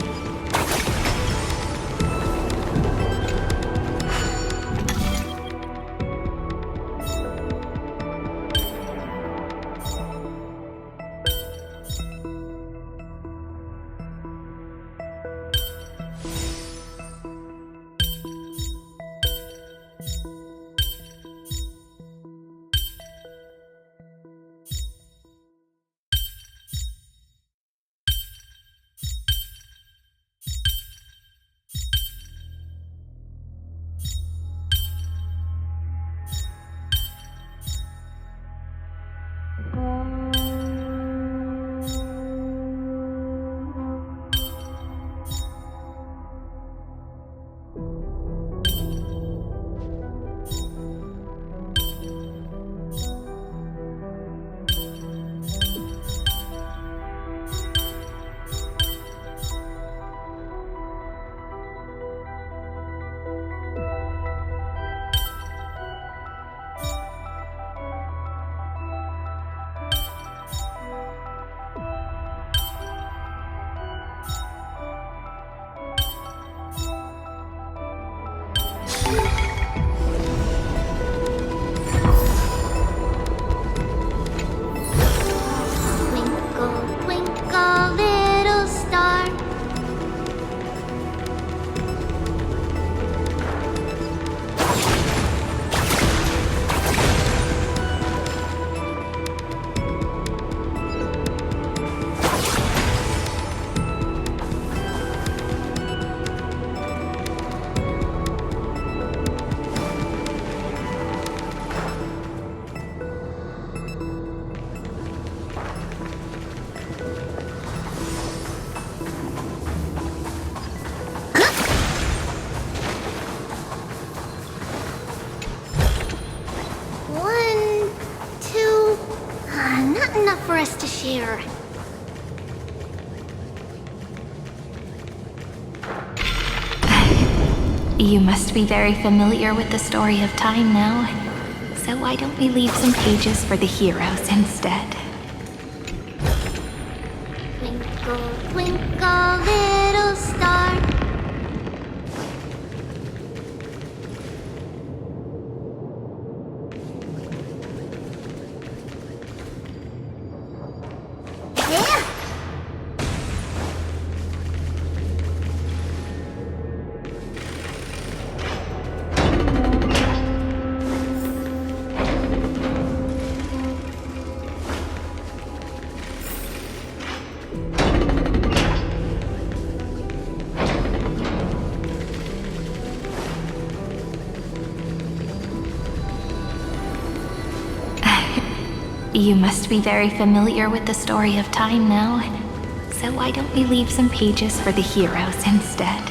Here. You must be very familiar with the story of time now. So why don't we leave some pages for the heroes instead? Twinkle, twinkle, little star. You must be very familiar with the story of time now. So why don't we leave some pages for the heroes instead?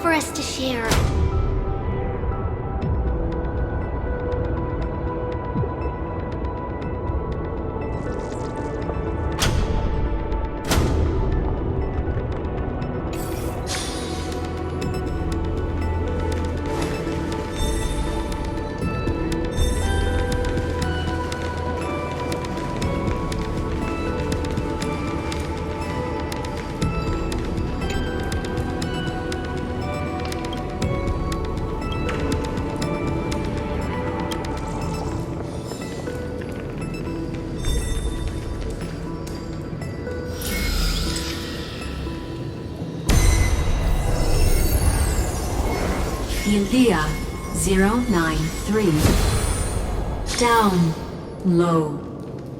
for us to share. Ilea 093. Down. Low.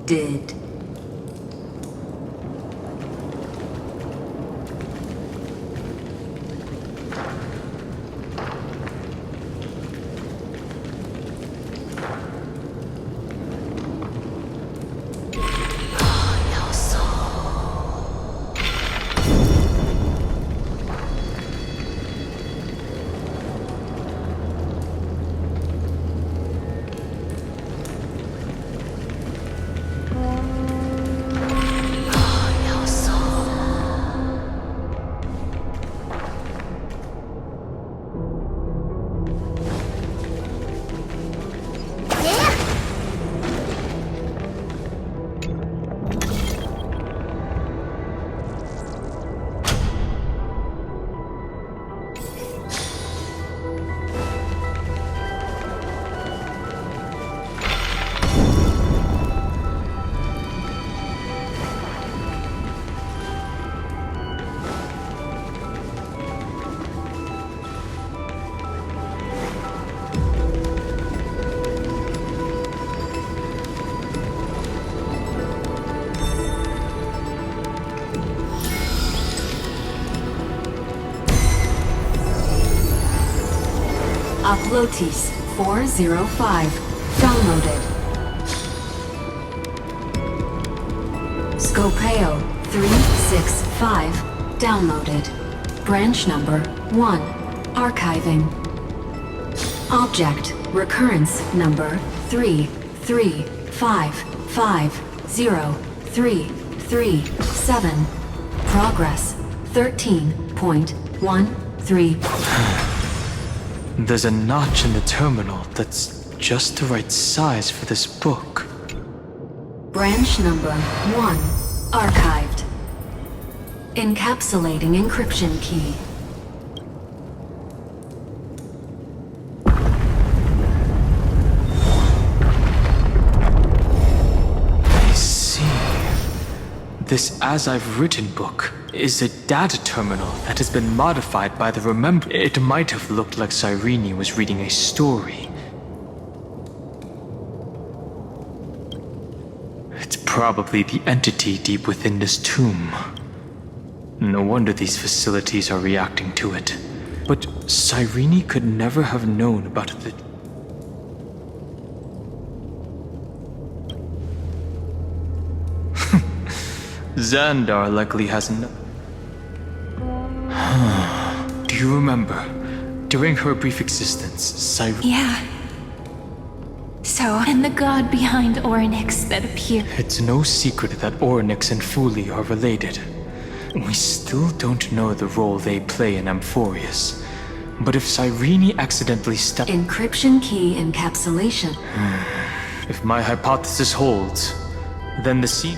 Did. Uplotis 405. Downloaded. Scopeo 365. Downloaded. Branch number 1. Archiving. Object recurrence number 335503337. Progress 13.13. There's a notch in the terminal that's just the right size for this book. Branch number 1. Archived. Encapsulating encryption key. I see. This As I've Written book is a data terminal that has been modified by the remember. It might have looked like Cyrene was reading a story. It's probably the entity deep within this tomb. No wonder these facilities are reacting to it. But Cyrene could never have known about the... Xandar likely hasn't... Do you remember? During her brief existence, Cyrene... Yeah. So, and the god behind Orynyx that appeared... It's no secret that Orynyx and Fuli are related. We still don't know the role they play in Amphorius. But if Cyrene accidentally stepped... Encryption key encapsulation. If my hypothesis holds, then the scene...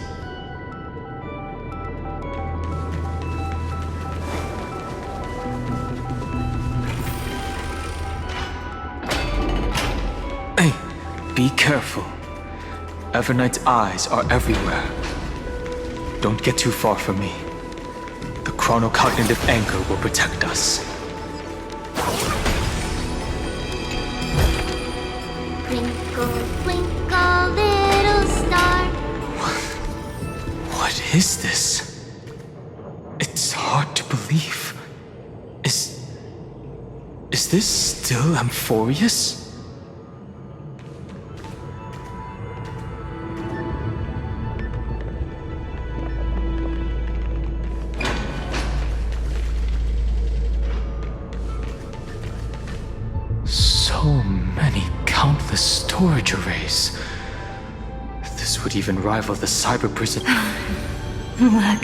Hey, be careful. Evernight's eyes are everywhere. Don't get too far from me. The chronocognitive anchor will protect us. Twinkle, twinkle, little star. What is this? It's hard to believe. Is this still Amphorius? storage arrays. This would even rival the cyber prison. Look,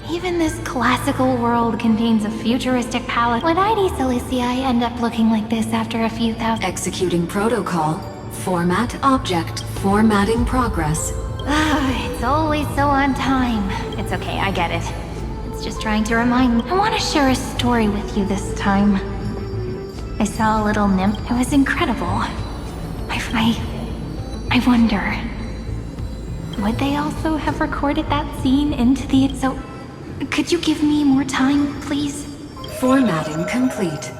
even this classical world contains a futuristic palace. Would ID Silicii end up looking like this after a few thousand? Executing protocol. Format object. Formatting progress. It's always so on time. It's okay, I get it. It's just trying to remind me. I want to share a story with you this time. I saw a little nymph. It was incredible. I wonder, would they also have recorded that scene into the... So, could you give me more time, please? Formatting complete.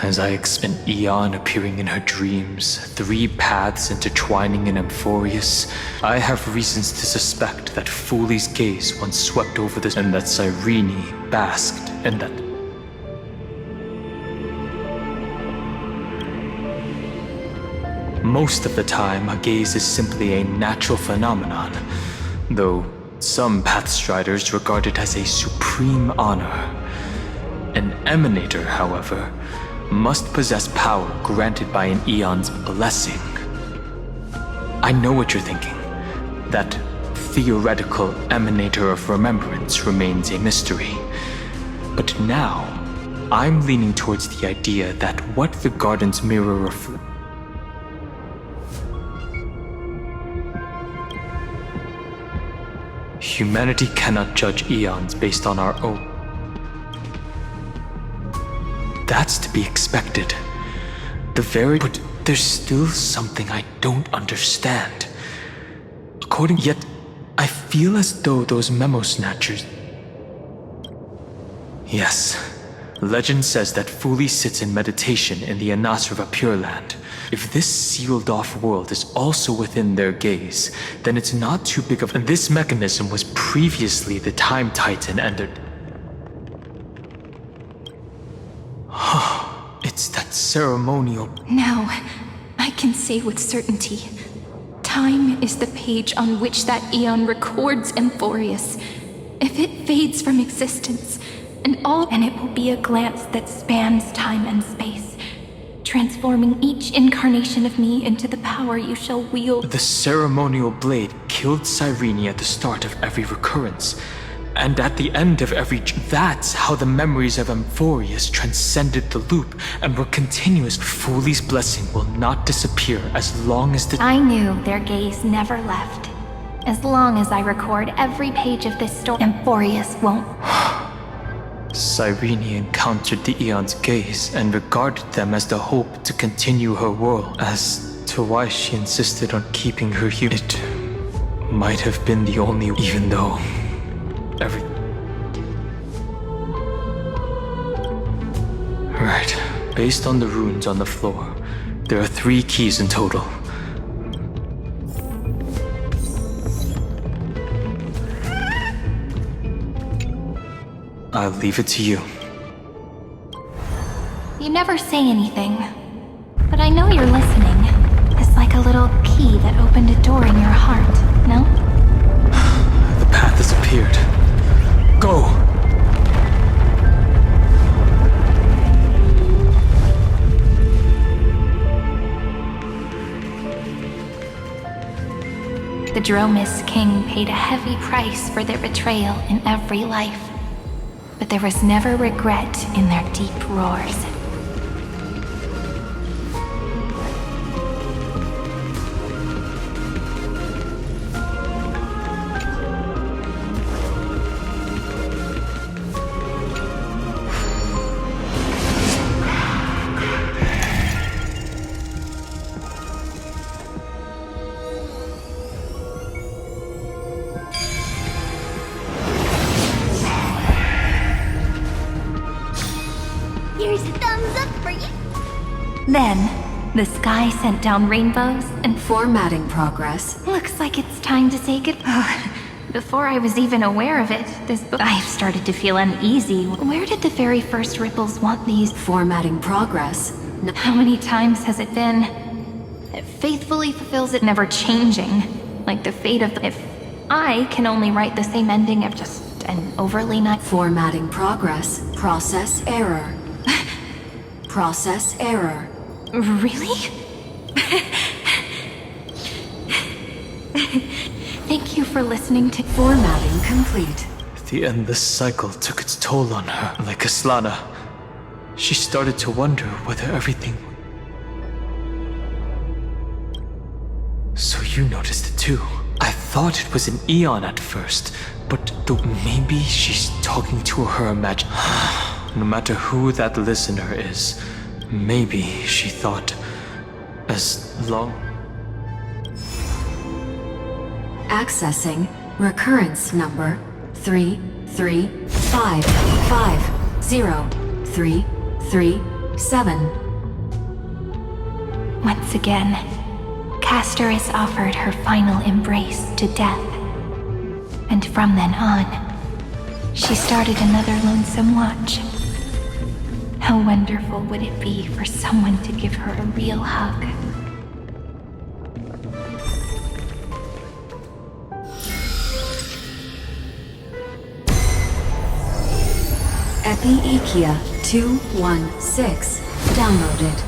As I an Eon appearing in her dreams, 3 paths intertwining in Amphorius, I have reasons to suspect that Foolie's gaze once swept over this, and that Cyrene basked in that. Most of the time, a gaze is simply a natural phenomenon, though some Pathstriders regard it as a supreme honor. An Emanator, however, must possess power granted by an Eon's blessing. I know what you're thinking. That theoretical Emanator of Remembrance remains a mystery. But now, I'm leaning towards the idea that what the Garden's mirror reflects. Humanity cannot judge eons based on our own. That's to be expected. But there's still something I don't understand. Yet, I feel as though those memo snatchers... Yes. Legend says that Fuli sits in meditation in the Anasrava Pure Land. If this sealed-off world is also within their gaze, then it's not too big of... And this mechanism was previously the Time Titan and the... It's that ceremonial... Now, I can say with certainty. Time is the page on which that Eon records Amphorius. If it fades from existence, and it will be a glance that spans time and space, transforming each incarnation of me into the power you shall wield. The ceremonial blade killed Cyrene at the start of every recurrence, and at the end of every... That's how the memories of Amphorius transcended the loop and were continuous. Fuli's blessing will not disappear as long as the... I knew their gaze never left. As long as I record every page of this story, Amphorius won't... Cyrene encountered the Eon's gaze and regarded them as the hope to continue her world. As to why she insisted on keeping her human, it might have been the only, even though Right. Based on the runes on the floor, there are 3 keys in total. I'll leave it to you. You never say anything, but I know you're listening. It's like a little key that opened a door in your heart, no? The path has appeared. Go! The Dromis King paid a heavy price for their betrayal in every life. But there was never regret in their deep roars. Here's a thumbs up for you. Then, the sky sent down rainbows and... Formatting progress. Looks like it's time to say goodbye. Before I was even aware of it, I've started to feel uneasy. Where did the very first ripples want these? Formatting progress. How many times has it been? It faithfully fulfills it, never changing. Like the fate of the... If I can only write the same ending of just an overly nice... Formatting progress. Process error. Process error. Really? Thank you for listening to Formatting complete. The endless cycle took its toll on her, like Aslana. She started to wonder whether everything... So you noticed it too. I thought it was an Eon at first, but maybe she's talking to her imagination. No matter who that listener is, maybe she thought as long... Accessing recurrence number 335503337. Once again, Castor is offered her final embrace to death. And from then on, she started another lonesome watch. How wonderful would it be for someone to give her a real hug? Epi-Ikia 216 downloaded.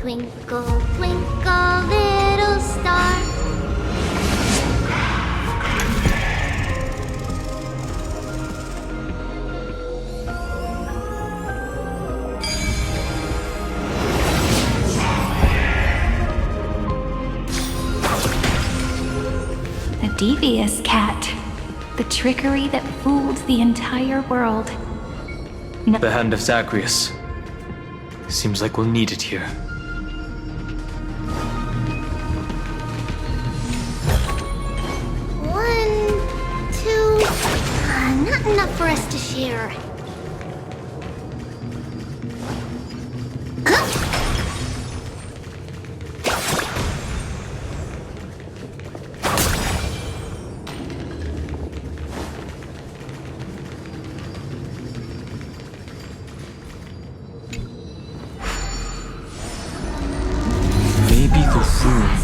Twinkle, twinkle, little star. The devious cat. The trickery that fooled the entire world. The hand of Zagreus. Seems like we'll need it here. One, two. Not enough for us to share.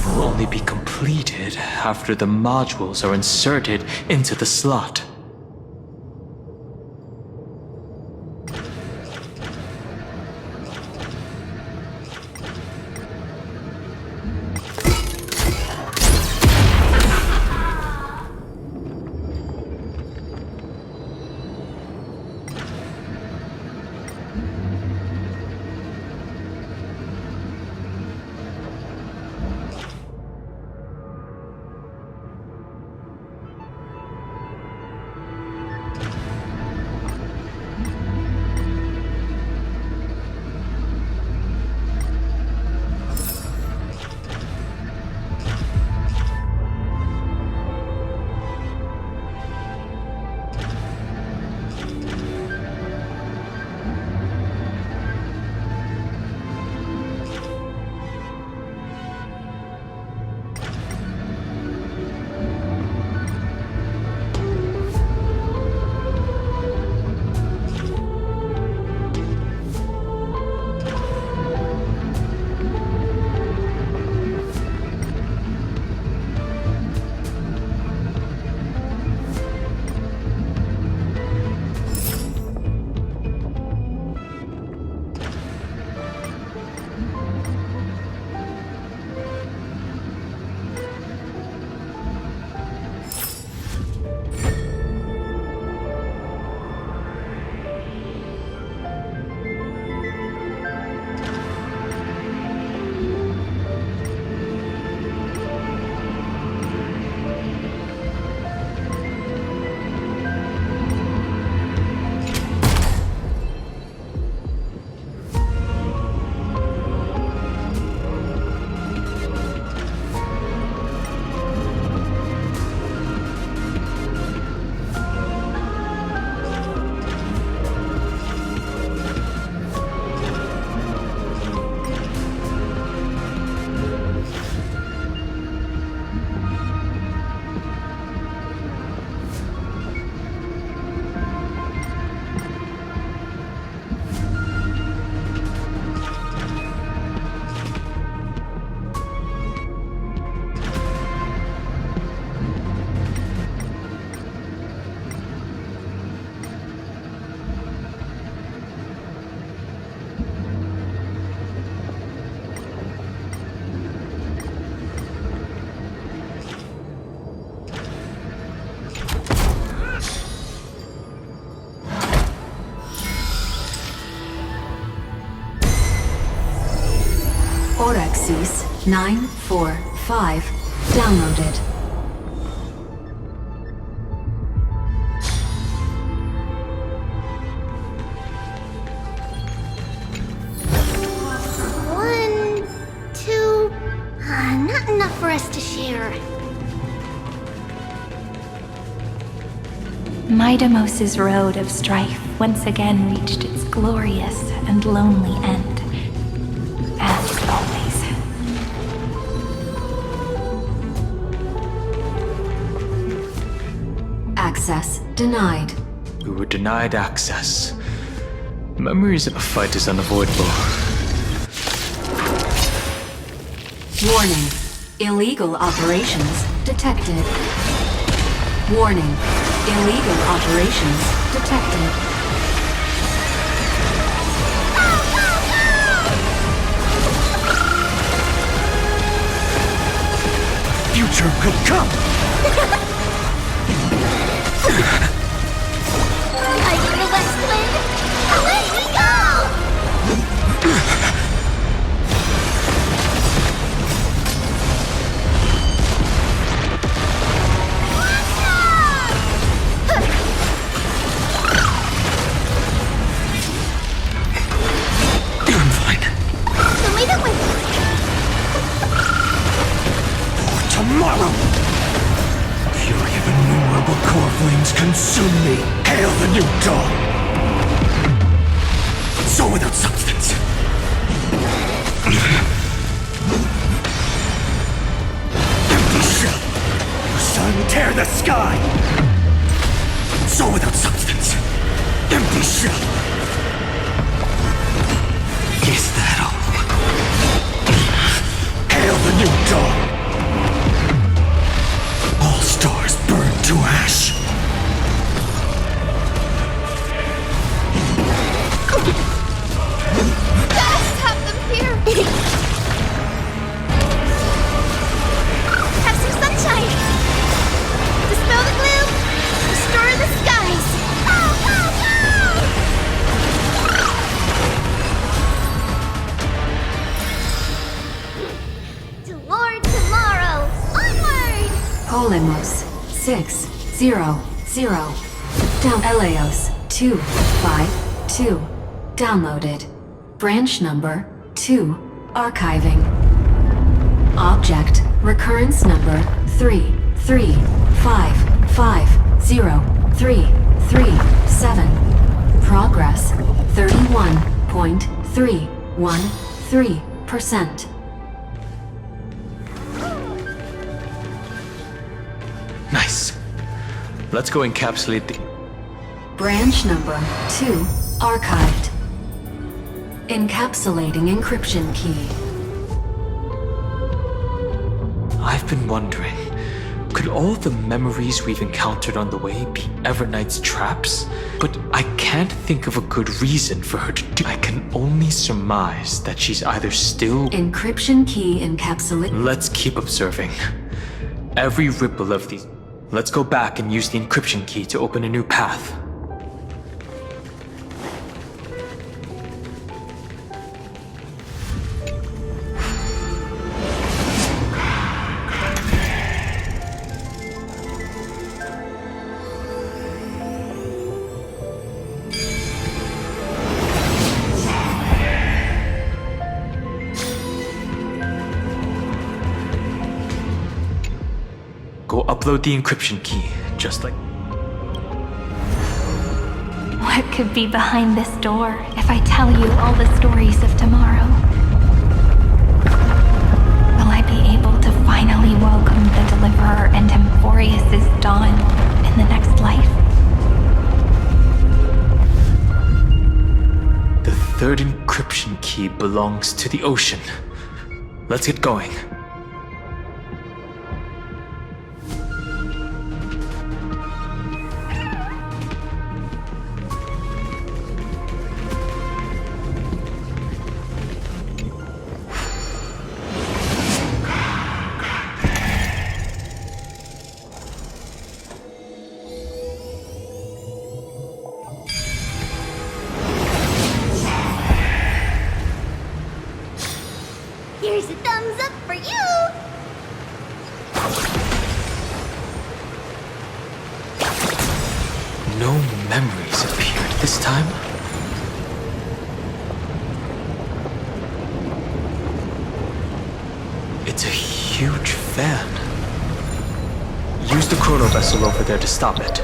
Will only be completed after the modules are inserted into the slot. 945 downloaded. Not enough for us to share. Midamos's road of strife once again reached its glorious and lonely end. As always. Access denied. We were denied access. Memories of a fight is unavoidable. Warning. Illegal operations detected. Warning. Illegal operations detected. Future could come! I need the west wind! Away we go! Tomorrow! Fury of innumerable core flames consume me! Hail the new dawn! Soul without substance! Empty shell! Sun, tear the sky! Soul without substance! Empty shell! Is that all? Hail the new dawn! All stars burn to ash. Gotta stop them here! Have some sunshine! Dispel the gloom! Restore the skies! Toward tomorrow! Onward! Polemos 600. Down Eleos 252. Downloaded. Branch number 2. Archiving. Object recurrence number 335503337. Progress 31.313%. Nice. Let's go encapsulate the... Branch number 2 archived. Encapsulating encryption key. I've been wondering, could all the memories we've encountered on the way be Everknight's traps? But I can't think of a good reason for her to do. I can only surmise that she's either still... Encryption key encapsulate... Let's keep observing. Every ripple of these... Let's go back and use the encryption key to open a new path. Go upload the encryption key, just like... What could be behind this door if I tell you all the stories of tomorrow? Will I be able to finally welcome the Deliverer and Amfореus' dawn in the next life? The third encryption key belongs to the ocean. Let's get going. Here's a thumbs up for you! no memories appeared this time? It's a huge fan. Use the chrono vessel over there to stop it.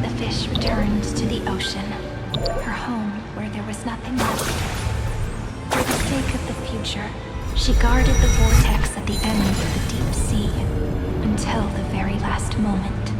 The fish returned to the ocean, her home where there was nothing left. For the sake of the future, she guarded the vortex at the end of the deep sea until the very last moment.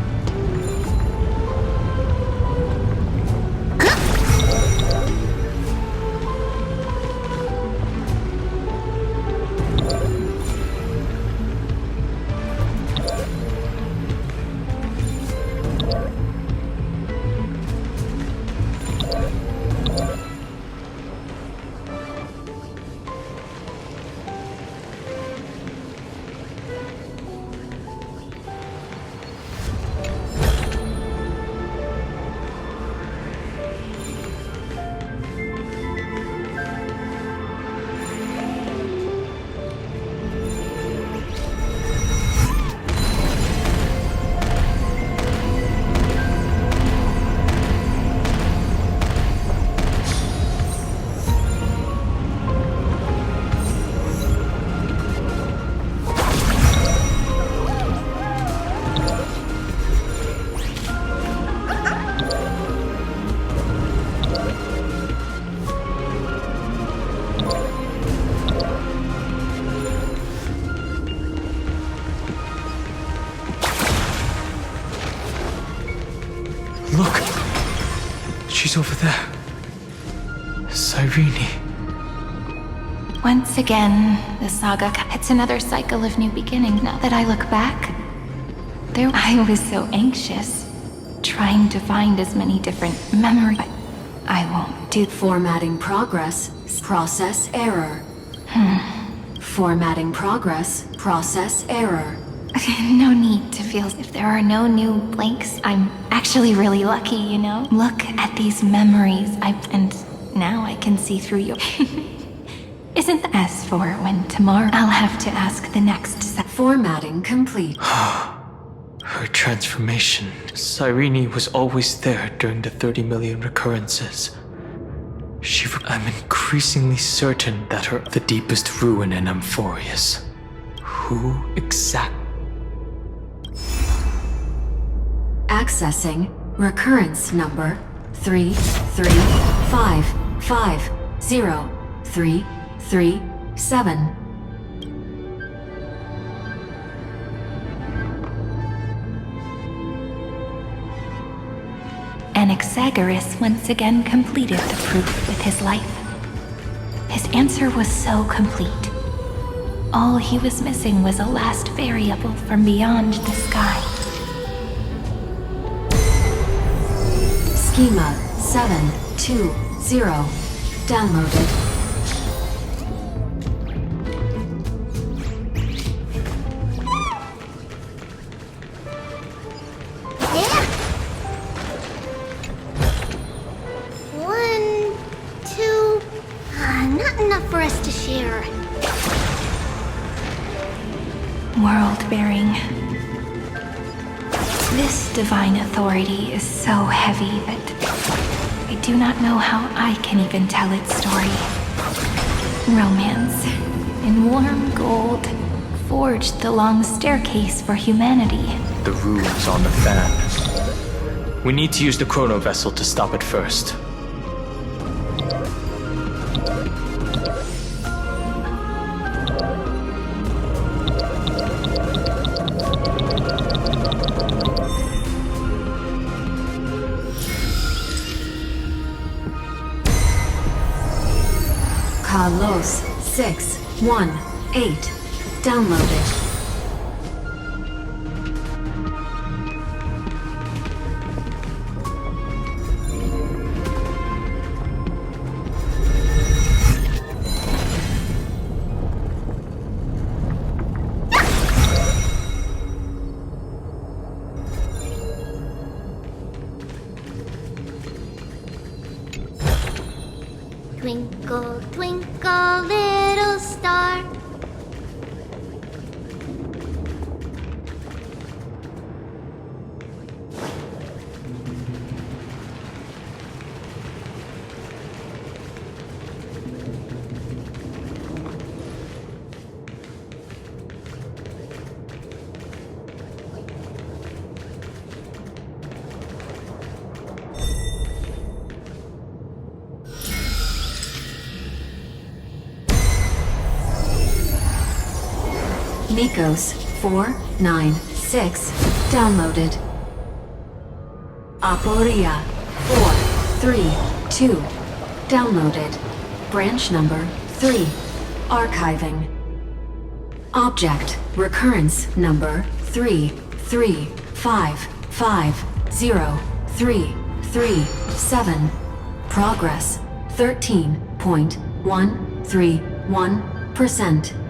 Look! She's over there. Cyrene. Once again, the saga. It's another cycle of new beginnings. Now that I look back, I was so anxious, trying to find as many different memories. I won't do. Formatting progress. Process error. Formatting progress. Process error. No need to feel if there are no new blanks. I'm actually really lucky, you know? Look at these memories and now I can see through you. Isn't that as for when tomorrow I'll have to ask the next set. Formatting complete. Her transformation. Cyrene was always there during the 30 million recurrences. I'm increasingly certain that the deepest ruin in Amfореus. Who exactly? Accessing recurrence number 335503337. Anaxagoras once again completed the proof with his life. His answer was so complete. All he was missing was a last variable from beyond the sky. Schema 720 downloaded. Not enough for us to share. World-bearing. This divine authority is so heavy that I do not know how I can even tell its story. Romance, in warm gold, forged the long staircase for humanity. The runes on the fan. We need to use the chrono vessel to stop it first. Kalos 618 downloaded. Twinkle, twinkle, little star. Nikos 496 downloaded. Aporia 432 downloaded. Branch number 3 archiving. Object recurrence number 335503337. Progress 13.131%.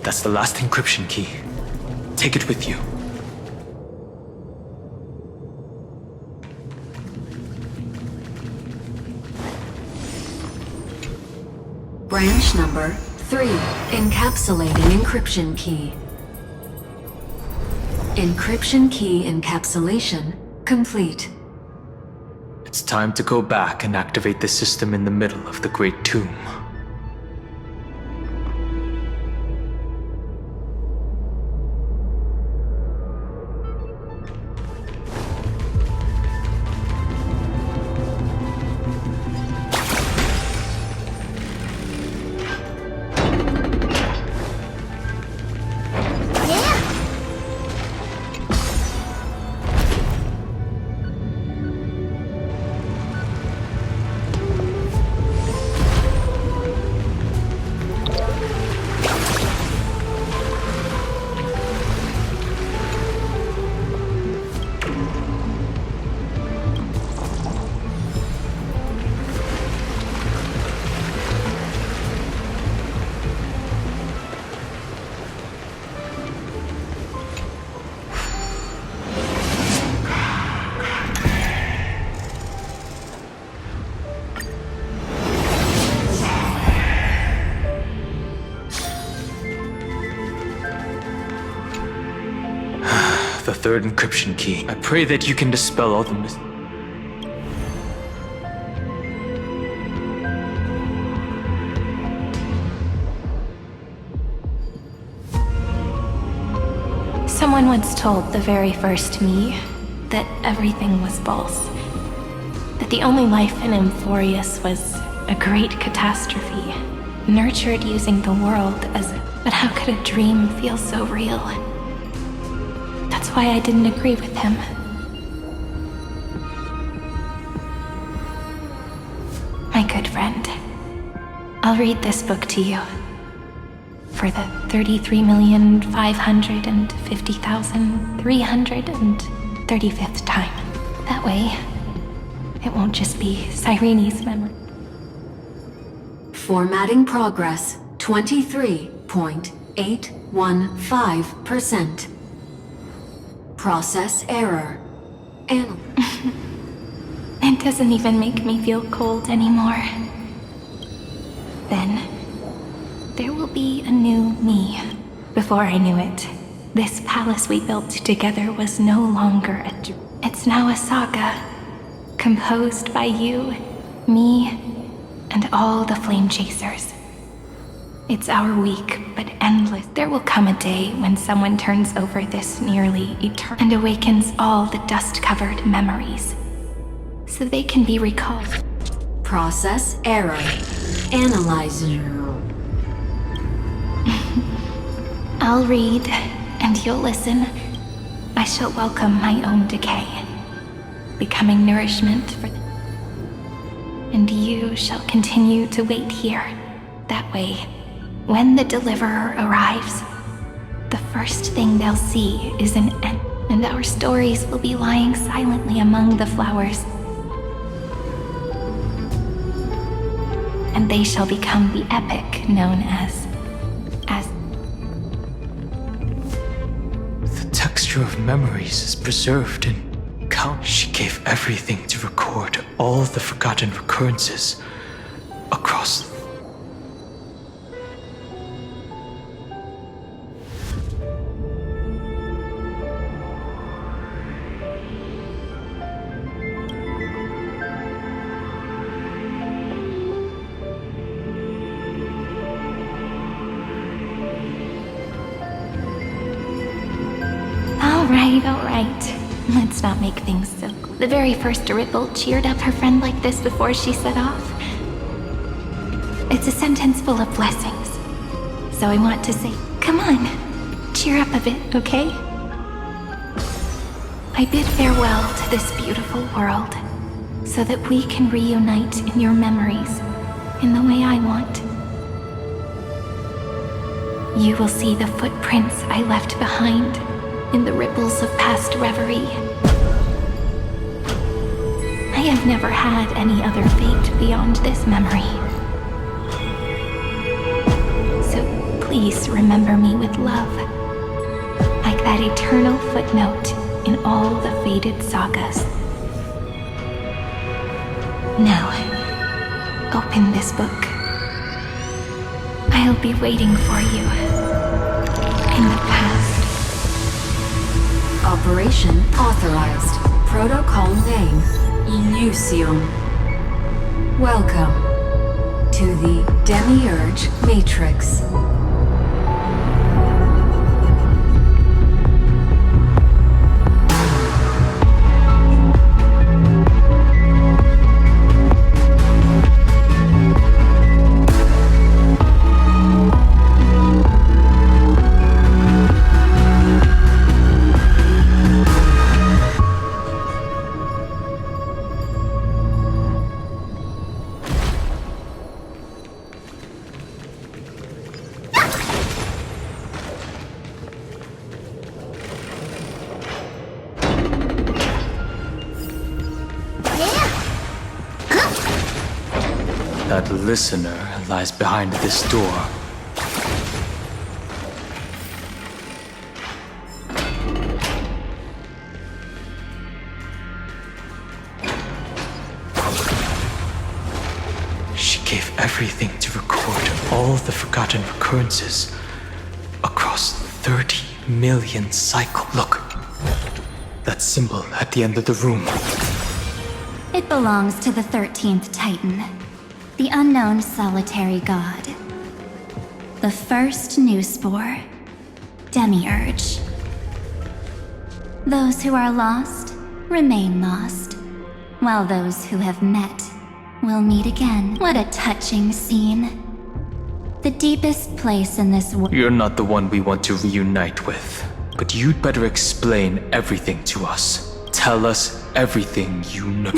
That's the last encryption key. Take it with you. Branch number 3. Encapsulating encryption key. Encryption key encapsulation complete. It's time to go back and activate the system in the middle of the Great Tomb. the third encryption key. I pray that you can dispel all the Someone once told the very first me that everything was false. That the only life in Amfореus was a great catastrophe, nurtured using the world as a... But how could a dream feel so real? That's why I didn't agree with him. My good friend, I'll read this book to you. For the 33,550,335th time. That way, it won't just be Cyrene's memory. Formatting progress 23.815%. Process error. It doesn't even make me feel cold anymore. Then, there will be a new me. Before I knew it, this palace we built together was no longer a dream. It's now a saga, composed by you, me, and all the flame chasers. It's our weak, but endless. There will come a day when someone turns over this nearly eternal and awakens all the dust-covered memories, so they can be recalled. Process error. Analyzer. I'll read, and you'll listen. I shall welcome my own decay, becoming nourishment for them. And you shall continue to wait here. That way, when the Deliverer arrives, the first thing they'll see is an end, and our stories will be lying silently among the flowers. And they shall become the epic known as The texture of memories is preserved in count. She gave everything to record all the forgotten recurrences across. All right. Let's not make things so... The very first Ripple cheered up her friend like this before she set off. It's a sentence full of blessings. So I want to say, come on, cheer up a bit, okay? I bid farewell to this beautiful world, so that we can reunite in your memories, in the way I want. You will see the footprints I left behind in the ripples of past reverie. I have never had any other fate beyond this memory. So please remember me with love, like that eternal footnote in all the faded sagas. Now, open this book. I'll be waiting for you in the past. Operation authorized. Protocol name, Illusion. Welcome to the Demiurge Matrix. That listener lies behind this door. She gave everything to record all the forgotten recurrences across 30 million cycles. Look, That symbol at the end of the room. It belongs to the 13th Titan, the unknown solitary god. The first new spore, Demiurge. Those who are lost remain lost, while those who have met will meet again. What a touching scene. The deepest place in this world. You're not the one we want to reunite with, but you'd better explain everything to us. Tell us everything you know.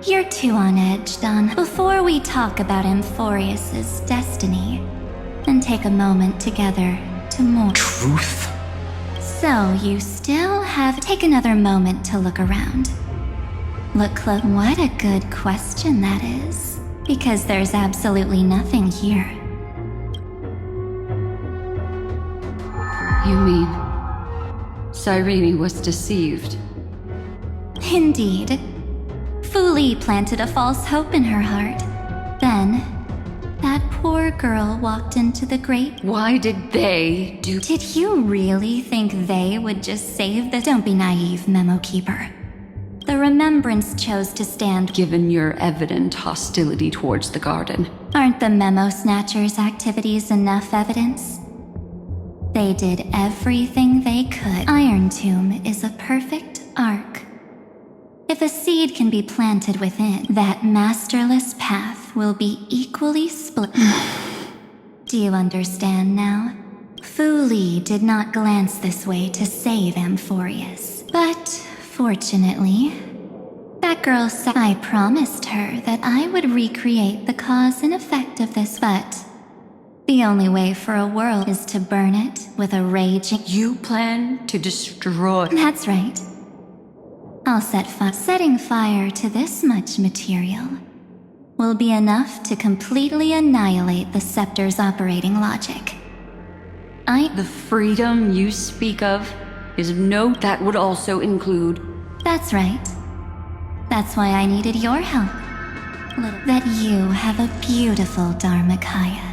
You're too on edge, Don. Before we talk about Amphorius's destiny, and take a moment together to mourn. Truth? So you still have. Take another moment to look around. Look close. What a good question that is. Because there's absolutely nothing here. You mean Cyrene was deceived? Indeed. Fu Li planted a false hope in her heart. Then, that poor girl walked into the great. Why did they do? Did you really think they would just save the? Don't be naive, Memo Keeper. The Remembrance chose to stand. Given your evident hostility towards the garden. Aren't the Memo Snatchers' activities enough evidence? They did everything they could. Iron Tomb is a perfect arc. If a seed can be planted within, that masterless path will be equally split. Do you understand now? Fu Li did not glance this way to save Amphorius. But, fortunately, that girl said I promised her that I would recreate the cause and effect of this, but the only way for a world is to burn it with a raging. You plan to destroy. That's right. I'll set fire. Setting fire to this much material will be enough to completely annihilate the scepter's operating logic. The freedom you speak of is that would also include. That's right. That's why I needed your help. That you have a beautiful Dharmakaya.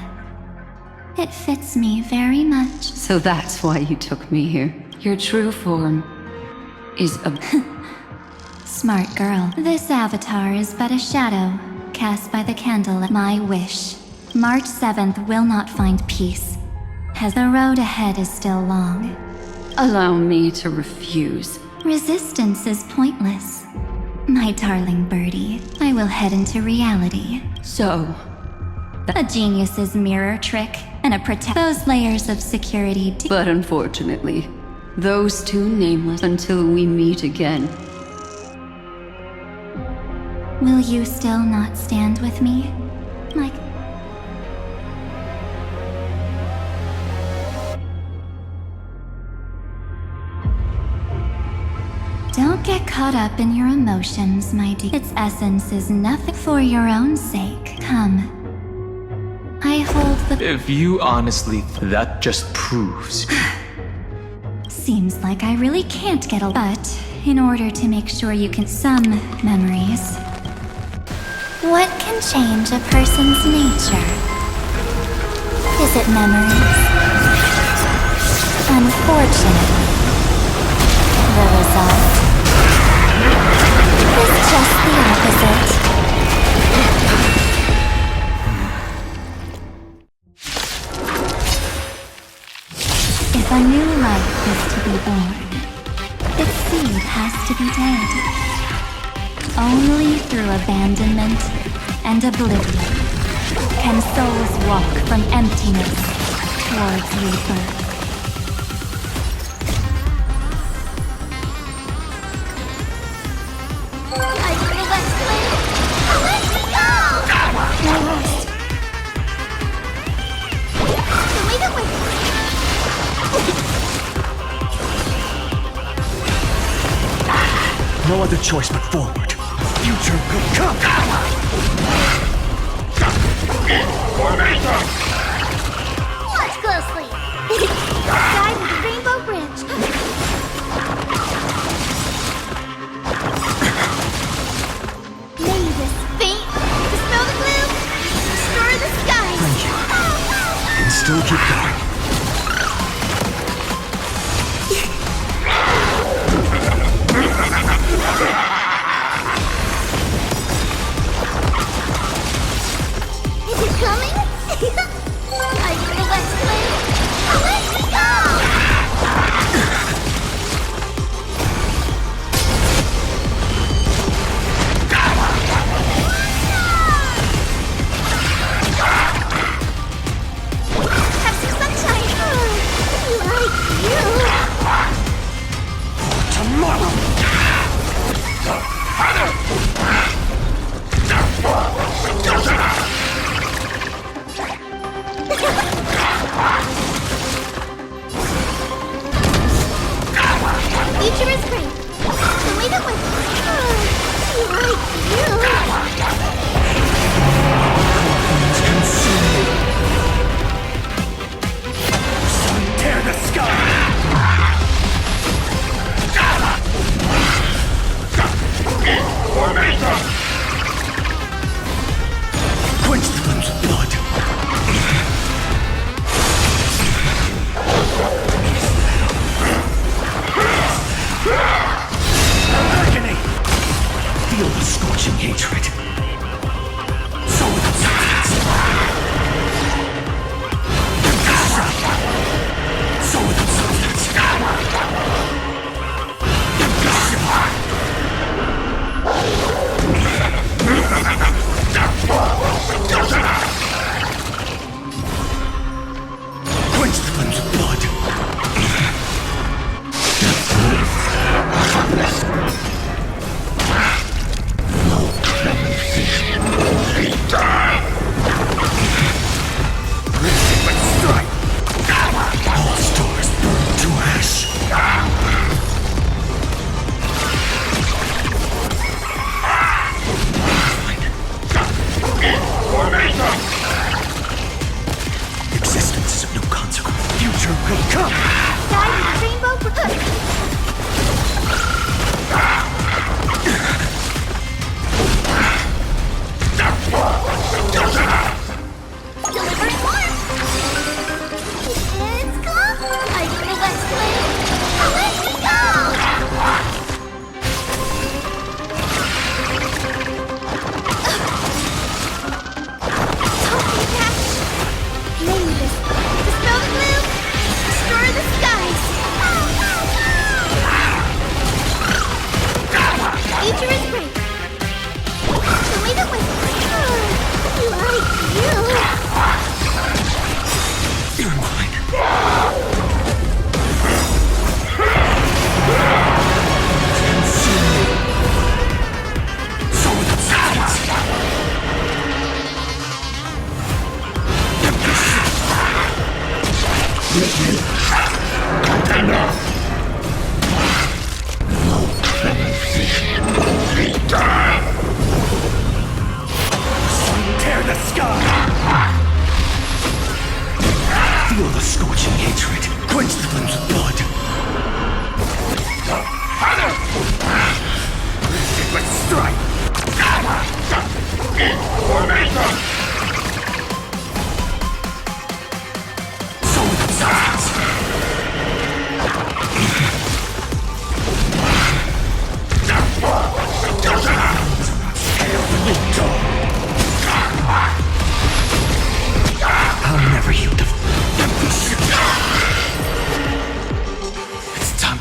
It fits me very much. So that's why you took me here. Your true form is a. Smart girl. This avatar is but a shadow cast by the candle. My wish. March 7th will not find peace, as the road ahead is still long. Allow me to refuse. Resistance is pointless. My darling birdie, I will head into reality. So, a genius's mirror trick and a those layers of security. But unfortunately, those two nameless until we meet again. Will you still not stand with me? Like. Don't get caught up in your emotions, my dear. Its essence is nothing. For your own sake. Come. I hold the. If you honestly. That just proves. Seems like I really can't get a. But in order to make sure you can. Some memories. What can change a person's nature? Is it memories? Unfortunately, the result is just the opposite. If a new life is to be born, its seed has to be dead. Only through abandonment and oblivion can souls walk from emptiness towards rebirth. I feel that let me go! Leave it with No other choice but forward. Future could come! Watch closely! Dive into Rainbow Bridge! May this fate dispel the gloom, destroy the skies! Thank you. And still keep going.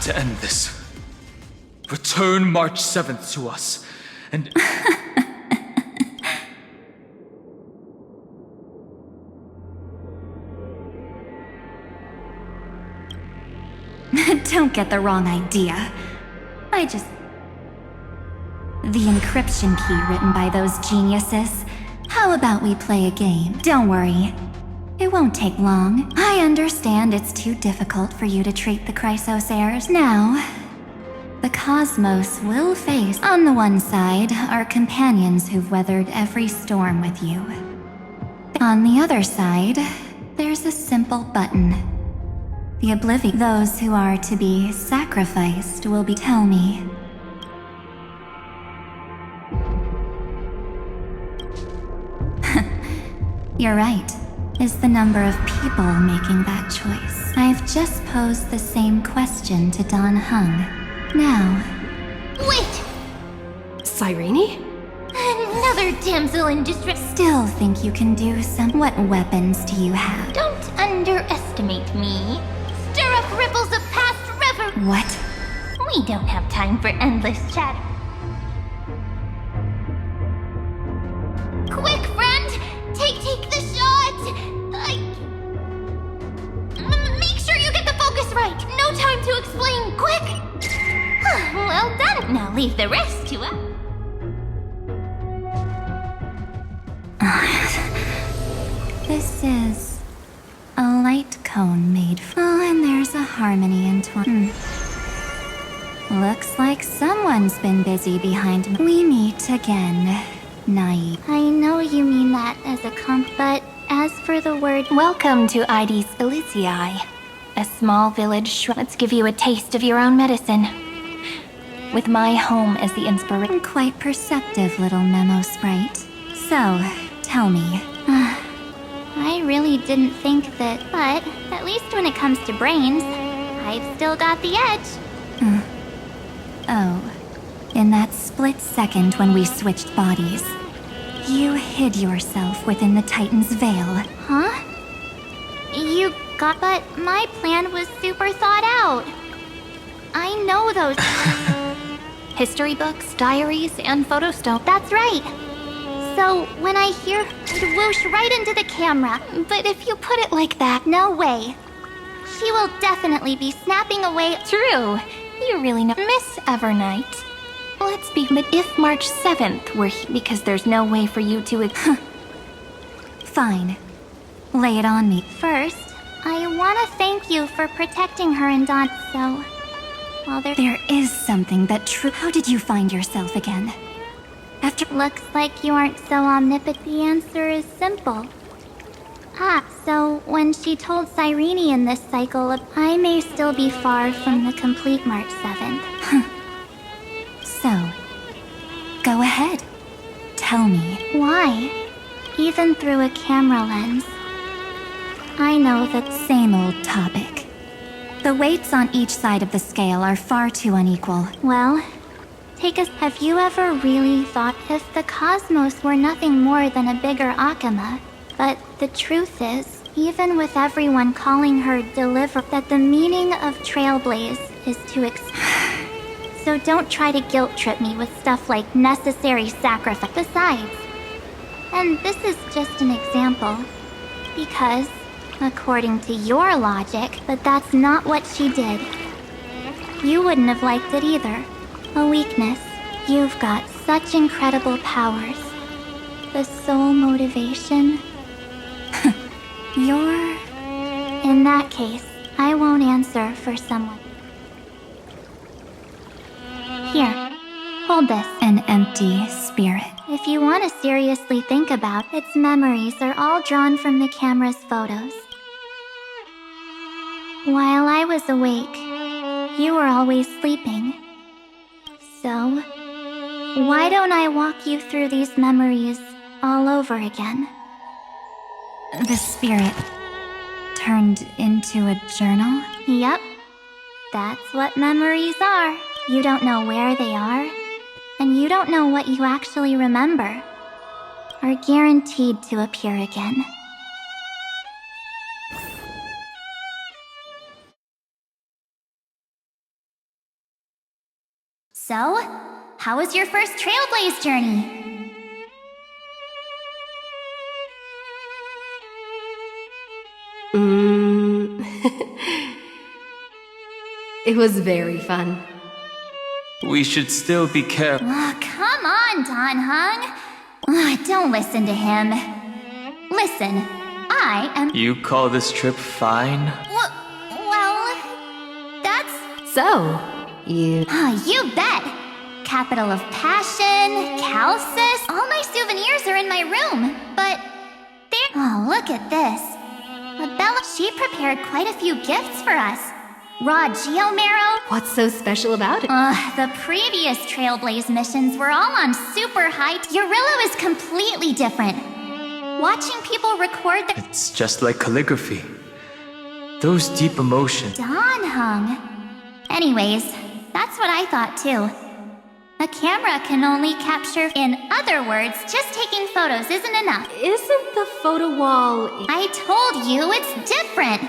To end this. Return March 7th to us, and... Don't get the wrong idea. The encryption key written by those geniuses. How about we play a game? Don't worry. It won't take long. I understand it's too difficult for you to treat the Chrysos heirs. Now, the cosmos will face, on the one side, our companions who've weathered every storm with you. On the other side, there's a simple button. The oblivion. Those who are to be sacrificed will be. Tell me. You're right. Is the number of people making that choice. I've just posed the same question to Don Hung. Now... Wait! Cyrene? Another damsel in distress. Still think you can do some... What weapons do you have? Don't underestimate me. Stir up ripples of past river. What? We don't have time for endless chatter. Quick, friend! Take the shot! Make sure you get the focus right! No time to explain! Quick! Well done! Now leave the rest to us. This is... a light cone made from... Oh, and there's a harmony in Looks like someone's been busy behind me. We meet again. Naive. I know you mean that as a but as for the word... Welcome to Ides Elysiae, a small village. Let's give you a taste of your own medicine. With my home as the inspiration. Quite perceptive little memo sprite. So, tell me. I really didn't think that, but at least when it comes to brains, I've still got the edge. Oh. In that split second when we switched bodies, you hid yourself within the Titan's veil. Huh? You got... But my plan was super thought out. I know those... History books, diaries, and photostone. That's right. So when I hear it whoosh right into the camera... But if you put it like that... No way. She will definitely be snapping away... True. You really know... Miss Evernight. Let's be... But if March 7th were here... Because there's no way for you to... Fine. Lay it on me. First, I want to thank you for protecting her and Don, so... Well, there is something that How did you find yourself again? Looks like you aren't so omnipotent. The answer is simple. So when she told Cyrene in this cycle, I may still be far from the complete March 7th. So, go ahead. Tell me. Why? Even through a camera lens. I know that Same old topic. The weights on each side of the scale are far too unequal. Well, have you ever really thought if the cosmos were nothing more than a bigger Akama? But the truth is, even with everyone calling her that the meaning of Trailblaze is to So don't try to guilt trip me with stuff like necessary sacrifice. Besides, and this is just an example, because, according to your logic, but that's not what she did. You wouldn't have liked it either. A weakness. You've got such incredible powers. The sole motivation. You're... In that case, I won't answer for someone. Here, hold this. An empty spirit. If you want to seriously think about its memories are all drawn from the camera's photos. While I was awake, you were always sleeping. So, why don't I walk you through these memories all over again? The spirit turned into a journal? Yep. That's what memories are. You don't know where they are, and you don't know what you actually remember, are guaranteed to appear again. So, how was your first Trailblaze journey? It was very fun. We should still be careful. Oh, come on, Don Hung. Oh, don't listen to him. Listen, I am... You call this trip fine? Well, that's... So, you... Oh, you bet! Capital of Passion, Calcis, all my souvenirs are in my room, but they're... Oh, look at this. Bella, she prepared quite a few gifts for us. Raw Geomarrow. What's so special about it? The previous Trailblaze missions were all on super high. Eurillo is completely different. Watching people record the... It's just like calligraphy. Those deep emotions. Don Hung. Anyways, that's what I thought too. A camera can only capture... In other words, just taking photos isn't enough. Isn't the photo wall... I told you, it's different.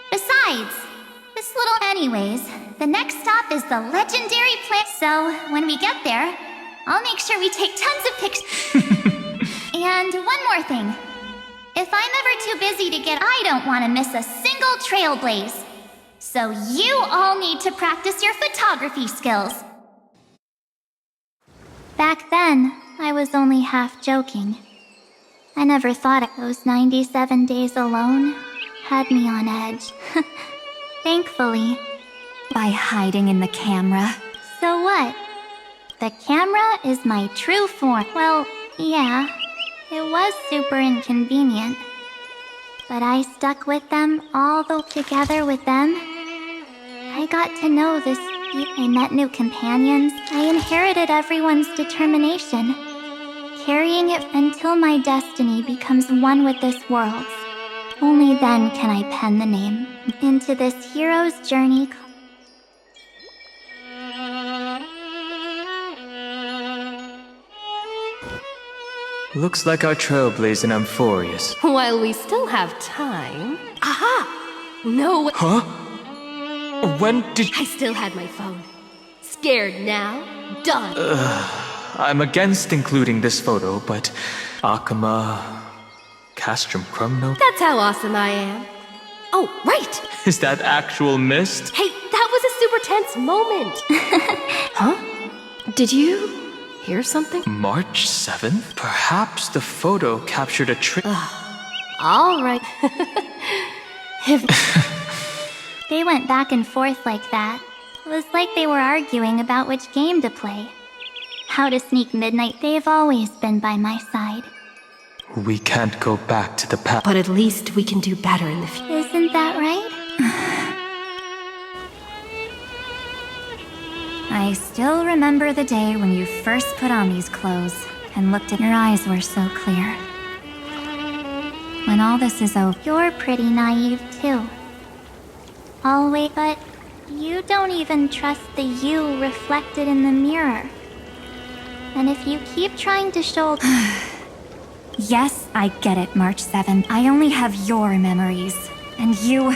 Besides... This little... Anyways, the next stop is the legendary place. So, when we get there, I'll make sure we take tons of pictures. And one more thing. If I'm ever too busy to get... I don't want to miss a single Trailblaze. So you all need to practice your photography skills. Back then, I was only half joking. I never thought those 97 days alone had me on edge. Thankfully. By hiding in the camera. So what? The camera is my true form. Well, yeah, it was super inconvenient. But I stuck with them all the together with them. I got to know this. I met new companions. I inherited everyone's determination. Carrying it until my destiny becomes one with this world's. Only then can I pen the name into this hero's journey. Looks like our Trailblaze in Amphorius. While we still have time... Aha! No... Huh? When did... I still had my phone. Scared now? Done. I'm against including this photo, but... Akama... Castrum Crumno... That's how awesome I am. Oh, right! Is that actual mist? Hey, that was a super tense moment. Huh? Did you hear something? March 7th? Perhaps the photo captured a trick. All right. They went back and forth like that. It was like they were arguing about which game to play. How to sneak midnight. They've always been by my side. We can't go back to the past. But at least we can do better in the future. Isn't that right? I still remember the day when you first put on these clothes and looked at your eyes were so clear. When all this is over, You're pretty naive, too. Oh, wait, but you don't even trust the you reflected in the mirror. And if you keep trying to show... Yes, I get it, March 7th. I only have your memories. And you...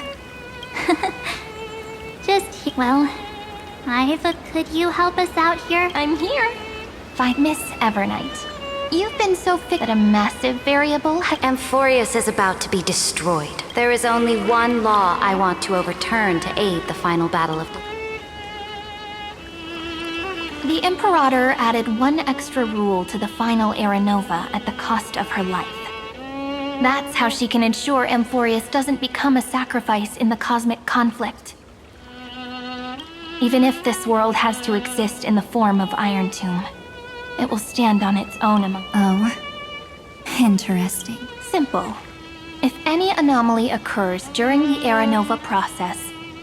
Well, Iva, could you help us out here? I'm here. Miss Evernight. You've been so that a massive variable. Amphореus is about to be destroyed. There is only one law I want to overturn to aid the final battle of The Imperator added one extra rule to the final Era Nova at the cost of her life. That's how she can ensure Amphореus doesn't become a sacrifice in the cosmic conflict. Even if this world has to exist in the form of Iron Tomb, it will stand on its own among... Oh, interesting. Simple. If any anomaly occurs during the Era Nova process,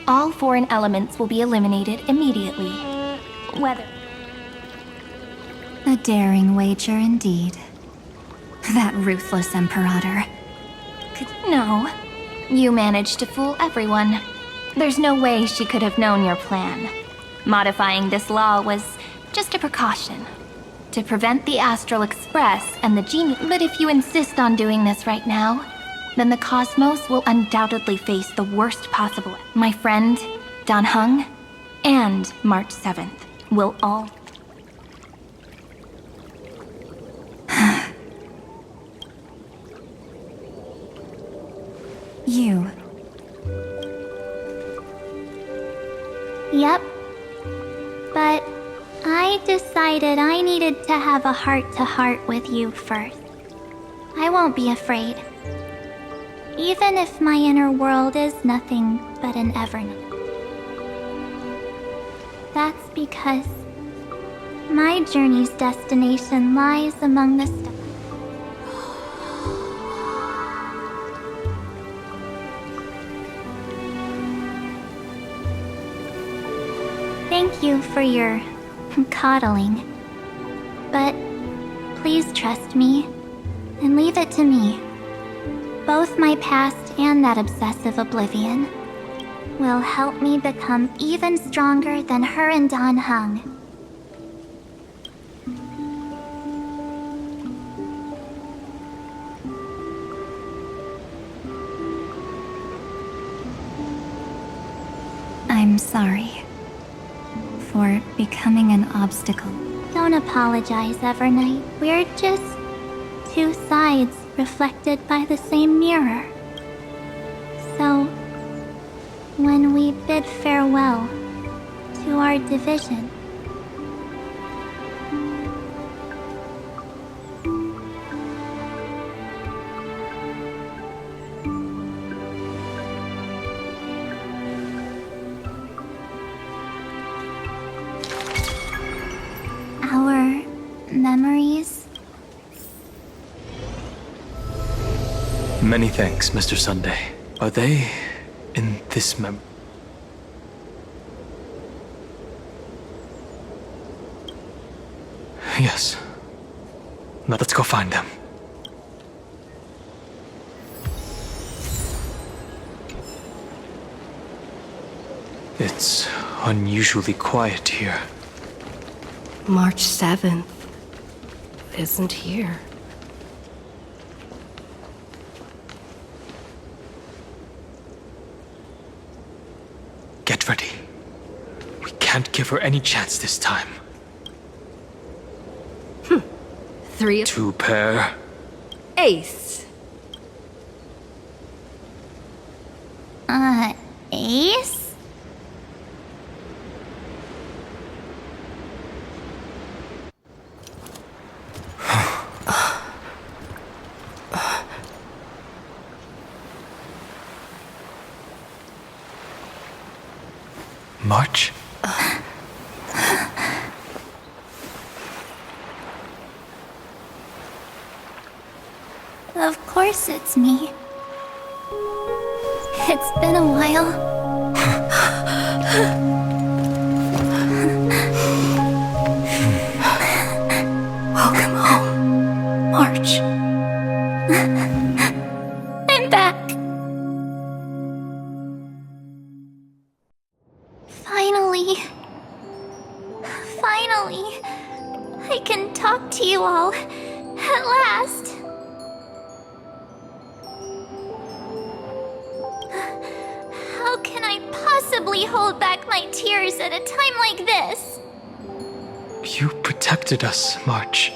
all foreign elements will be eliminated immediately. Whether... A daring wager indeed. That ruthless Imperator. No. You managed to fool everyone. There's no way she could have known your plan. Modifying this law was just a precaution. To prevent the Astral Express and the Genie. But if you insist on doing this right now, then the Cosmos will undoubtedly face the worst possible. My friend, Dan Heng, and March 7th will all... You. Yep. But I decided I needed to have a heart-to-heart with you first. I won't be afraid. Even if my inner world is nothing but an Evernight. That's because my journey's destination lies among the stars. Thank you for your coddling. But please trust me and leave it to me. Both my past and that obsessive oblivion will help me become even stronger than her and Dan Heng. I'm sorry for becoming an obstacle. Don't apologize, Evernight. We're just two sides reflected by the same mirror. So, when we bid farewell to our division, our memories. Many thanks, Mr. Sunday. Are they in this Yes. Now let's go find them. It's unusually quiet here. March 7th isn't here. Get ready. We can't give her any chance this time. 3 Two pair. Ace. Ace? March? course it's me. It's been a while. Welcome home, March. I'm back. Finally, I can talk to you all, at last. How can I possibly hold back my tears at a time like this? You protected us, March.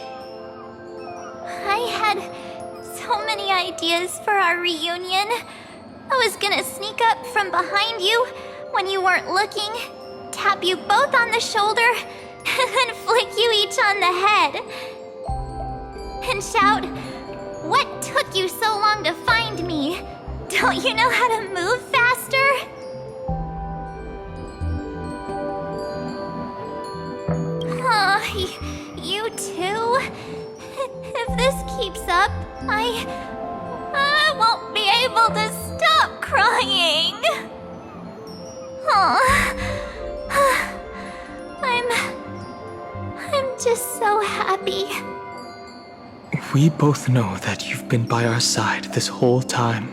I had so many ideas for our reunion. I was gonna sneak up from behind you when you weren't looking, tap you both on the shoulder, and then flick you each on the head. And shout, "What took you so long to find me? Don't you know how to move faster?" Oh, you too? If this keeps up, I won't be able to stop crying. I'm just so happy. We both know that you've been by our side this whole time.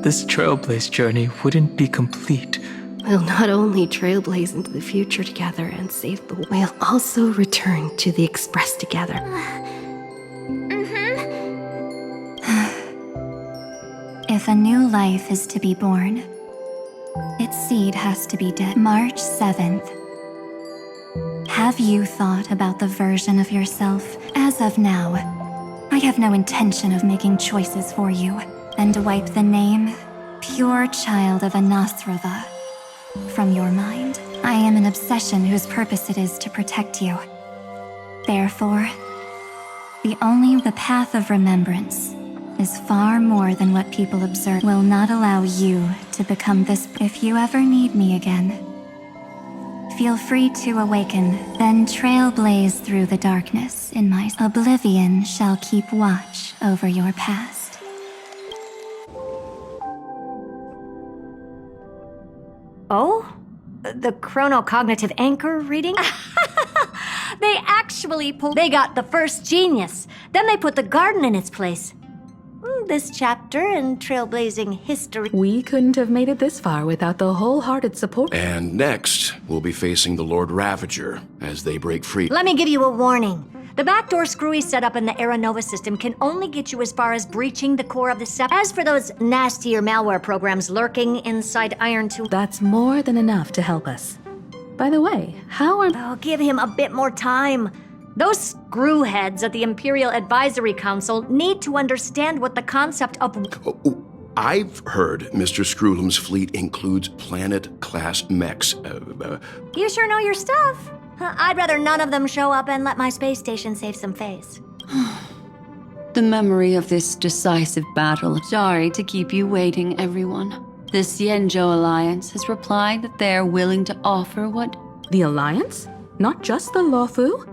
This Trailblaze journey wouldn't be complete. We'll not only trailblaze into the future together and save the world, we'll also return to the Express together. If a new life is to be born, its seed has to be dead. March 7th. Have you thought about the version of yourself? As of now, I have no intention of making choices for you. And wipe the name, pure child of Anathrava, from your mind. I am an obsession whose purpose it is to protect you. Therefore, the path of remembrance is far more than what people observe. Will not allow you to become this. If you ever need me again, feel free to awaken, then trailblaze through the darkness in my oblivion shall keep watch over your past. Oh? The chronocognitive anchor reading? They actually pulled... They got the first genius. Then they put the garden in its place. This chapter in trailblazing history... We couldn't have made it this far without the wholehearted support. And next, we'll be facing the Lord Ravager as they break free. Let me give you a warning. The backdoor screwy setup in the Aeronova system can only get you as far as breaching the core of the Scepter. As for those nastier malware programs lurking inside Iron 2... That's more than enough to help us. By the way, how are... Oh, give him a bit more time. Those screwheads at the Imperial Advisory Council need to understand what the concept of... I've heard Mr. Screwlum's fleet includes planet-class mechs. You sure know your stuff. I'd rather none of them show up and let my space station save some face. The memory of this decisive battle. Sorry to keep you waiting, everyone. The Xianzhou Alliance has replied that they're willing to offer what... The Alliance? Not just the Luofu?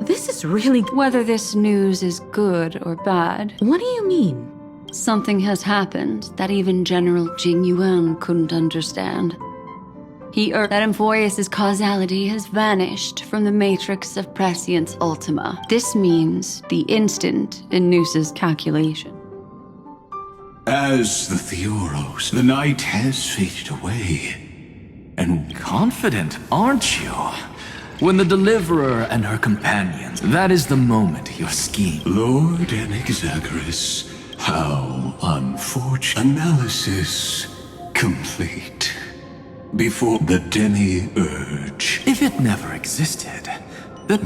This is really... Whether this news is good or bad... What do you mean? Something has happened that even General Jing Yuan couldn't understand. He urged that Amphореus' causality has vanished from the matrix of Prescience Ultima. This means the instant in Noose's calculation. As the Theoros, the night has faded away. And confident, aren't you? When the Deliverer and her companions, that is the moment your scheme... Lord Enexagorus, how unfortunate. Analysis complete. Before the Demi-Urge. If it never existed, Let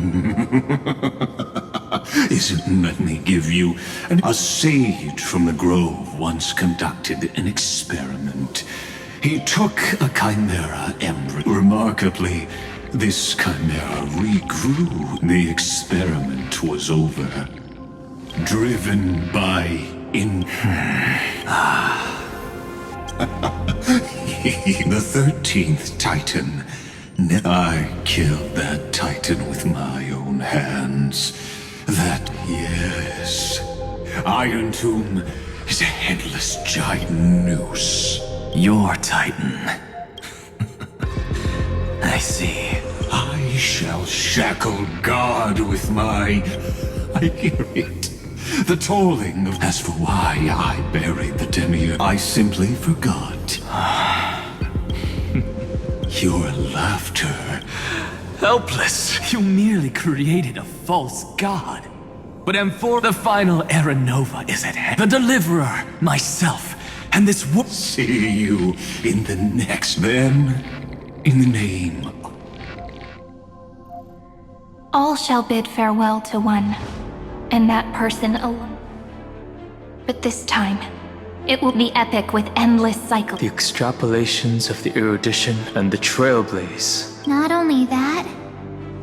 me give you a sage from the grove once conducted an experiment. He took a chimera embryo. Remarkably, this chimera regrew. The experiment was over. Driven by the 13th Titan. I killed that Titan with my own hands. That, yes. Iron Tomb is a headless giant noose. Your Titan. I see. I shall shackle God with my... I hear it. The tolling of... As for why I buried the demiurge, I simply forgot. Your laughter. Helpless. You merely created a false god. But the final Era Nova is at hand. The Deliverer, myself, and this See you in the next. Then, in the name. All shall bid farewell to one, and that person alone. But this time, it will be epic with endless cycles. The extrapolations of the erudition and the trailblaze. Not only that,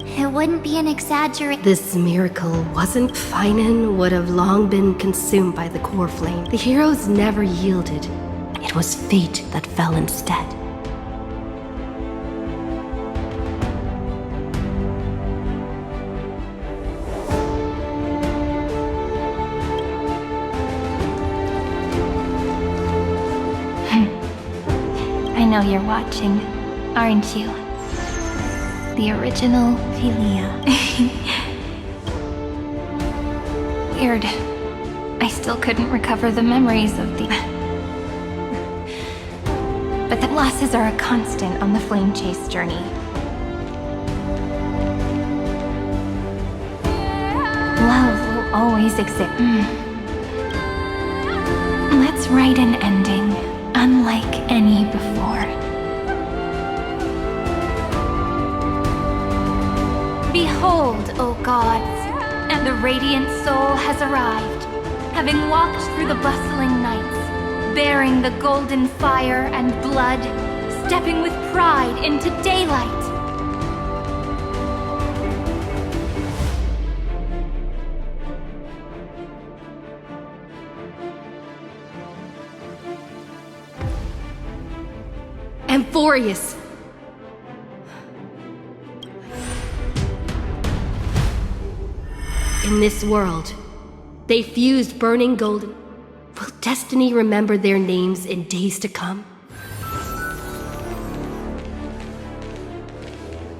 it wouldn't be an exaggeration. This miracle wasn't. Finan would have long been consumed by the core flame. The heroes never yielded. It was fate that fell instead. I know you're watching, aren't you? The original Philia. Weird. I still couldn't recover the memories of the... But the losses are a constant on the flame chase journey. Love will always exist. Let's write an ending unlike any before. Behold, O gods, and the radiant soul has arrived, having walked through the bustling nights, bearing the golden fire and blood, stepping with pride into daylight. Amphореus! In this world, they fused burning golden. Will destiny remember their names in days to come?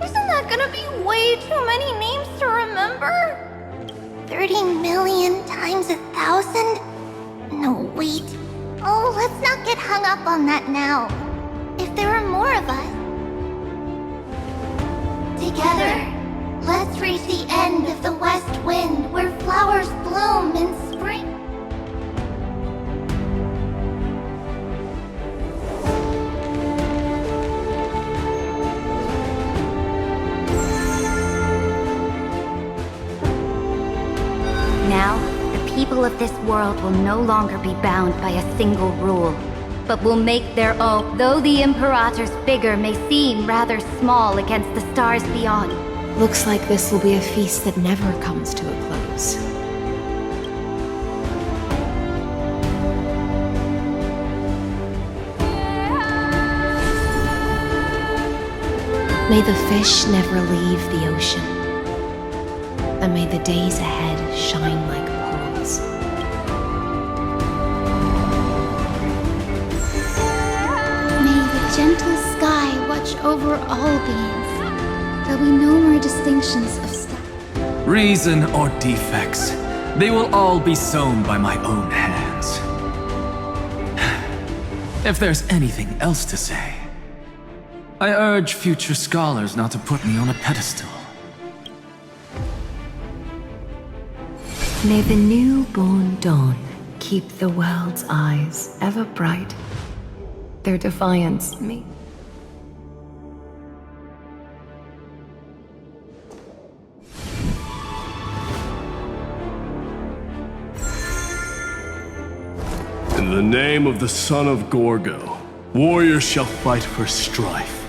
Isn't that gonna be way too many names to remember? 30 million times 1,000? No, wait. Oh, let's not get hung up on that now. If there are more of us. Together, let's reach the end of the west wind where flowers bloom in spring. Now, the people of this world will no longer be bound by a single rule, but will make their own, though the Imperator's figure may seem rather small against the stars beyond. Looks like this will be a feast that never comes to a close. May the fish never leave the ocean, and may the days ahead shine like pearls. May the gentle sky watch over all beings. There'll be no more distinctions of step. Reason or defects, they will all be sown by my own hands. If there's anything else to say, I urge future scholars not to put me on a pedestal. May the newborn dawn keep the world's eyes ever bright. Their defiance me. In the name of the son of Gorgo, warriors shall fight for strife,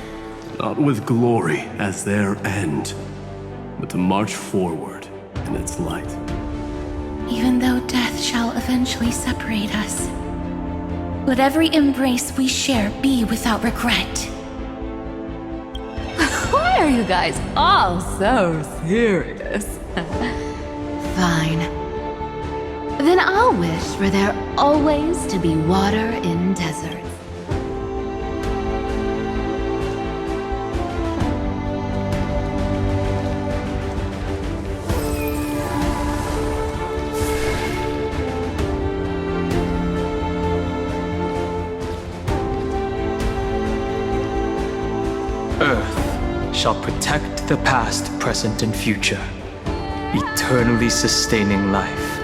not with glory as their end, but to march forward in its light. Even though death shall eventually separate us, let every embrace we share be without regret. Why are you guys all so serious? Fine. Then I'll wish for there always to be water in deserts. Earth shall protect the past, present, and future, eternally sustaining life.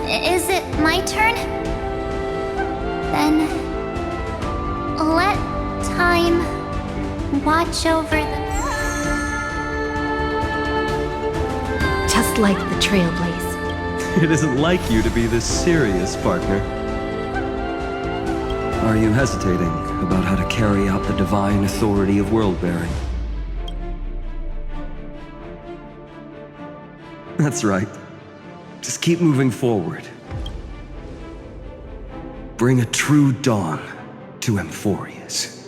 Is it my turn? Then let time watch over the... Just like the Trailblaze. It isn't like you to be this serious, partner. Are you hesitating about how to carry out the divine authority of world-bearing? That's right. Just keep moving forward. Bring a true dawn to Amphorius.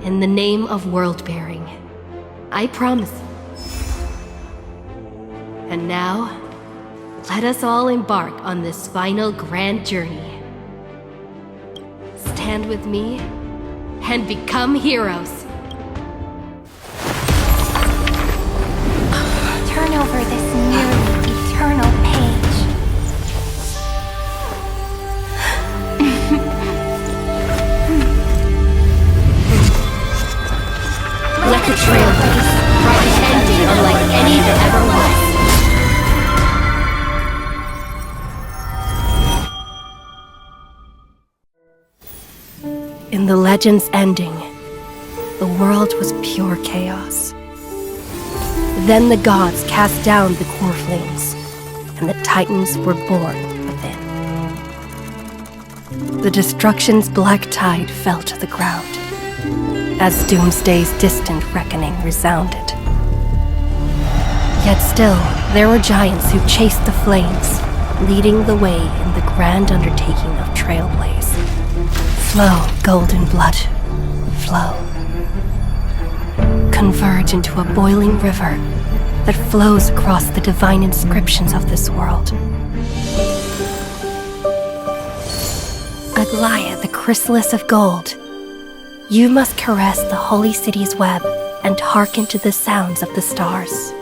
In the name of world-bearing, I promise. And now, let us all embark on this final grand journey. Stand with me and become heroes. Turn over this nearly eternal page. Let the Trailblaze write an ending unlike any that ever was. In the legend's ending, the world was pure chaos. Then the gods cast down the core flames, and the Titans were born within. The destruction's black tide fell to the ground, as Doomsday's distant reckoning resounded. Yet still, there were giants who chased the flames, leading the way in the grand undertaking of Trailblaze. Flow, golden blood, flow. Converge into a boiling river that flows across the divine inscriptions of this world. Aglaia, the chrysalis of gold, you must caress the holy city's web and hearken to the sounds of the stars.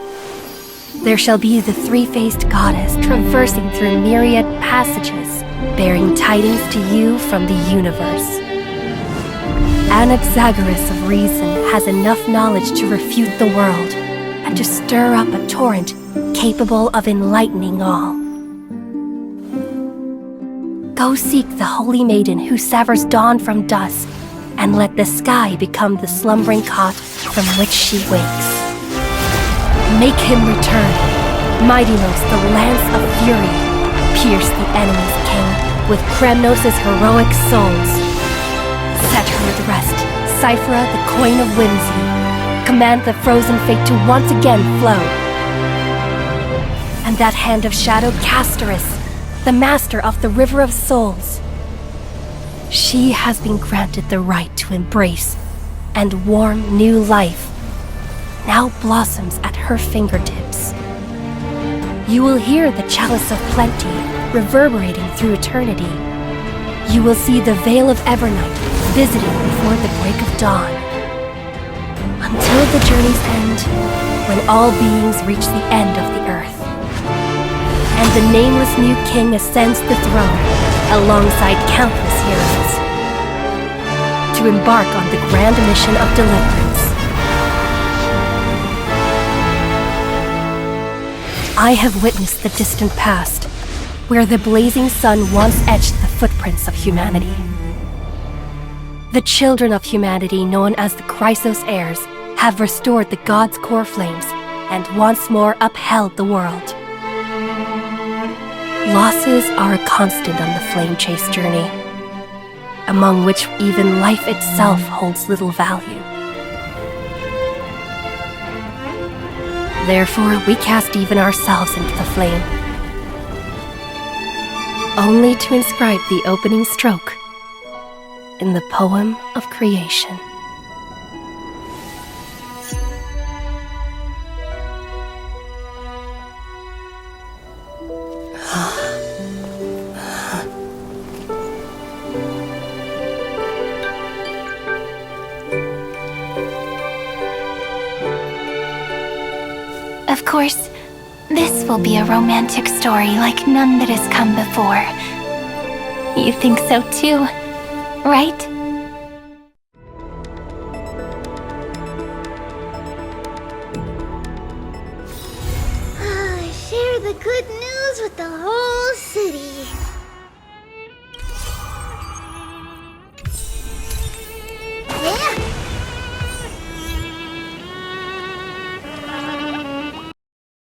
There shall be the three-faced goddess traversing through myriad passages, bearing tidings to you from the universe. Anaxagoras of reason has enough knowledge to refute the world and to stir up a torrent capable of enlightening all. Go seek the holy maiden who severs dawn from dusk, and let the sky become the slumbering cot from which she wakes. Make him return. Mightymost, the lance of fury, pierce the enemy's king with Kremnos' heroic souls. Set her at rest, Cyphera, the coin of whimsy. Command the frozen fate to once again flow. And that hand of shadow, Castoris, the master of the river of souls. She has been granted the right to embrace and warm new life, now blossoms at her fingertips. You will hear the chalice of plenty reverberating through eternity. You will see the veil of Evernight visiting before the break of dawn. Until the journey's end, when all beings reach the end of the earth. And the nameless new king ascends the throne alongside countless heroes to embark on the grand mission of deliverance. I have witnessed the distant past, where the blazing sun once etched the footprints of humanity. The children of humanity, known as the Chrysos heirs, have restored the gods' core flames and once more upheld the world. Losses are a constant on the flame chase journey, among which even life itself holds little value. Therefore, we cast even ourselves into the flame, only to inscribe the opening stroke in the poem of creation. Of course, this will be a romantic story like none that has come before. You think so too, right?